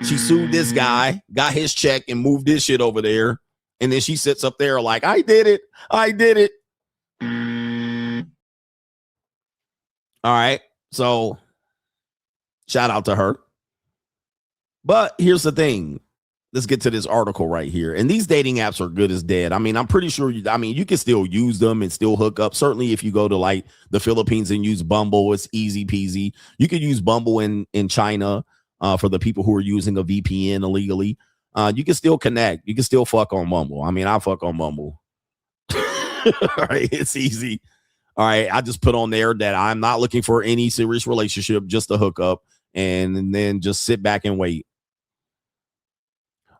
She sued this guy, got his check, and moved this shit over there. And then she sits up there like, I did it. I did it. All right. So shout out to her. But here's the thing. Let's get to this article right here. And these dating apps are good as dead. I mean, I'm pretty sure, you can still use them and still hook up. Certainly if you go to like the Philippines and use Bumble, it's easy peasy. You could use Bumble in China for the people who are using a VPN illegally. You can still connect. You can still fuck on Bumble. I mean, I fuck on Bumble. All right, it's easy. All right, I just put on there that I'm not looking for any serious relationship, just a hookup, and then just sit back and wait.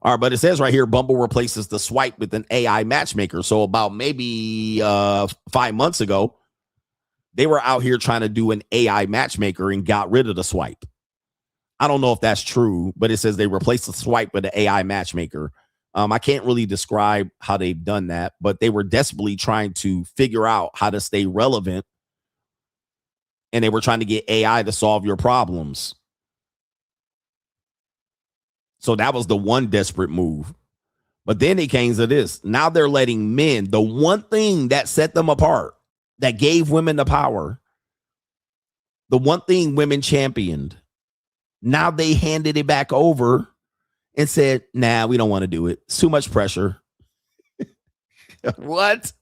All right, but it says right here, Bumble replaces the swipe with an AI matchmaker. So about maybe 5 months ago, they were out here trying to do an AI matchmaker and got rid of the swipe. I don't know if that's true, but it says they replaced the swipe with an AI matchmaker. I can't really describe how they've done that, but they were desperately trying to figure out how to stay relevant. And they were trying to get AI to solve your problems. So that was the one desperate move. But then it came to this. Now they're letting men, the one thing that set them apart, that gave women the power, the one thing women championed, now they handed it back over and said, nah, we don't want to do it. It's too much pressure. What?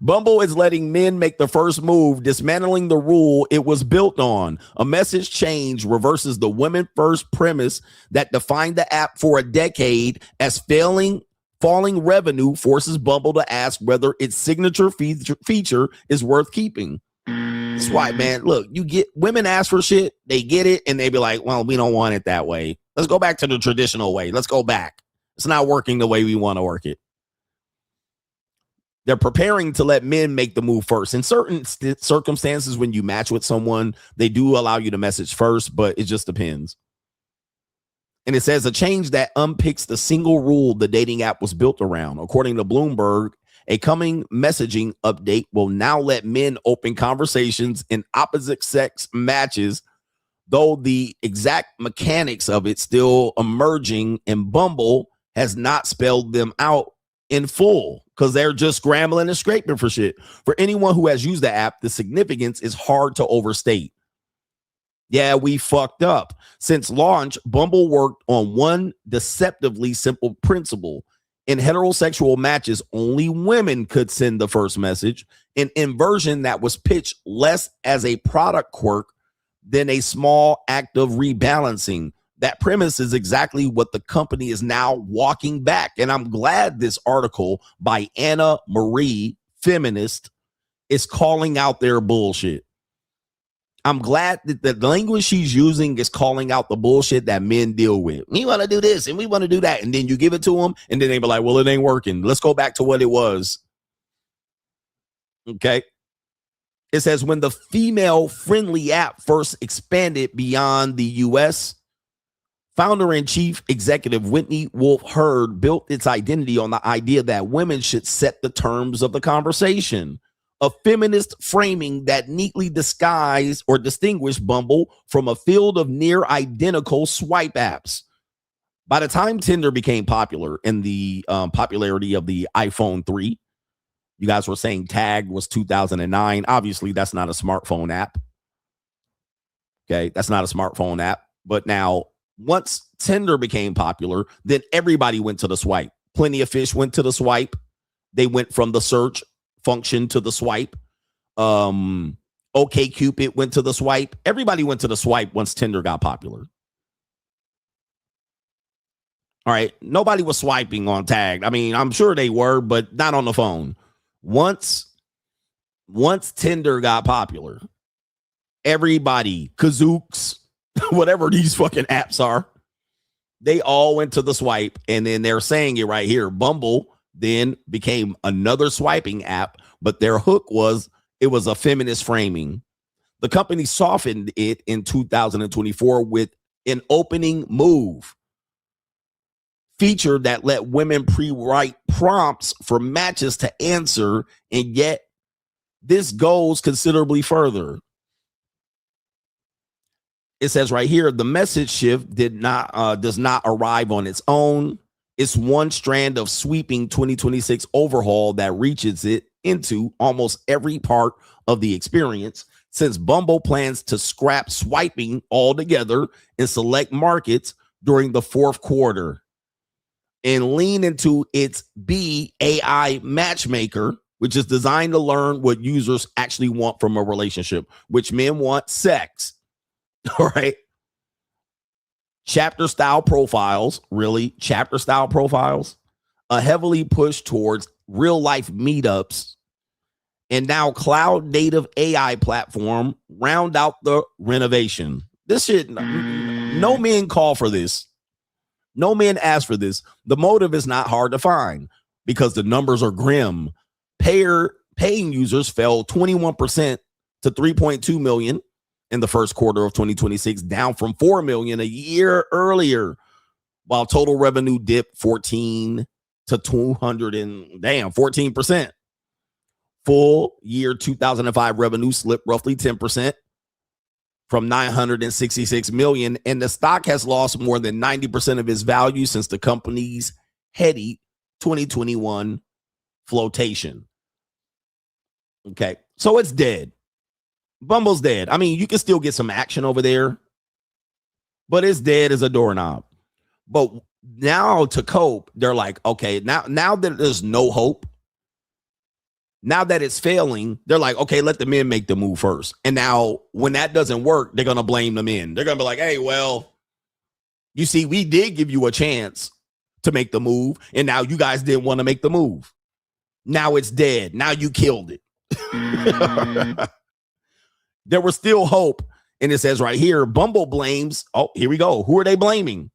Bumble is letting men make the first move, dismantling the rule it was built on. A message change reverses the women first premise that defined the app for a decade as falling revenue forces Bumble to ask whether its signature feature is worth keeping. That's why, man, look, you get women ask for shit, they get it, and they be like, well, we don't want it that way. Let's go back to the traditional way. Let's go back. It's not working the way we want to work it. They're preparing to let men make the move first. In certain circumstances, when you match with someone, they do allow you to message first, but it just depends. And it says a change that unpicks the single rule the dating app was built around. According to Bloomberg, a coming messaging update will now let men open conversations in opposite sex matches, though the exact mechanics of it still emerging, and Bumble has not spelled them out in full because they're just scrambling and scraping for shit. For anyone who has used the app, the significance is hard to overstate. Yeah, we fucked up. Since launch, Bumble worked on one deceptively simple principle. In heterosexual matches, only women could send the first message, an inversion that was pitched less as a product quirk than a small act of rebalancing. That premise is exactly what the company is now walking back. And I'm glad this article by Anna Marie, feminist, is calling out their bullshit. I'm glad that the language she's using is calling out the bullshit that men deal with. We want to do this and we want to do that. And then you give it to them and then they be like, well, it ain't working. Let's go back to what it was. Okay. It says when the female-friendly app first expanded beyond the U.S., founder and chief executive Whitney Wolfe Herd built its identity on the idea that women should set the terms of the conversation. A feminist framing that neatly disguised or distinguished Bumble from a field of near identical swipe apps. By the time Tinder became popular in the popularity of the iPhone 3, you guys were saying Tag was 2009. Obviously, that's not a smartphone app. Okay, that's not a smartphone app. But now, once Tinder became popular, then everybody went to the swipe. Plenty of Fish went to the swipe. They went from the search function to the swipe. OkCupid went to the swipe. Everybody went to the swipe once Tinder got popular. All right. Nobody was swiping on Tag. I mean, I'm sure they were, but not on the phone. Once Tinder got popular, everybody, Kazooks, whatever these fucking apps are, they all went to the swipe. And then they're saying it right here. Bumble then became another swiping app, but their hook was it was a feminist framing. The company softened it in 2024 with an opening move feature that let women pre-write prompts for matches to answer, and yet this goes considerably further. It says right here, the message shift does not arrive on its own. It's one strand of sweeping 2026 overhaul that reaches it into almost every part of the experience, since Bumble plans to scrap swiping altogether in select markets during the fourth quarter and lean into its AI matchmaker, which is designed to learn what users actually want from a relationship, which men want sex. All right. Chapter style profiles, a heavily pushed towards real life meetups, and now cloud native AI platform round out the renovation. This shit, no men call for this. No men ask for this. The motive is not hard to find because the numbers are grim. Paying users fell 21% to 3.2 million in the first quarter of 2026, down from 4 million a year earlier, while total revenue dipped 14% to 14%. Full year 2005 revenue slipped roughly 10% from 966 million, and the stock has lost more than 90% of its value since the company's heady 2021 flotation. Okay, so it's dead. Bumble's dead. I mean, you can still get some action over there, but it's dead as a doorknob. But now to cope, they're like, okay, now that there's no hope, now that it's failing, they're like, okay, let the men make the move first. And now when that doesn't work, they're going to blame the men. They're going to be like, hey, well, you see, we did give you a chance to make the move, and now you guys didn't want to make the move. Now it's dead. Now you killed it. There was still hope. And it says right here, Bumble blames. Oh, here we go. Who are they blaming?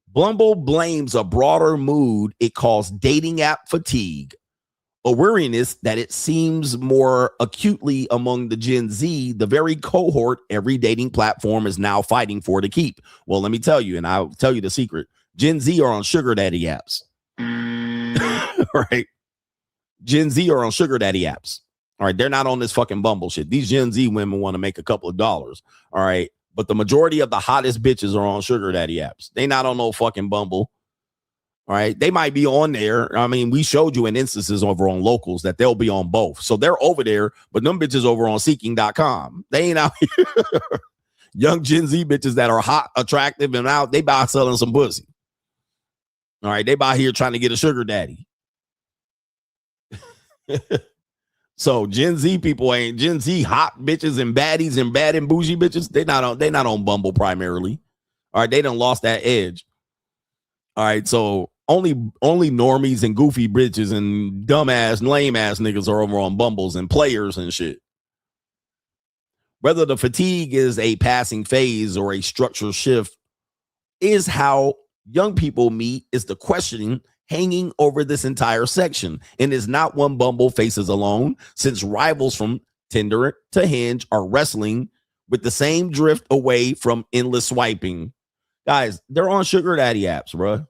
Bumble blames a broader mood it calls dating app fatigue, a weariness that it seems more acutely among the Gen Z, the very cohort every dating platform is now fighting for to keep. Well, let me tell you, and I'll tell you the secret. Gen Z are on sugar daddy apps. Right? Gen Z are on sugar daddy apps. All right, they're not on this fucking Bumble shit. These Gen Z women want to make a couple of dollars. All right, but the majority of the hottest bitches are on sugar daddy apps. They not on no fucking Bumble. All right, they might be on there. I mean, we showed you in instances over on Locals that they'll be on both. So they're over there, but them bitches over on seeking.com. They ain't out here. Young Gen Z bitches that are hot, attractive, and out, they by selling some pussy. All right, they by here trying to get a sugar daddy. So Gen Z people ain't Gen Z hot bitches and baddies and bad and bougie bitches. They not on Bumble primarily. All right, they done lost that edge. All right, so only normies and goofy bitches and dumbass, lame ass niggas are over on Bumbles and players and shit. Whether the fatigue is a passing phase or a structural shift is how young people meet is the questioning hanging over this entire section, and is not one Bumble faces alone, since rivals from Tinder to Hinge are wrestling with the same drift away from endless swiping. Guys, they're on sugar daddy apps, bro.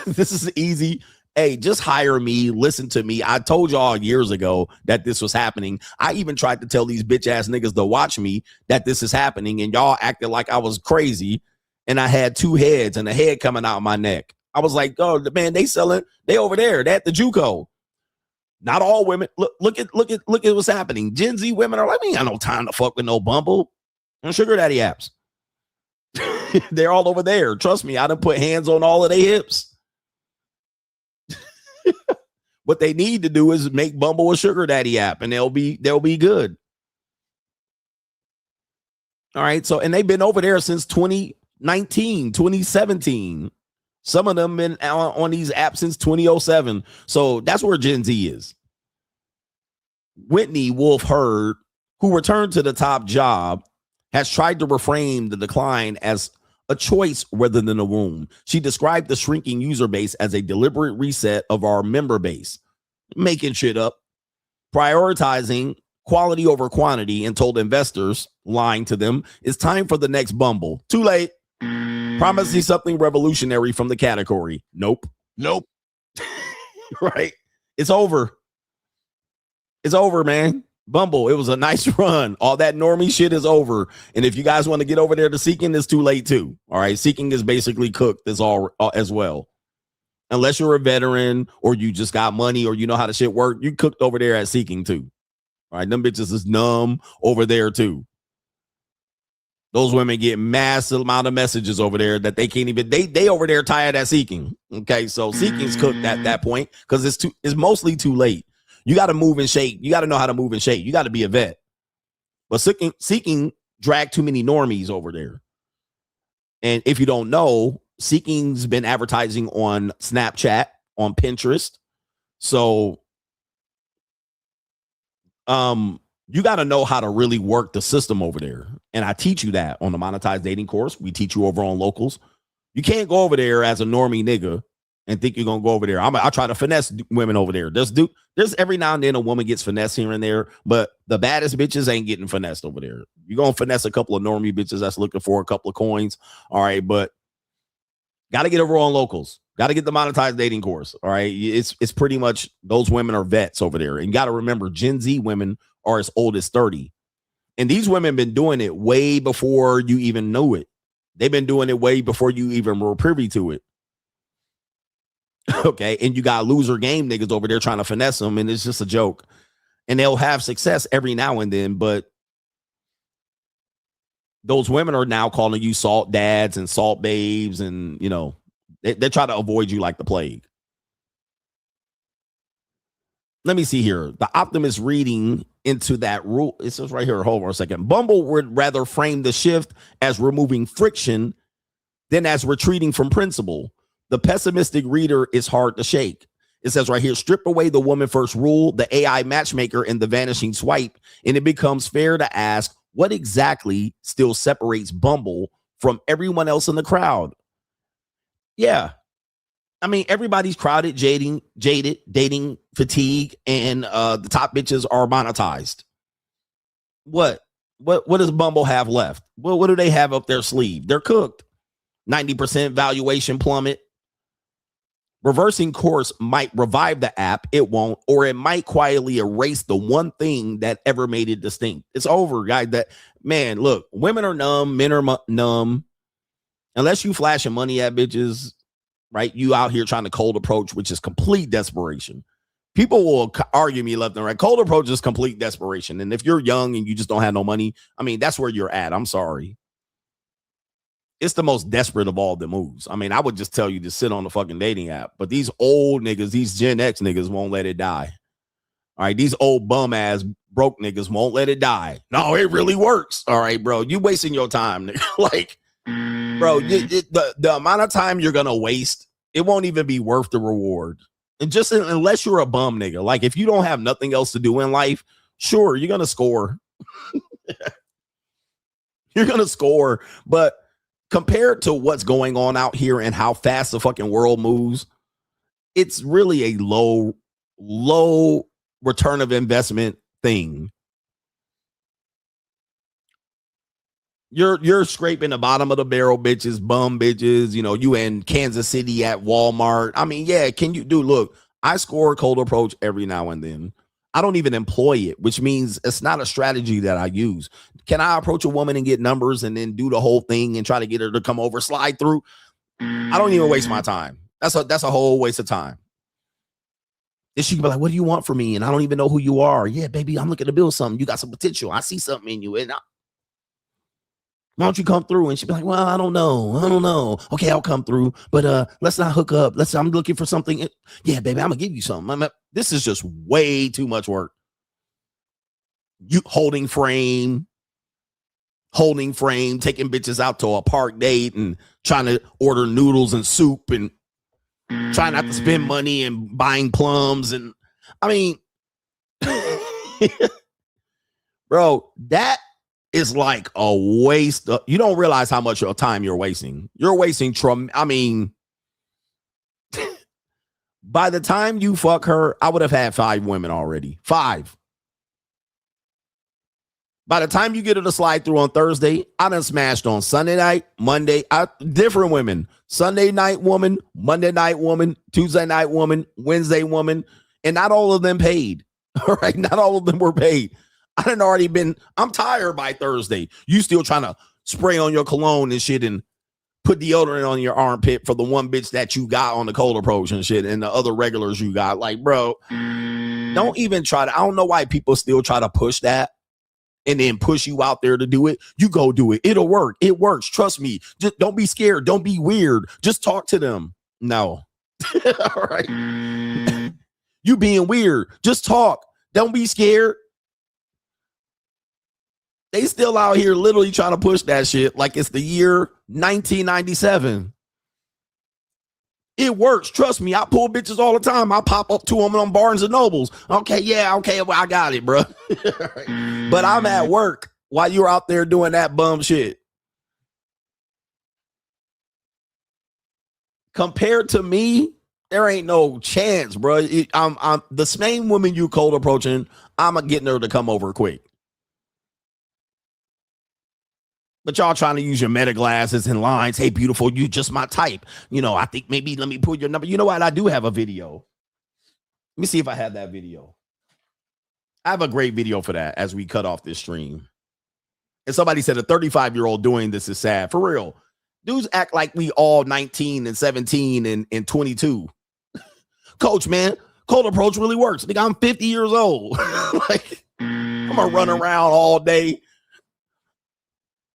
This is easy. Hey, just hire me. Listen to me. I told y'all years ago that this was happening. I even tried to tell these bitch ass niggas to watch me that this is happening, and y'all acted like I was crazy, and I had two heads and a head coming out of my neck. I was like, oh man, they selling, they over there. They at the JUCO. Not all women. Look at what's happening. Gen Z women are like, I ain't got no time to fuck with no Bumble and sugar daddy apps. They're all over there. Trust me, I done put hands on all of their hips. What they need to do is make Bumble a sugar daddy app, and they'll be good. All right. So, and they've been over there since 2019, 2017. Some of them been on these apps since 2007. So that's where Gen Z is. Whitney Wolf Hurd, who returned to the top job, has tried to reframe the decline as a choice rather than a wound. She described the shrinking user base as a deliberate reset of our member base, making shit up, prioritizing quality over quantity, and told investors, lying to them, it's time for the next Bumble. Too late. Promising something revolutionary from the category. Nope. Right? It's over. It's over, man. Bumble, it was a nice run. All that normie shit is over. And if you guys want to get over there to Seeking, it's too late too. All right. Seeking is basically cooked as as well. Unless you're a veteran or you just got money or you know how the shit work, you cooked over there at Seeking too. All right. Them bitches is numb over there too. Those women get massive amount of messages over there that they can't even, they over there tired at Seeking. Okay. So Seeking's cooked at that point because it's mostly too late. You got to move and shake. You got to know how to move and shake. You got to be a vet. But Seeking dragged too many normies over there. And if you don't know, Seeking's been advertising on Snapchat, on Pinterest. So you got to know how to really work the system over there. And I teach you that on the Monetized Dating course. We teach you over on Locals. You can't go over there as a normie nigga and think you're going to go over there. I try to finesse women over there. There's every now and then a woman gets finessed here and there, but the baddest bitches ain't getting finessed over there. You're going to finesse a couple of normie bitches that's looking for a couple of coins. All right, but got to get over on Locals. Got to get the Monetized Dating course. All right, it's pretty much those women are vets over there. And you got to remember, Gen Z women are as old as 30. And these women been doing it way before you even knew it. They've been doing it way before you even were privy to it. Okay, and you got loser game niggas over there trying to finesse them, and it's just a joke. And they'll have success every now and then, but those women are now calling you salt dads and salt babes, and you know they try to avoid you like the plague. Let me see here. The optimist reading into that rule. It says right here. Hold on a second. Bumble would rather frame the shift as removing friction than as retreating from principle. The pessimistic reader is hard to shake. It says right here, strip away the woman first rule, the AI matchmaker, and the vanishing swipe, and it becomes fair to ask what exactly still separates Bumble from everyone else in the crowd. Yeah. I mean, everybody's crowded, jaded, dating fatigue, and the top bitches are monetized. What does Bumble have left? What do they have up their sleeve? They're cooked. 90% valuation plummet. Reversing course might revive the app. It won't, or it might quietly erase the one thing that ever made it distinct. It's over, guys. Look, women are numb, men are numb. Unless you flashing money at bitches, right? You out here trying to cold approach, which is complete desperation. People will argue me left and right. Cold approach is complete desperation. And if you're young and you just don't have no money, I mean, that's where you're at. I'm sorry. It's the most desperate of all the moves. I mean, I would just tell you to sit on the fucking dating app. But these old niggas, these Gen X niggas won't let it die. All right, these old bum ass broke niggas won't let it die. No, it really works. All right, bro, you wasting your time. Like, bro, the amount of time you're gonna waste, it won't even be worth the reward. And just unless you're a bum nigga, like if you don't have nothing else to do in life, sure, you're gonna score. You're gonna score, but compared to what's going on out here and how fast the fucking world moves, it's really a low return of investment thing. You're scraping the bottom of the barrel, bitches, bum bitches. You know, you in Kansas City at Walmart. I mean, yeah, look, I score cold approach every now and then. I don't even employ it, which means it's not a strategy that I use. Can I approach a woman and get numbers and then do the whole thing and try to get her to come over, slide through? I don't even waste my time. That's a whole waste of time. Then she can be like, what do you want from me? And I don't even know who you are. Yeah, baby, I'm looking to build something. You got some potential. I see something in you. And why don't you come through? And she'd be like, well, I don't know. Okay, I'll come through, but let's not hook up. I'm looking for something. Yeah, baby, I'm gonna give you something. This is just way too much work. You holding frame, taking bitches out to a park date and trying to order noodles and soup and trying not to spend money and buying plums. And I mean, bro, that is like a waste. You don't realize how much of time you're wasting. You're wasting. I mean, by the time you fuck her, I would have had 5 women already. 5. By the time you get her to slide through on Thursday, I done smashed on Sunday night, Monday, different women. Sunday night woman, Monday night woman, Tuesday night woman, Wednesday woman, and not all of them paid. All right, not all of them were paid. I'm tired by Thursday. You still trying to spray on your cologne and shit and put deodorant on your armpit for the one bitch that you got on the cold approach and shit and the other regulars you got. Like, bro, don't even try to. I don't know why people still try to push that and then push you out there to do it. You go do it. It'll work. It works. Trust me. Just don't be scared. Don't be weird. Just talk to them. No. All right. You being weird. Just talk. Don't be scared. They still out here literally trying to push that shit like it's the year 1997. It works. Trust me. I pull bitches all the time. I pop up to them on Barnes and Nobles. Okay, yeah, okay, well, I got it, bro. But I'm at work while you're out there doing that bum shit. Compared to me, there ain't no chance, bro. I'm the same woman you cold approaching. I'm getting her to come over quick. But y'all trying to use your meta glasses and lines. Hey, beautiful, you just my type. You know, I think maybe let me pull your number. You know what? I do have a video. Let me see if I have that video. I have a great video for that as we cut off this stream. And somebody said a 35-year-old doing this is sad. For real. Dudes act like we all 19 and 17 and 22. Coach, man, cold approach really works. Nigga, I'm 50 years old. Like, I'm going to run around all day.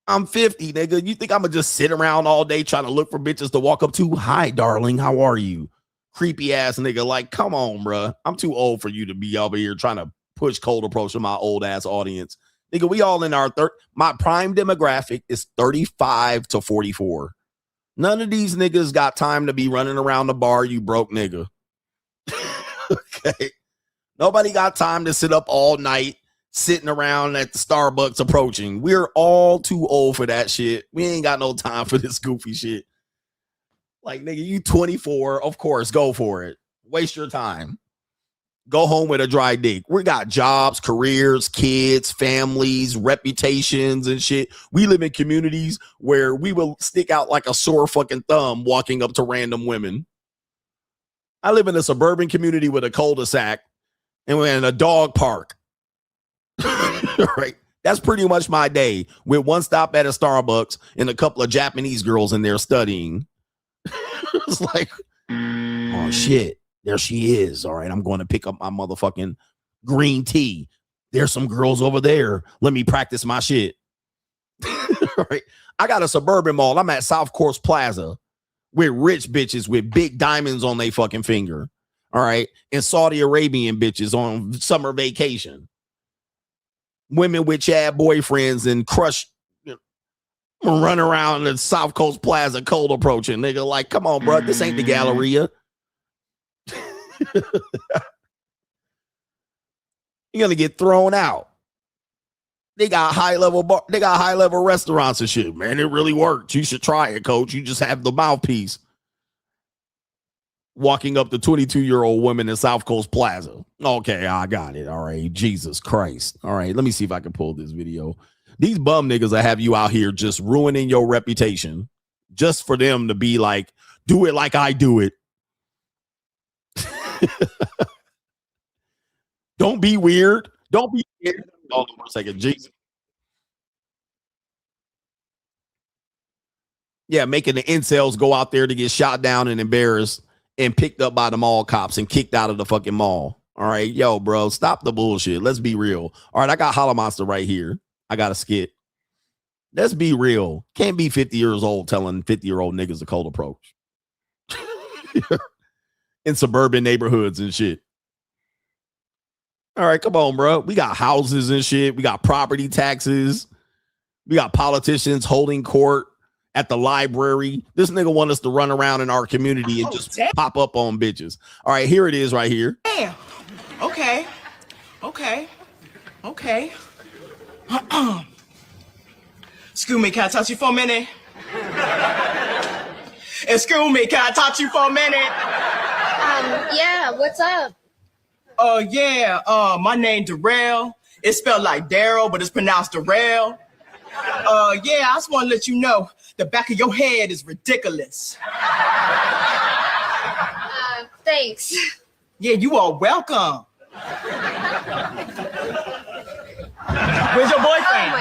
I'm 50, nigga. You think I'm going to just sit around all day trying to look for bitches to walk up to? Hi, darling. How are you? Creepy ass nigga. Like, come on, bro. I'm too old for you to be over here trying to push cold approach to my old ass audience. Nigga, we all in our my prime demographic is 35 to 44. None of these niggas got time to be running around the bar, you broke nigga. Okay. Nobody got time to sit up all night sitting around at the Starbucks approaching. We're all too old for that shit. We ain't got no time for this goofy shit. Like, nigga, you 24. Of course, go for it. Waste your time. Go home with a dry dick. We got jobs, careers, kids, families, reputations and shit. We live in communities where we will stick out like a sore fucking thumb walking up to random women. I live in a suburban community with a cul-de-sac and we're in a dog park. Right. That's pretty much my day with one stop at a Starbucks and a couple of Japanese girls in there studying. It's like, oh shit, there she is. All right, I'm going to pick up my motherfucking green tea. There's some girls over there. Let me practice my shit. Right. I got a suburban mall. I'm at South Coast Plaza with rich bitches with big diamonds on their fucking finger. All right. And Saudi Arabian bitches on summer vacation. Women with Chad boyfriends and crush, run around the South Coast Plaza cold approaching. Nigga, like, come on, bro. This ain't the Galleria. You're gonna get thrown out. They got high level restaurants and shit, man. It really works. You should try it, coach. You just have the mouthpiece. Walking up to 22-year-old women in South Coast Plaza. Okay, I got it. All right. Jesus Christ. All right. Let me see if I can pull this video. These bum niggas that have you out here just ruining your reputation just for them to be like, do it like I do it. Don't be weird. Don't be weird. Hold on for a second. Jesus. Yeah, making the incels go out there to get shot down and embarrassed and picked up by the mall cops and kicked out of the fucking mall. All right, yo, bro, stop the bullshit. Let's be real. All right, I got Hollow Monster right here. I got a skit. Let's be real. Can't be 50 years old telling 50-year-old niggas a cold approach. In suburban neighborhoods and shit. All right, come on, bro. We got houses and shit. We got property taxes. We got politicians holding court at the library. This nigga want us to run around in our community and just pop up on bitches. All right, here it is right here. Damn. Okay. Excuse me, can I touch you for a minute? Excuse me, can I touch you for a minute? Yeah, what's up? My name Darrell. It's spelled like Daryl, but it's pronounced Darrell. I just want to let you know the back of your head is ridiculous. Thanks. Yeah, you are welcome. Where's your boyfriend?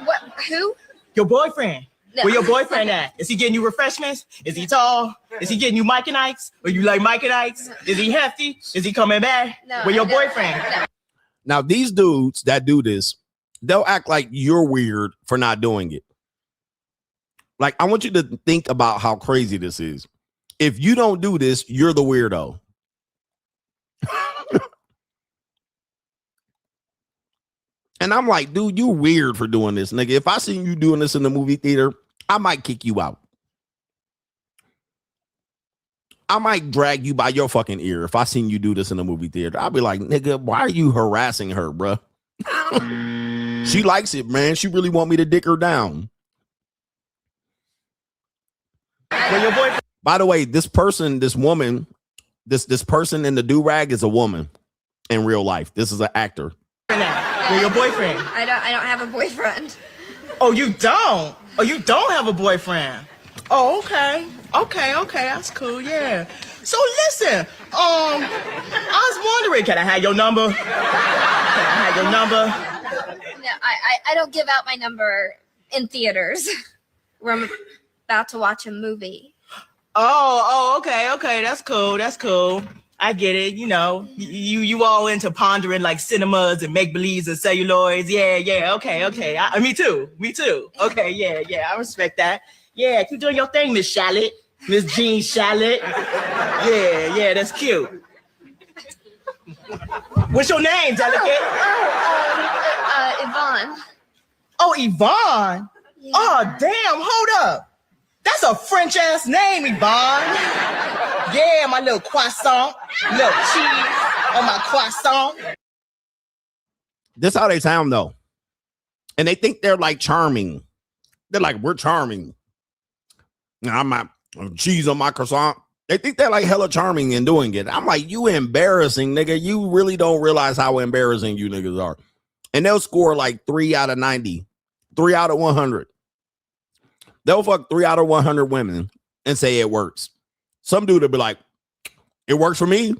What? Who? Your boyfriend. No. Where your boyfriend at? Is he getting you refreshments? Is he tall? Is he getting you Mike and Ike's? Or you like Mike and Ike's? Is he hefty? Is he coming back? No, Where your no, boyfriend? no. Now, these dudes that do this, they'll act like you're weird for not doing it. Like, I want you to think about how crazy this is. If you don't do this, you're the weirdo. And I'm like, dude, you weird for doing this, nigga. If I seen you doing this in the movie theater, I might kick you out. I might drag you by your fucking ear if I seen you do this in the movie theater. I'll be like, nigga, why are you harassing her, bruh? She likes it, man. She really want me to dick her down. By the way, this person, this woman, this person in the do-rag is a woman in real life. This is an actor. Where your boyfriend? I don't have a boyfriend. Oh, you don't? Oh, you don't have a boyfriend? Oh, okay. Okay, that's cool, yeah. So listen, I was wondering, can I have your number? Can I have your number? No, I don't give out my number in theaters where I'm about to watch a movie. Oh, okay, that's cool. I get it, you know, you all into pondering like cinemas and make-believes and celluloids. Yeah, okay. Me too. Okay, yeah, I respect that. Yeah, keep doing your thing, Miss Shallot. Miss Jean Shallot. Yeah, that's cute. What's your name, Delicate? Yvonne. Oh, Yvonne? Yeah. Oh, damn, hold up. That's a French-ass name, Yvonne. Yeah, my little croissant. Little cheese on my croissant. This how they sound, though. And they think they're like charming. They're like, we're charming. Now, I'm not cheese on my croissant. They think they're like hella charming in doing it. I'm like, you embarrassing, nigga. You really don't realize how embarrassing you niggas are. And they'll score like 3 out of 90, 3 out of 100. They'll fuck 3 out of 100 women and say it works. Some dude will be like, it works for me.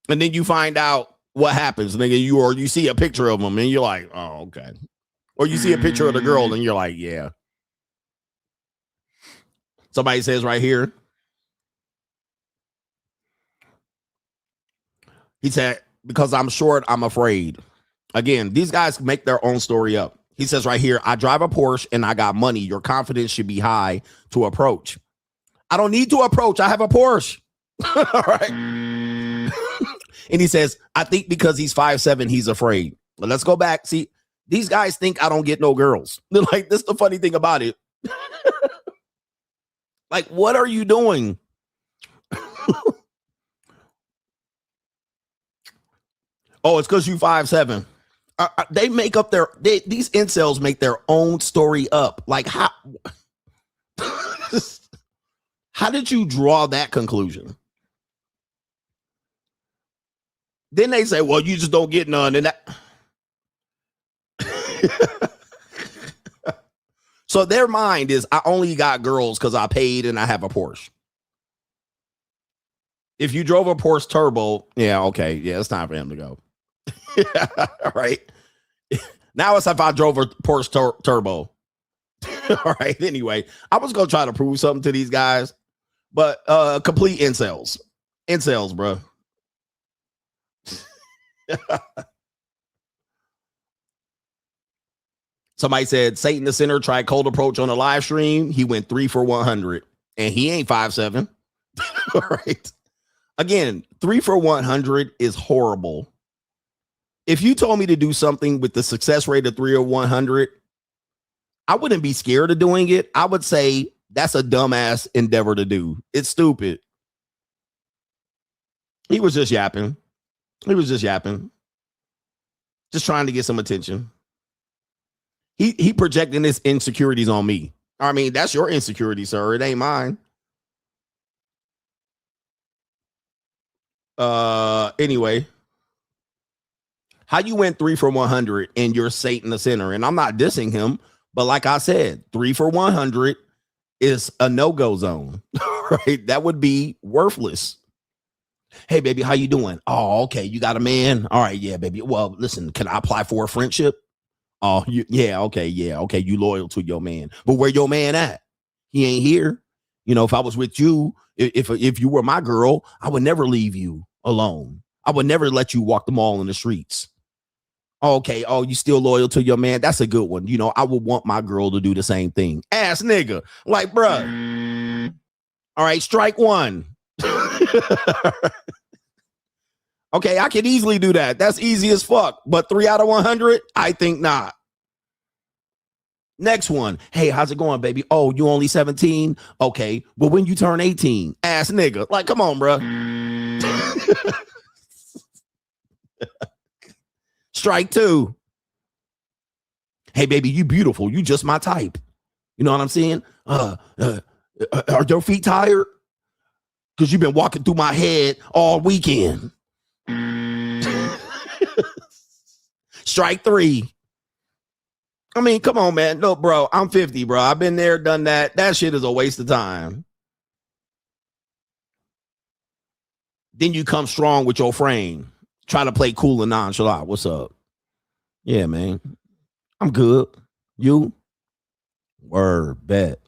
And then you find out what happens, nigga. You see a picture of them and you're like, oh, okay. Or you see a picture of the girl and you're like, yeah. Somebody says right here. He said, because I'm short, I'm afraid. Again, these guys make their own story up. He says right here, I drive a Porsche and I got money. Your confidence should be high to approach. I don't need to approach. I have a Porsche. All right. And he says, I think because he's 5'7", he's afraid. But let's go back. See, these guys think I don't get no girls. They're like, this is the funny thing about it. Like, what are you doing? Oh, it's because you 5'7". They make up these incels make their own story up. Like, how did you draw that conclusion? Then they say, well, you just don't get none. And that. So their mind is, I only got girls because I paid and I have a Porsche. If you drove a Porsche Turbo, yeah, okay. Yeah, it's time for him to go. All right. Now it's if I drove a Porsche Turbo. All right. Anyway, I was going to try to prove something to these guys, but complete incels. Incels, bro. Somebody said Satan the Sinner tried cold approach on a live stream. He went 3 for 100 and he ain't 5'7". All right. Again, 3 for 100 is horrible. If you told me to do something with the success rate of 3 or 100, I wouldn't be scared of doing it. I would say that's a dumbass endeavor to do. It's stupid. He was just yapping. Just trying to get some attention. He projecting his insecurities on me. I mean, that's your insecurity, sir. It ain't mine. Anyway. How you went 3 for 100 and you're Satan the Sinner? And I'm not dissing him, but like I said, 3 for 100 is a no-go zone, right? That would be worthless. Hey, baby, how you doing? Oh, okay. You got a man? All right. Yeah, baby. Well, listen, can I apply for a friendship? Oh, yeah, okay. You loyal to your man, but where your man at? He ain't here. You know, if I was with you, if you were my girl, I would never leave you alone. I would never let you walk the mall in the streets. Okay. Oh, you still loyal to your man? That's a good one. You know, I would want my girl to do the same thing. Ass nigga, like, bruh. All right, strike one. Okay, I could easily do that. That's easy as fuck. But 3 out of 100, I think not. Next one. Hey, how's it going, baby? Oh, you only 17? Okay. Well, when you turn 18, ass nigga. Like, come on, bro. Strike two. Hey, baby, you beautiful. You just my type. You know what I'm saying? Are your feet tired? Because you've been walking through my head all weekend. Strike three. I mean, come on, man. No, bro, I'm 50, bro. I've been there, done that. That shit is a waste of time. Then you come strong with your frame. Try to play cool and nonchalant. What's up? Yeah, man. I'm good. You? Word, bet.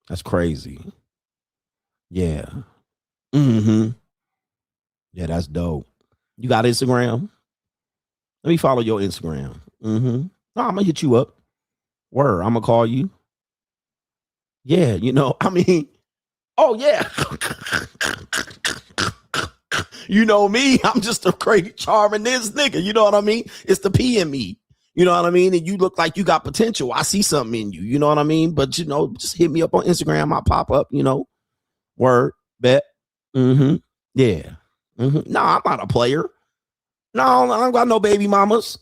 That's crazy. Yeah. Mm-hmm. Yeah, that's dope. You got Instagram? Let me follow your Instagram. Mm-hmm. No, I'm gonna hit you up. Word, I'm gonna call you. Yeah, you know, I mean, oh yeah. You know me, I'm just a great charming this nigga. You know what I mean? It's the P in me. You know what I mean? And you look like you got potential. I see something in you. You know what I mean? But you know, just hit me up on Instagram. I'll pop up, you know. Word, bet. Mm-hmm. Yeah. Mm-hmm. No, I'm not a player. No, I don't got no baby mamas.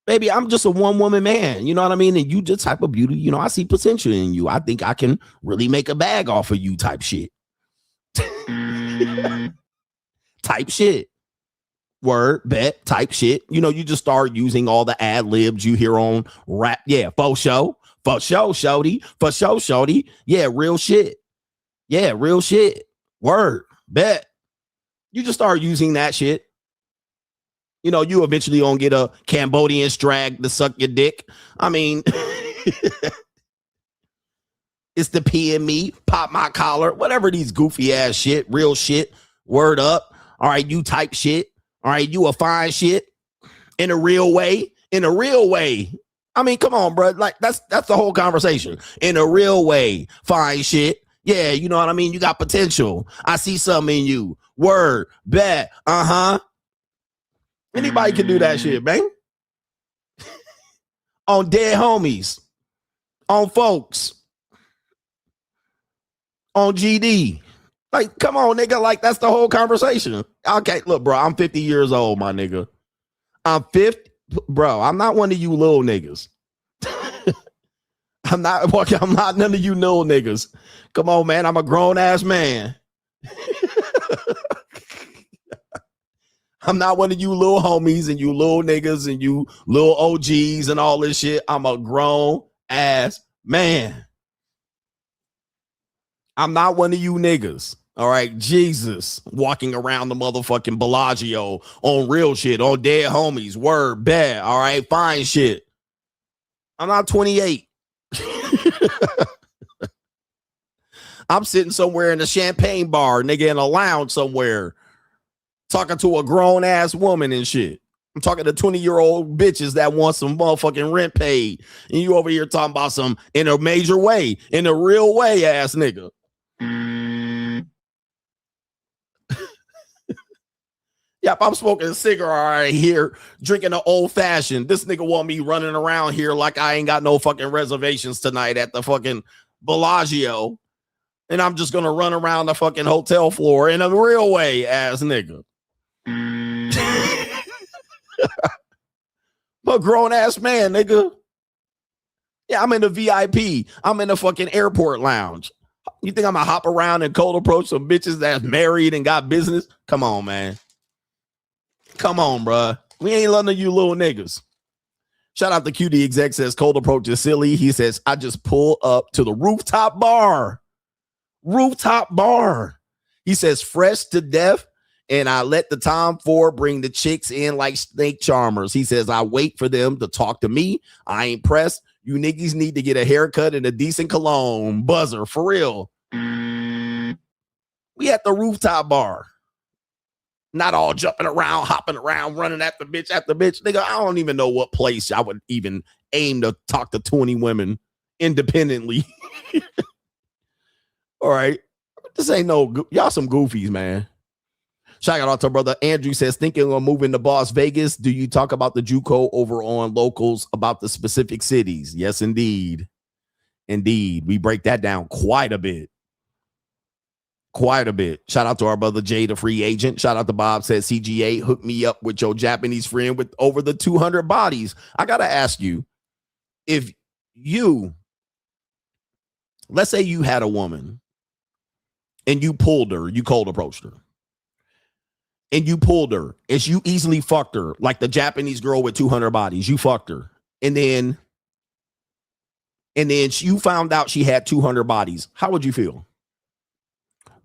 Baby, I'm just a one-woman man. You know what I mean? And you just type of beauty. You know, I see potential in you. I think I can really make a bag off of you type shit. Type shit. Word, bet, type shit. You know, you just start using all the ad libs you hear on rap. Yeah, for show, shorty. For show, shorty. Yeah, real shit. Yeah, real shit. Word, bet. You just start using that shit. You know, you eventually gonna get a Cambodian drag to suck your dick. I mean, it's the P in me, pop my collar, whatever these goofy ass shit, real shit, word up. All right, you type shit. All right, you a fine shit in a real way. In a real way. I mean, come on, bro. Like that's the whole conversation. In a real way, fine shit. Yeah, you know what I mean? You got potential. I see something in you. Word, bet, uh-huh. Anybody can do that shit, man. On dead homies. On folks. On GD. Like, come on, nigga. Like, that's the whole conversation. Okay, look, bro, I'm 50 years old, my nigga. I'm 50. Bro, I'm not one of you little niggas. I'm not none of you little niggas. Come on, man. I'm a grown-ass man. I'm not one of you little homies and you little niggas and you little OGs and all this shit. I'm a grown ass man. I'm not one of you niggas. All right. Jesus walking around the motherfucking Bellagio on real shit, on dead homies. Word, bad. All right. Fine shit. I'm not 28. I'm sitting somewhere in a champagne bar, nigga, in a lounge somewhere. Talking to a grown-ass woman and shit. I'm talking to 20-year-old bitches that want some motherfucking rent paid. And you over here talking about some in a major way, in a real way, ass nigga. Yep, I'm smoking a cigarette right here, drinking an old-fashioned. This nigga want me running around here like I ain't got no fucking reservations tonight at the fucking Bellagio. And I'm just going to run around the fucking hotel floor in a real way, ass nigga. I'm a grown ass man, nigga. Yeah, I'm in the VIP. I'm in the fucking airport lounge. You think I'm gonna hop around and cold approach some bitches that's married and got business? Come on, man. Come on, bro. We ain't none of you little niggas. Shout out to QD Exec says cold approach is silly. He says, I just pull up to the rooftop bar. Rooftop bar. He says fresh to death And I let the Tom Ford bring the chicks in like snake charmers. He says, I wait for them to talk to me. I ain't pressed. You niggas need to get a haircut and a decent cologne. Buzzer, for real. We at the rooftop bar. Not all jumping around, hopping around, running at the bitch, Nigga, I don't even know what place I would even aim to talk to 20 women independently. All right. This ain't no, y'all some goofies, man. Shout out to brother Andrew says, thinking of moving to Las Vegas. Do you talk about the JUCO over on Locals about the specific cities? Yes, indeed. Indeed. We break that down quite a bit. Quite a bit. Shout out to our brother Jay, the free agent. Shout out to Bob says, CGA, hook me up with your Japanese friend with over the 200 bodies. I got to ask you, if you, let's say you had a woman and you pulled her, you cold approached her. And you pulled her, and you easily fucked her, like the Japanese girl with 200 bodies. You fucked her. And then you found out she had 200 bodies. How would you feel?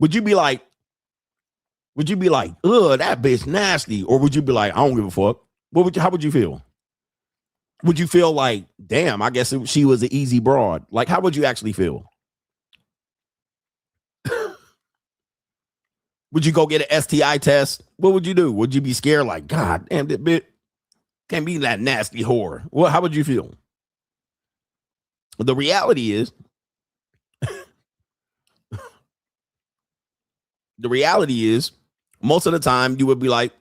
Would you be like, ugh, that bitch nasty? Or would you be like, I don't give a fuck? How would you feel? Would you feel like, damn, I guess she was an easy broad? Like, how would you actually feel? Would you go get an STI test? What would you do? Would you be scared? Like, God damn, that bitch can't be that nasty whore. Well, how would you feel? The reality is, most of the time you would be like,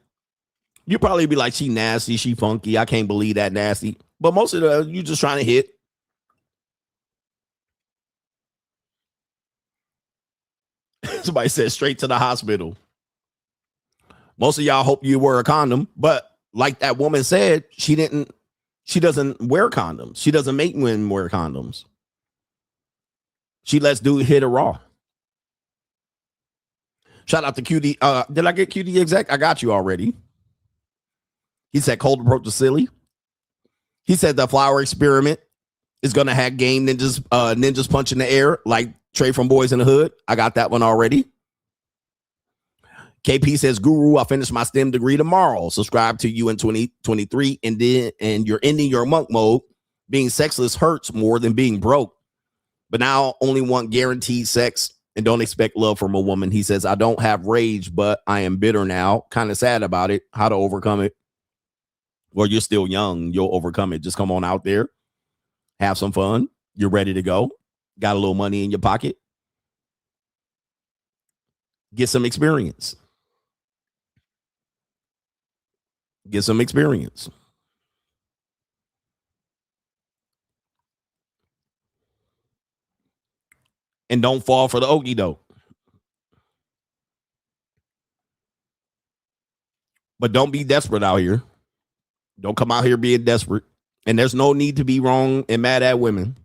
you'd probably be like, she nasty, she funky. I can't believe that nasty. But most of the, you just trying to hit. Somebody said straight to the hospital. Most of y'all hope you wear a condom, but like that woman said, she doesn't wear condoms. She doesn't make women wear condoms. She lets dude hit her raw. Shout out to QD. Did I get QD exec? I got you already. He said cold approach is silly. He said the flower experiment is going to have game ninjas punch in the air like Trey from Boys in the Hood. I got that one already. KP says, Guru, I finished my STEM degree tomorrow. Subscribe to you in 2023 and you're ending your monk mode. Being sexless hurts more than being broke. But now only want guaranteed sex and don't expect love from a woman. He says, I don't have rage, but I am bitter now. Kind of sad about it. How to overcome it? Well, you're still young. You'll overcome it. Just come on out there. Have some fun. You're ready to go. Got a little money in your pocket. Get some experience. Get some experience. And don't fall for the okie doke. But don't be desperate out here. Don't come out here being desperate. And there's no need to be wrong and mad at women.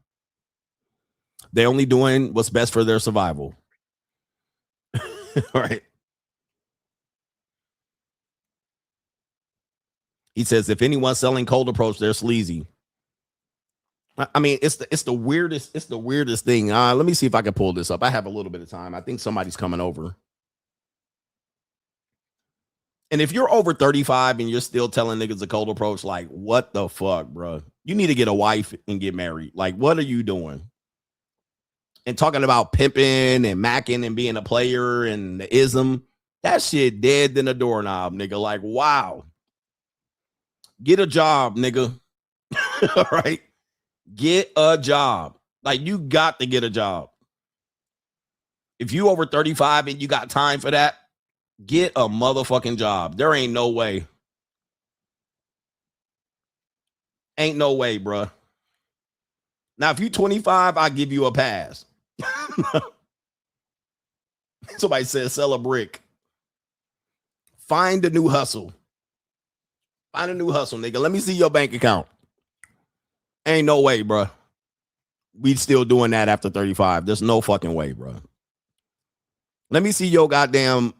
They're only doing what's best for their survival. All right. He says, if anyone's selling cold approach, they're sleazy. I mean, it's the weirdest thing. Let me see if I can pull this up. I have a little bit of time. I think somebody's coming over. And if you're over 35 and you're still telling niggas a cold approach, like, what the fuck, bro? You need to get a wife and get married. Like, what are you doing? And talking about pimping and macking and being a player and the ism, that shit dead than a doorknob, nigga. Like, wow. Get a job, nigga. All right. Get a job. Like, you got to get a job. If you over 35 and you got time for that, get a motherfucking job. There ain't no way. Ain't no way, bruh. Now, if you 25, I'll give you a pass. Somebody says sell a brick. Find a new hustle. Find a new hustle, nigga. Let me see your bank account. Ain't no way, bro. We still doing that after 35. There's no fucking way, bro. Let me see your goddamn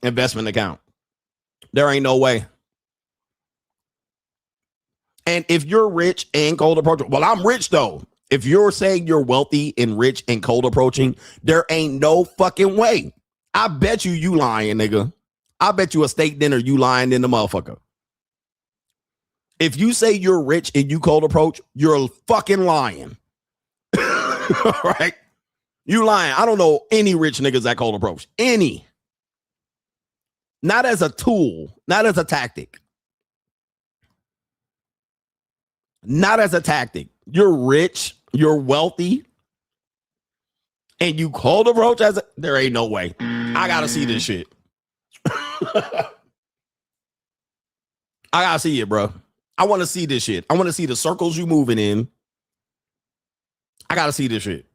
investment account. There ain't no way. And if you're rich and cold approaching, well, I'm rich though. If you're saying you're wealthy and rich and cold approaching, there ain't no fucking way. I bet you lying, nigga. I bet you a steak dinner you lying in the motherfucker. If you say you're rich and you cold approach, you're fucking lying. Right? You lying. I don't know any rich niggas that cold approach. Any. Not as a tool, not as a tactic. Not as a tactic. You're rich, you're wealthy, and you cold approach as a, there ain't no way. I gotta see this shit. I gotta see it, bro. I want to see this shit. I want to see the circles you moving in. I gotta see this shit.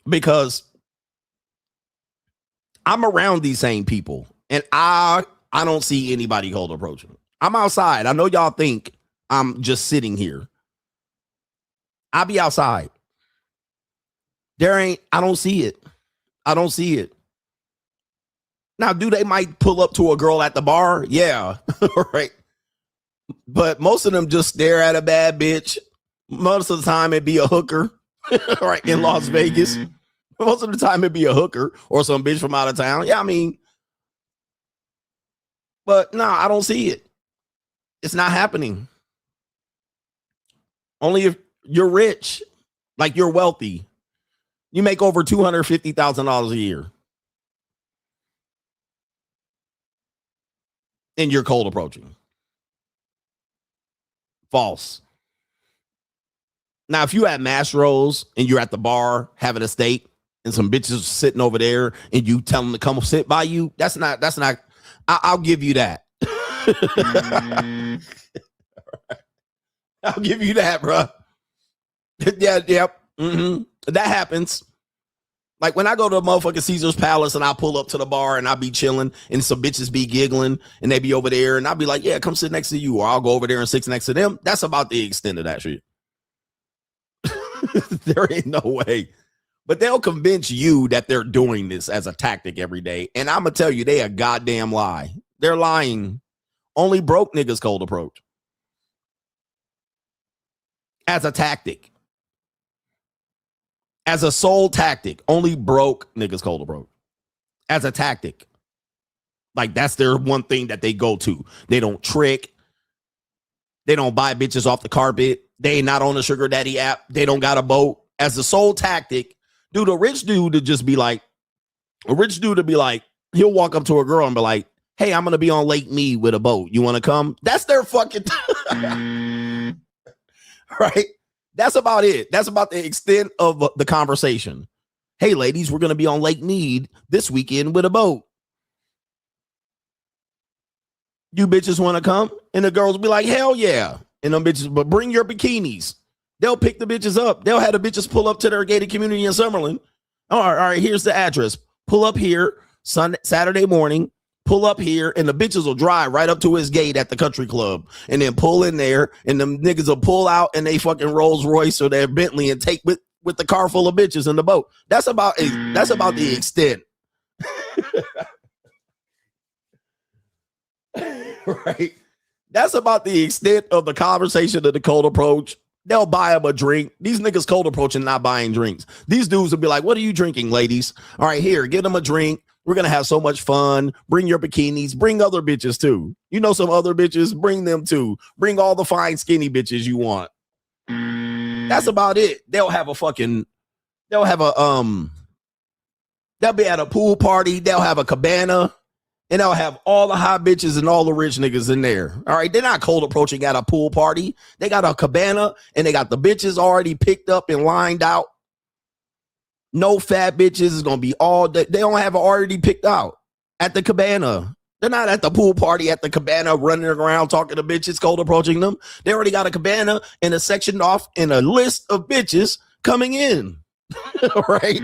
Because I'm around these same people and I don't see anybody cold approaching. I'm outside. I know y'all think I'm just sitting here. I'll be outside. I don't see it. I don't see it. Now, do they might pull up to a girl at the bar? Yeah. Right. But most of them just stare at a bad bitch. Most of the time it'd be a hooker. Right. In Las Vegas. Most of the time it'd be a hooker or some bitch from out of town. Yeah, I mean, but no, I don't see it. It's not happening. Only if you're rich, like you're wealthy. You make over $250,000 a year. And you're cold approaching. False. Now, if you at Mastro's and you're at the bar having a steak and some bitches sitting over there and you tell them to come sit by you, that's not, I'll give you that. I'll give you that, bro. Yeah, yep. Mm-hmm. That happens. Like when I go to a motherfucking Caesar's Palace and I pull up to the bar and I be chilling and some bitches be giggling and they be over there and I'll be like, yeah, come sit next to you. Or I'll go over there and sit next to them. That's about the extent of that shit. There ain't no way. But they'll convince you that they're doing this as a tactic every day. And I'm going to tell you, they a goddamn lie. They're lying. Only broke niggas cold approach. As a tactic. As a sole tactic, only broke niggas cold approach. As a tactic. Like that's their one thing that they go to. They don't trick. They don't buy bitches off the carpet. They ain't not on the sugar daddy app. They don't got a boat. As a sole tactic, dude, a rich dude to just be like, he'll walk up to a girl and be like, hey, I'm going to be on Lake Mead with a boat. You want to come? That's their fucking right? That's about it. That's about the extent of the conversation. Hey, ladies, we're going to be on Lake Mead this weekend with a boat. You bitches want to come? And the girls will be like, hell yeah. And them bitches, but bring your bikinis. They'll pick the bitches up. They'll have the bitches pull up to their gated community in Summerlin. All right, here's the address. Pull up here Saturday morning. Pull up here, and the bitches will drive right up to his gate at the country club, and then pull in there, and them niggas will pull out in they fucking Rolls Royce or their Bentley and take with the car full of bitches in the boat. That's about the extent. Right? That's about the extent of the conversation of the cold approach. They'll buy them a drink. These niggas cold approaching, not buying drinks. These dudes will be like, what are you drinking, ladies? All right, here, get them a drink. We're going to have so much fun. Bring your bikinis. Bring other bitches, too. You know some other bitches? Bring them, too. Bring all the fine, skinny bitches you want. That's about it. They'll be at a pool party. They'll have a cabana. And they'll have all the hot bitches and all the rich niggas in there. All right. They're not cold approaching at a pool party. They got a cabana and they got the bitches already picked up and lined out. No fat bitches. It's going to be all day. They don't have it already picked out at the cabana. They're not at the pool party at the cabana running around talking to bitches, cold approaching them. They already got a cabana and a section off and a list of bitches coming in. Right.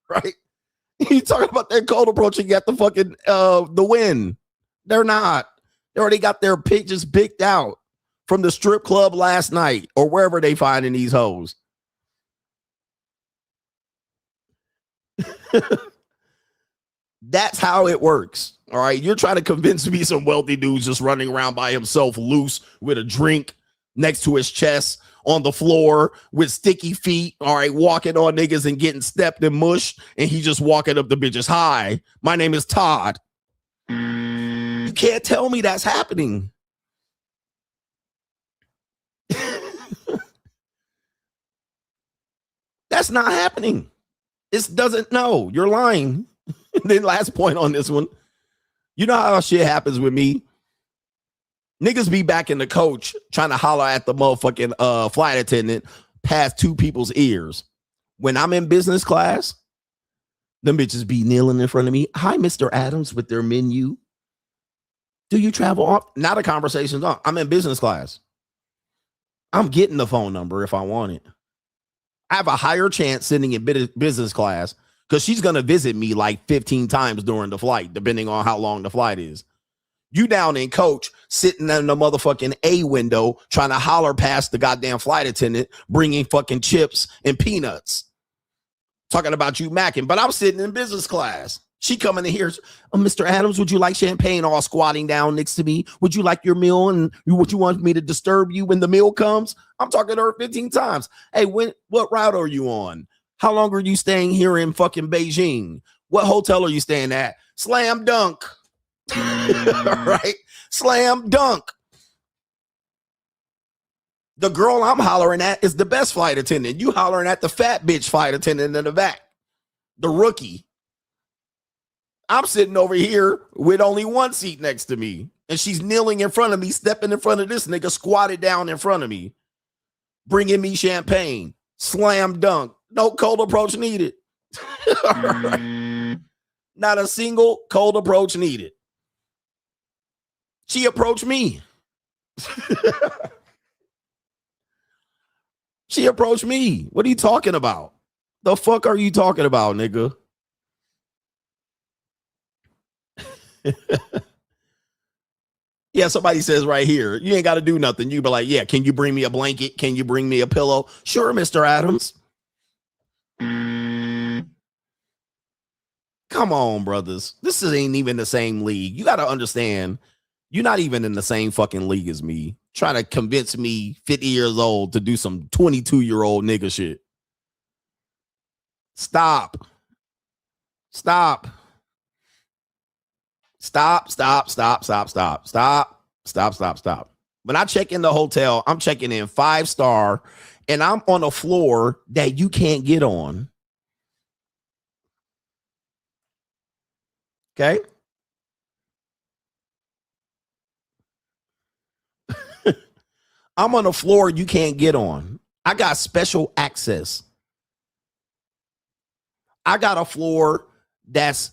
Right. You talking about their cold approaching at the fucking the Win? They're not. They already got their pictures picked out from the strip club last night or wherever they finding these hoes. That's how it works. All right. You're trying to convince me some wealthy dudes just running around by himself loose with a drink, next to his chest on the floor with sticky feet. All right, walking on niggas and getting stepped and mushed. And he just walking up the bitches. Hi, my name is Todd. You can't tell me that's happening. That's not happening. It doesn't. No, you're lying. Then last point on this one. You know how shit happens with me? Niggas be back in the coach trying to holler at the motherfucking flight attendant past two people's ears. When I'm in business class, them bitches be kneeling in front of me. Hi, Mr. Adams, with their menu. Do you travel off? Not a conversation. I'm in business class. I'm getting the phone number if I want it. I have a higher chance sitting in business class because she's going to visit me like 15 times during the flight, depending on how long the flight is. You down in coach, sitting in the motherfucking A window, trying to holler past the goddamn flight attendant, bringing fucking chips and peanuts. Talking about you macking, but I'm sitting in business class. She coming in here, Mr. Adams, would you like champagne? All squatting down next to me. Would you like your meal? And would you want me to disturb you when the meal comes? I'm talking to her 15 times. Hey, what route are you on? How long are you staying here in fucking Beijing? What hotel are you staying at? Slam dunk. Right? Slam dunk. The girl I'm hollering at is the best flight attendant. You hollering at the fat bitch flight attendant in the back. The rookie. I'm sitting over here with only one seat next to me. And she's kneeling in front of me, stepping in front of this nigga, squatted down in front of me, bringing me champagne. Slam dunk. No cold approach needed. Right. Not a single cold approach needed. She approached me. She approached me. What are you talking about? The fuck are you talking about, nigga? Yeah, somebody says right here, you ain't got to do nothing. You be like, yeah, can you bring me a blanket? Can you bring me a pillow? Sure, Mr. Adams. Come on, brothers. This ain't even the same league. You got to understand, you're not even in the same fucking league as me. Trying to convince me 50 years old to do some 22-year-old nigga shit. Stop. Stop. Stop, stop, stop, stop, stop, stop, stop, stop, stop. When I check in the hotel, I'm checking in 5-star and I'm on a floor that you can't get on. Okay. I'm on a floor you can't get on. I got special access. I got a floor that's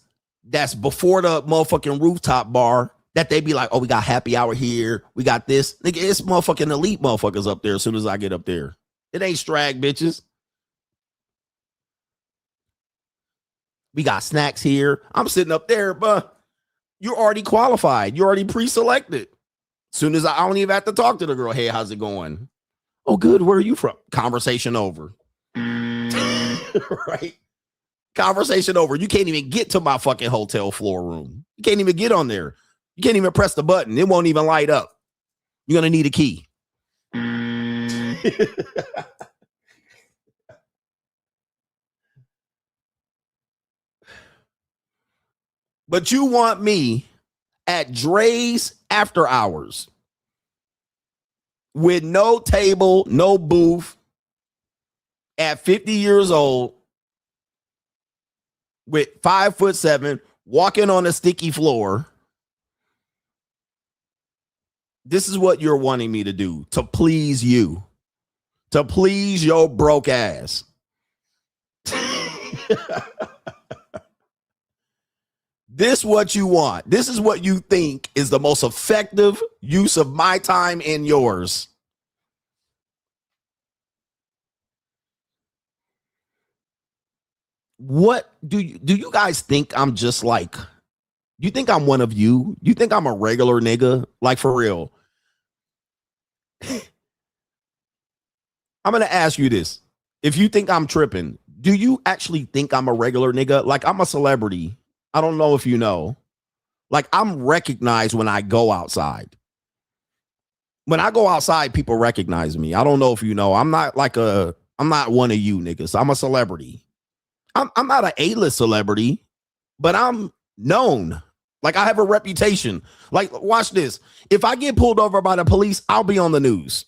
before the motherfucking rooftop bar that they be like, oh, we got happy hour here. We got this. Nigga, it's motherfucking elite motherfuckers up there as soon as I get up there. It ain't strag bitches. We got snacks here. I'm sitting up there, but you're already qualified. You're already pre-selected. Soon as I don't even have to talk to the girl. Hey, how's it going? Oh, good. Where are you from? Conversation over. Right? Conversation over. You can't even get to my fucking hotel floor room. You can't even get on there. You can't even press the button. It won't even light up. You're going to need a key. But you want me at Dre's after hours with no table, no booth, at 50 years old, with 5'7", walking on a sticky floor. This is what you're wanting me to do, to please you, to please your broke ass. This is what you want. This is what you think is the most effective use of my time and yours. What do you guys think I'm just like? You think I'm one of you? You think I'm a regular nigga? Like, for real? I'm going to ask you this. If you think I'm tripping, do you actually think I'm a regular nigga? Like, I'm a celebrity. I don't know if you know. Like, I'm recognized when I go outside. When I go outside, people recognize me. I don't know if you know. I'm not one of you niggas. I'm a celebrity. I'm not an A-list celebrity, but I'm known. Like, I have a reputation. Like, watch this. If I get pulled over by the police, I'll be on the news.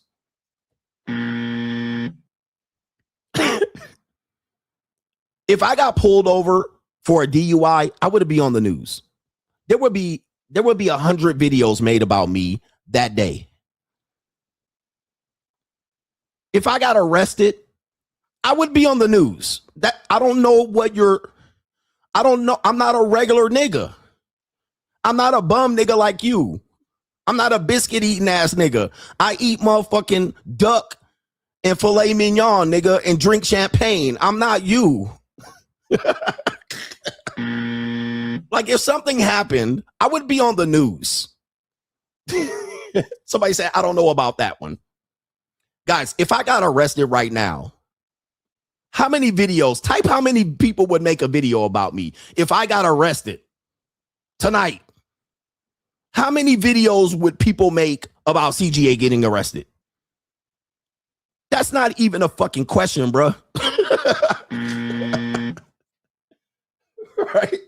If I got pulled over for a DUI, I would be on the news. There would be 100 videos made about me that day. If I got arrested, I would be on the news. That I don't know. I'm not a regular nigga. I'm not a bum nigga like you. I'm not a biscuit eating ass nigga. I eat motherfucking duck and filet mignon, nigga, and drink champagne. I'm not you. Like, if something happened, I would be on the news. Somebody said, I don't know about that one. Guys, if I got arrested right now, how many videos, type how many people would make a video about me if I got arrested tonight? How many videos would people make about CGA getting arrested? That's not even a fucking question, bro. Right?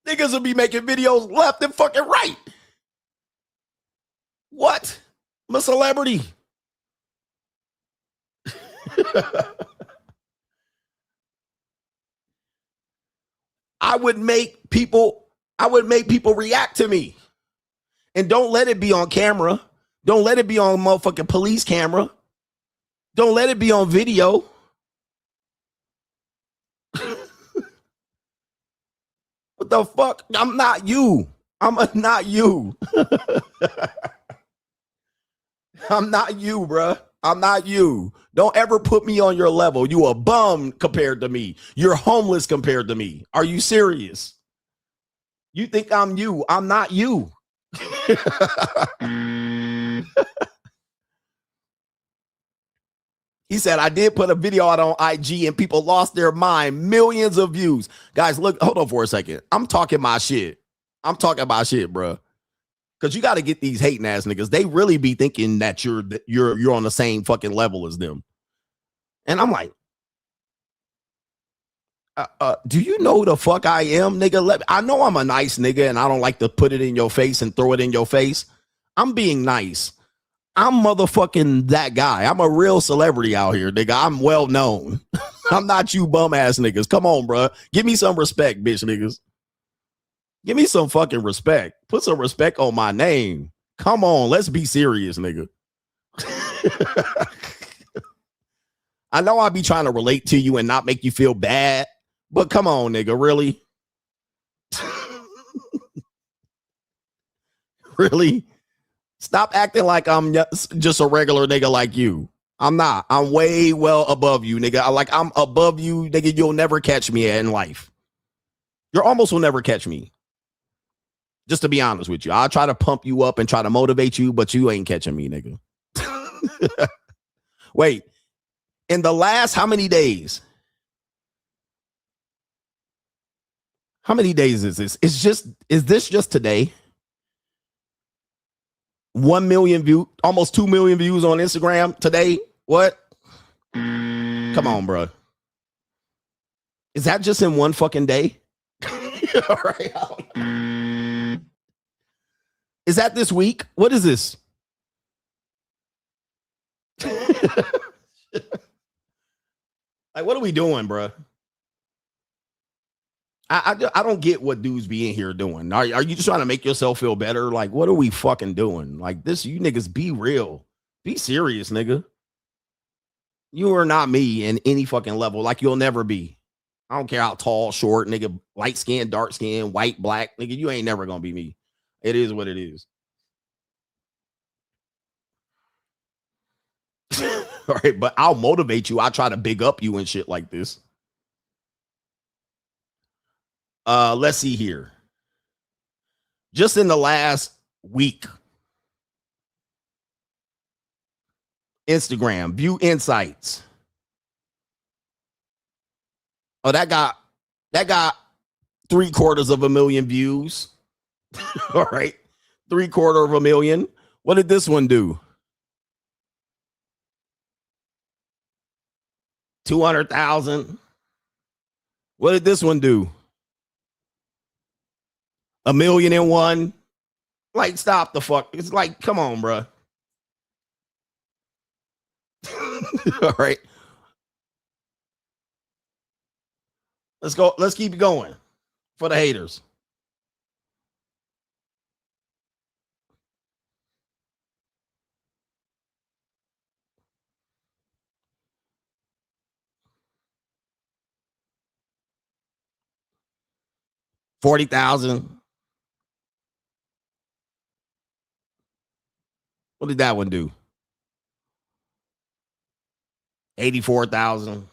Niggas will be making videos left and fucking right. What? I'm a celebrity. I would make people react to me. And don't let it be on camera. Don't let it be on motherfucking police camera. Don't let it be on video. What the fuck? I'm not you. Not you. I'm not you, bruh. I'm not you. Don't ever put me on your level. You a bum compared to me. You're homeless compared to me. Are you serious? You think I'm you. I'm not you. He said, I did put a video out on IG and people lost their mind. Millions of views. Guys, look, hold on for a second. I'm talking my shit. I'm talking about shit, bro. Because you got to get these hating ass niggas. They really be thinking that you're on the same fucking level as them. And I'm like, do you know who the fuck I am, nigga? I know I'm a nice nigga and I don't like to put it in your face and throw it in your face. I'm being nice. I'm motherfucking that guy. I'm a real celebrity out here, nigga. I'm well known. I'm not you bum ass niggas. Come on, bro. Give me some respect, bitch niggas. Give me some fucking respect. Put some respect on my name. Come on, let's be serious, nigga. I know I be trying to relate to you and not make you feel bad, but come on, nigga, really? Really? Stop acting like I'm just a regular nigga like you. I'm not. I'm way well above you, nigga. I'm above you, nigga. You'll never catch me in life. You almost will never catch me. Just to be honest with you. I'll try to pump you up and try to motivate you, but you ain't catching me, nigga. Wait. In the last how many days? How many days is this? Is this just today? 1 million views, almost 2 million views on Instagram today. What? Come on, bro. Is that just in one fucking day? All right. Is that this week? What is this? Like, what are we doing, bro? I don't get what dudes be in here doing. Are you just trying to make yourself feel better? Like, what are we fucking doing? Like, this, you niggas be real. Be serious, nigga. You are not me in any fucking level. Like, you'll never be. I don't care how tall, short, nigga, light skin, dark skin, white, black, nigga. You ain't never gonna be me. It is what it is. All right, but I'll motivate you. I'll try to big up you and shit like this. Let's see here. Just in the last week, Instagram view insights. Oh, that got 750,000 views. All right, 750,000. What did this one do? 200,000. What did this one do? 1,000,001. Like, stop the fuck. It's like, come on, bro. All right. Let's go. Let's keep it going for the haters. $40,000. What did that one do? 84,000.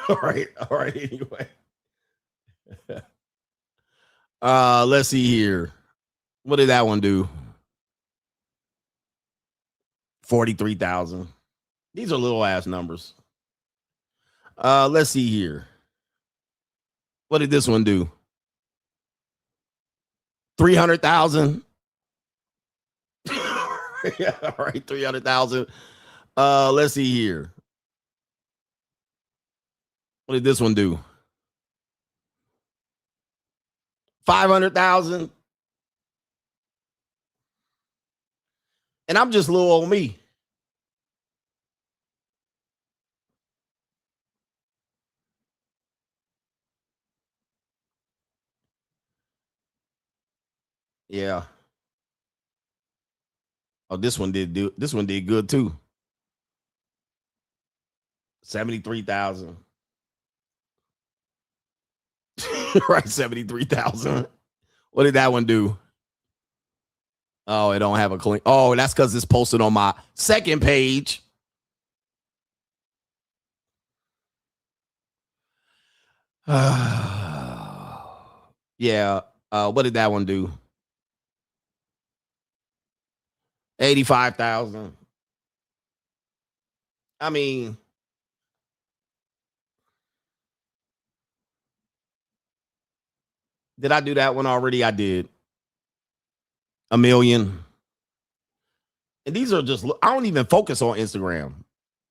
All right. Anyway. Let's see here. What did that one do? 43,000. These are little ass numbers. Let's see here. What did this one do? 300,000. Yeah, all right, 300,000. Let's see here. What did this one do? 500,000. And I'm just little old me. Yeah. Oh, this one did good too. 73,000. Right, 73,000. What did that one do? Oh, it don't have a clean. Oh, that's because it's posted on my second page. Yeah. What did that one do? 85,000. I mean, did I do that one already? I did. 1 million. And these are just, I don't even focus on Instagram.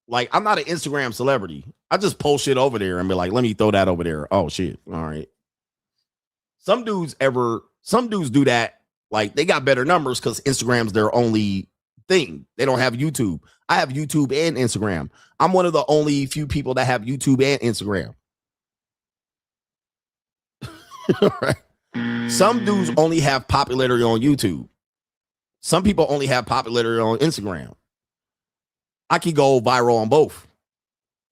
Like, I'm not an Instagram celebrity. I just post shit over there and be like, let me throw that over there. Oh, shit. All right. Some dudes do that. Like, they got better numbers because Instagram's their only thing. They don't have YouTube. I have YouTube and Instagram. I'm one of the only few people that have YouTube and Instagram. Right. Some dudes only have popularity on YouTube. Some people only have popularity on Instagram. I could go viral on both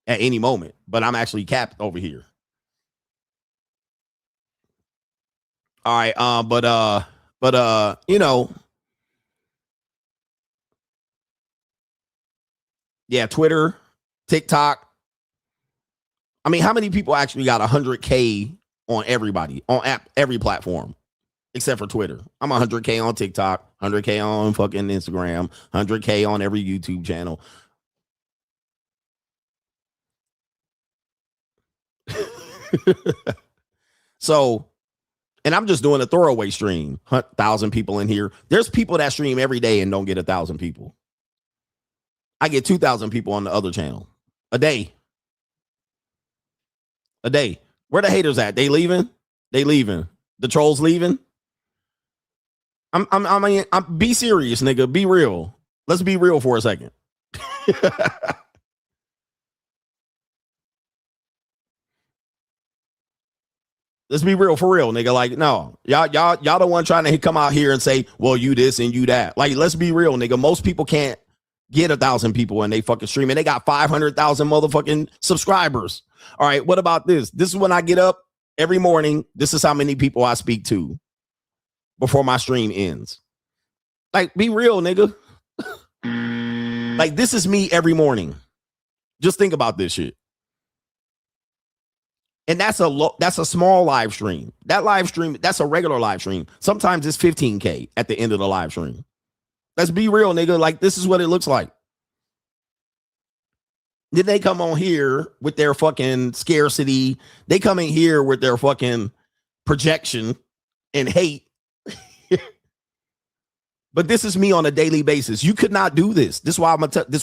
at any moment, but I'm actually capped over here. All right, but you know, yeah, Twitter, TikTok. I mean, how many people actually got 100K on everybody, on every platform, except for Twitter? I'm 100K on TikTok, 100K on fucking Instagram, 100K on every YouTube channel. So, and I'm just doing a throwaway stream. 1,000 people in here. There's people that stream every day and don't get 1,000 people. I get 2,000 people on the other channel a day. A day. Where the haters at? They leaving? They leaving. The trolls leaving? I mean, be serious, nigga. Be real. Let's be real for a second. Let's be real for real, nigga. Like, no, y'all the one trying to come out here and say, well, you this and you that. Like, let's be real, nigga. Most people can't get 1,000 people and they fucking stream and they got 500,000 motherfucking subscribers. All right, what about this? This is when I get up every morning. This is how many people I speak to before my stream ends. Like, be real, nigga. Like, this is me every morning. Just think about this shit. And that's a small live stream. That live stream, that's a regular live stream. Sometimes it's 15K at the end of the live stream. Let's be real, nigga. Like, this is what it looks like. Then they come on here with their fucking scarcity. They come in here with their fucking projection and hate. But this is me on a daily basis. You could not do this. This is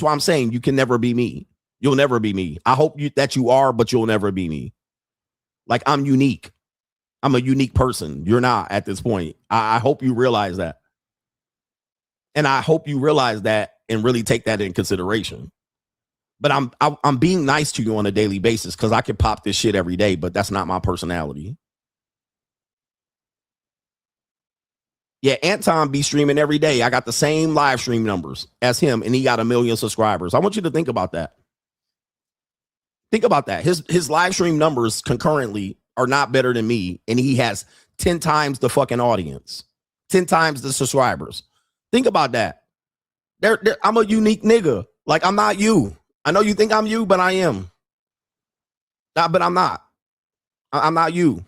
why I'm saying you can never be me. You'll never be me. I hope that you are, but you'll never be me. Like, I'm unique. I'm a unique person. You're not at this point. I hope you realize that. And I hope you realize that and really take that in consideration. But I'm being nice to you on a daily basis because I can pop this shit every day, but that's not my personality. Yeah, Anton be streaming every day. I got the same live stream numbers as him, and he got 1 million subscribers. I want you to think about that. Think about that. His live stream numbers concurrently are not better than me, and he has 10 times the fucking audience, 10 times the subscribers. Think about that. I'm a unique nigga. Like, I'm not you. I know you think I'm you, but I am. But I'm not. I'm not you.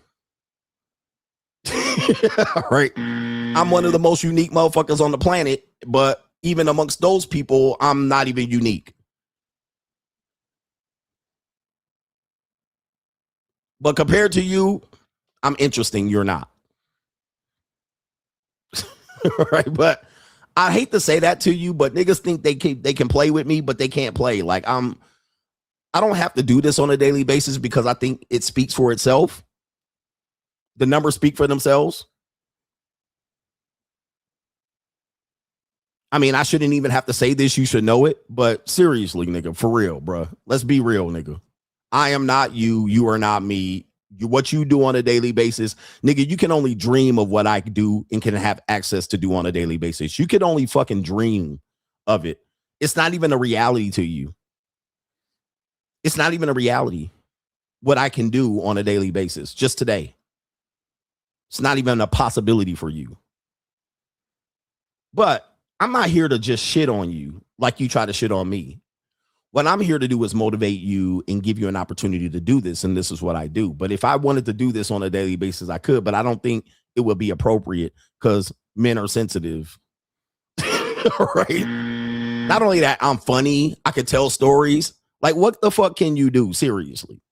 All right. I'm one of the most unique motherfuckers on the planet, but even amongst those people, I'm not even unique. But compared to you, I'm interesting. You're not. Right? But I hate to say that to you, but niggas think they can play with me, but they can't play. Like, I don't have to do this on a daily basis because I think it speaks for itself. The numbers speak for themselves. I mean, I shouldn't even have to say this. You should know it. But seriously, nigga, for real, bro. Let's be real, nigga. I am not you. You are not me. What you do on a daily basis, nigga, you can only dream of what I do and can have access to do on a daily basis. You can only fucking dream of it. It's not even a reality to you. It's not even a reality what I can do on a daily basis just today. It's not even a possibility for you. But I'm not here to just shit on you like you try to shit on me. What I'm here to do is motivate you and give you an opportunity to do this. And this is what I do. But if I wanted to do this on a daily basis, I could, but I don't think it would be appropriate because men are sensitive. Right? Not only that, I'm funny. I can tell stories. Like, what the fuck can you do? Seriously.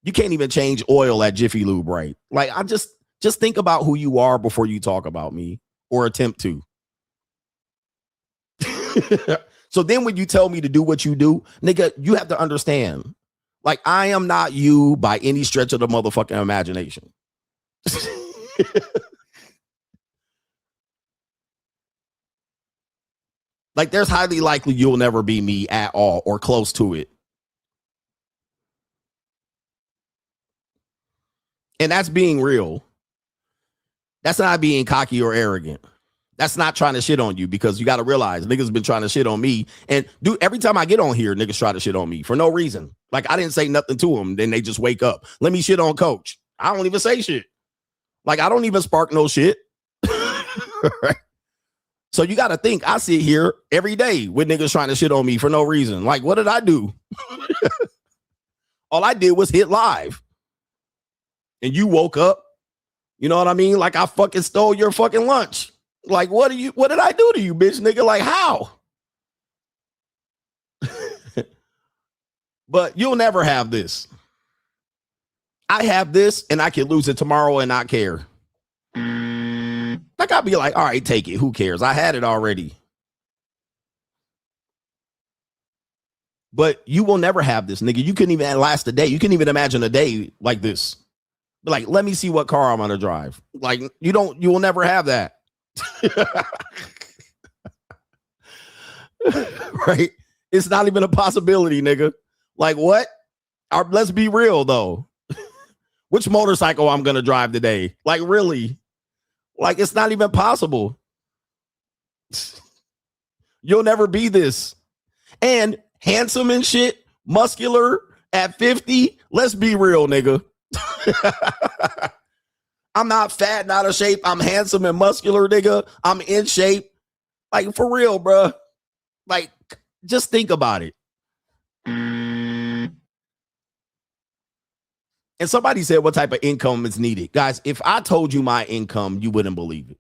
You can't even change oil at Jiffy Lube, right? Like, I just think about who you are before you talk about me or attempt to. So then when you tell me to do what you do, nigga, you have to understand, like, I am not you by any stretch of the motherfucking imagination. Like, there's highly likely you'll never be me at all or close to it. And that's being real. That's not being cocky or arrogant. That's not trying to shit on you because you got to realize niggas been trying to shit on me. And dude, every time I get on here, niggas try to shit on me for no reason. Like, I didn't say nothing to them. Then they just wake up. Let me shit on Coach. I don't even say shit. Like, I don't even spark no shit. Right? So you got to think, I sit here every day with niggas trying to shit on me for no reason. Like, what did I do? All I did was hit live. And you woke up. You know what I mean? Like, I fucking stole your fucking lunch. Like, what did I do to you, bitch, nigga? Like, how? But you'll never have this. I have this and I can lose it tomorrow and not care. Like, I'll be like, all right, take it. Who cares? I had it already. But you will never have this, nigga. You couldn't even last a day. You couldn't even imagine a day like this. Like, let me see what car I'm gonna drive. Like, you will never have that. Right? It's not even a possibility, nigga. Like, what? Let's be real though. Which motorcycle I'm gonna drive today? Like, really? Like, it's not even possible. You'll never be this. And handsome and shit, muscular at 50. Let's be real, nigga. I'm not fat, not out of shape. I'm handsome and muscular, nigga. I'm in shape. Like, for real, bro. Like, just think about it. And somebody said, what type of income is needed? Guys, if I told you my income, you wouldn't believe it.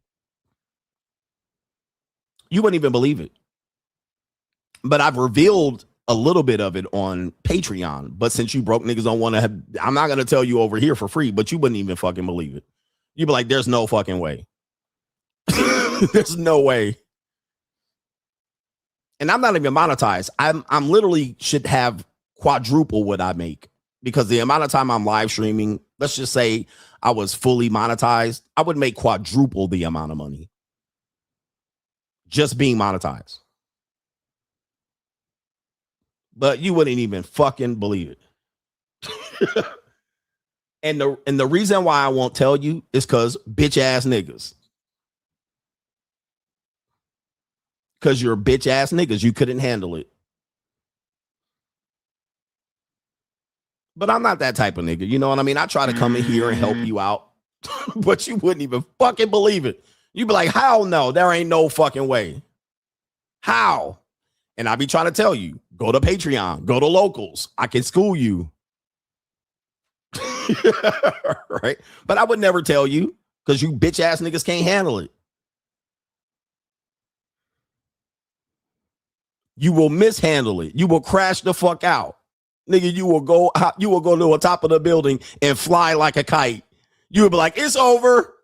You wouldn't even believe it. But I've revealed a little bit of it on Patreon. But since you broke niggas don't want to have, I'm not going to tell you over here for free, but you wouldn't even fucking believe it. You'd be like, there's no fucking way. There's no way. And I'm not even monetized. I'm literally should have quadruple what I make because the amount of time I'm live streaming, let's just say I was fully monetized, I would make quadruple the amount of money just being monetized. But you wouldn't even fucking believe it. and the reason why I won't tell you is because bitch ass niggas. Because you're bitch ass niggas. You couldn't handle it. But I'm not that type of nigga. You know what I mean? I try to come in here and help you out. But you wouldn't even fucking believe it. You'd be like, hell no, there ain't no fucking way. How? And I be trying to tell you, go to Patreon, go to locals. I can school you. Right? But I would never tell you because you bitch ass niggas can't handle it. You will mishandle it. You will crash the fuck out. Nigga, you will go to the top of the building and fly like a kite. You will be like, it's over.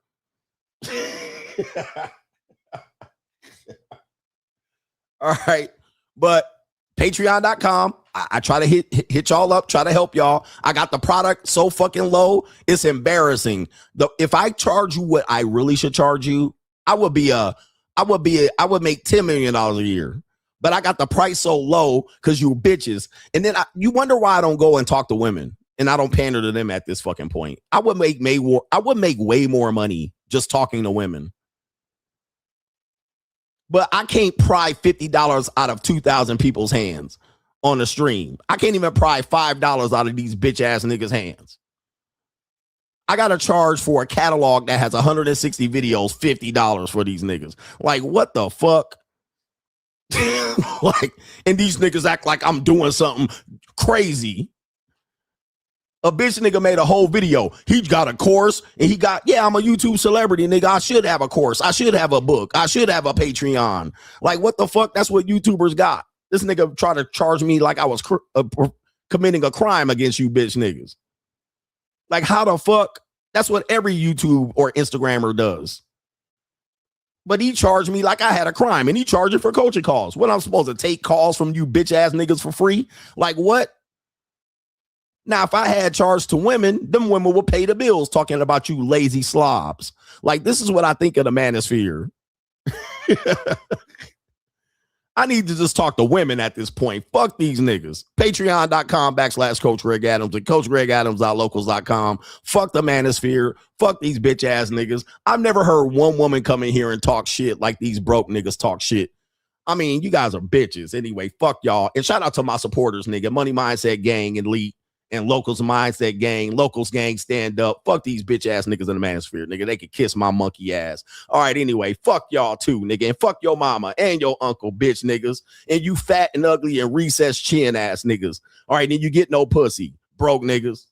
All right. But patreon.com, I try to hit y'all up, try to help y'all. I got the product so fucking low, it's embarrassing. If I charge you what I really should charge you, I would make $10 million a year. But I got the price so low because you bitches. And then you wonder why I don't go and talk to women and I don't pander to them at this fucking point. I would make way more money just talking to women. But I can't pry $50 out of 2,000 people's hands on the stream. I can't even pry $5 out of these bitch ass niggas' hands. I got to charge for a catalog that has 160 videos, $50 for these niggas. Like, what the fuck? Like, and these niggas act like I'm doing something crazy. A bitch nigga made a whole video. He got a course and I'm a YouTube celebrity, nigga. I should have a course. I should have a book. I should have a Patreon. Like, what the fuck? That's what YouTubers got. This nigga tried to charge me like I was committing a crime against you bitch niggas. Like, how the fuck? That's what every YouTube or Instagrammer does. But he charged me like I had a crime, and he charged it for coaching calls. What, I'm supposed to take calls from you bitch ass niggas for free? Like, what? Now, if I had charged to women, them women would pay the bills talking about you lazy slobs. Like, this is what I think of the manosphere. I need to just talk to women at this point. Fuck these niggas. Patreon.com/Coach Greg Adams and CoachGregAdams.locals.com. Fuck the manosphere. Fuck these bitch ass niggas. I've never heard one woman come in here and talk shit like these broke niggas talk shit. I mean, you guys are bitches. Anyway, fuck y'all. And shout out to my supporters, nigga. Money Mindset Gang and Elite and Locals Mindset Gang. Locals Gang, stand up. Fuck these bitch ass niggas in the manosphere, nigga. They could kiss my monkey ass. All right, anyway, fuck y'all too, nigga. And fuck your mama and your uncle, bitch niggas. And you fat and ugly and recessed chin ass niggas. All right, then you get no pussy, broke niggas.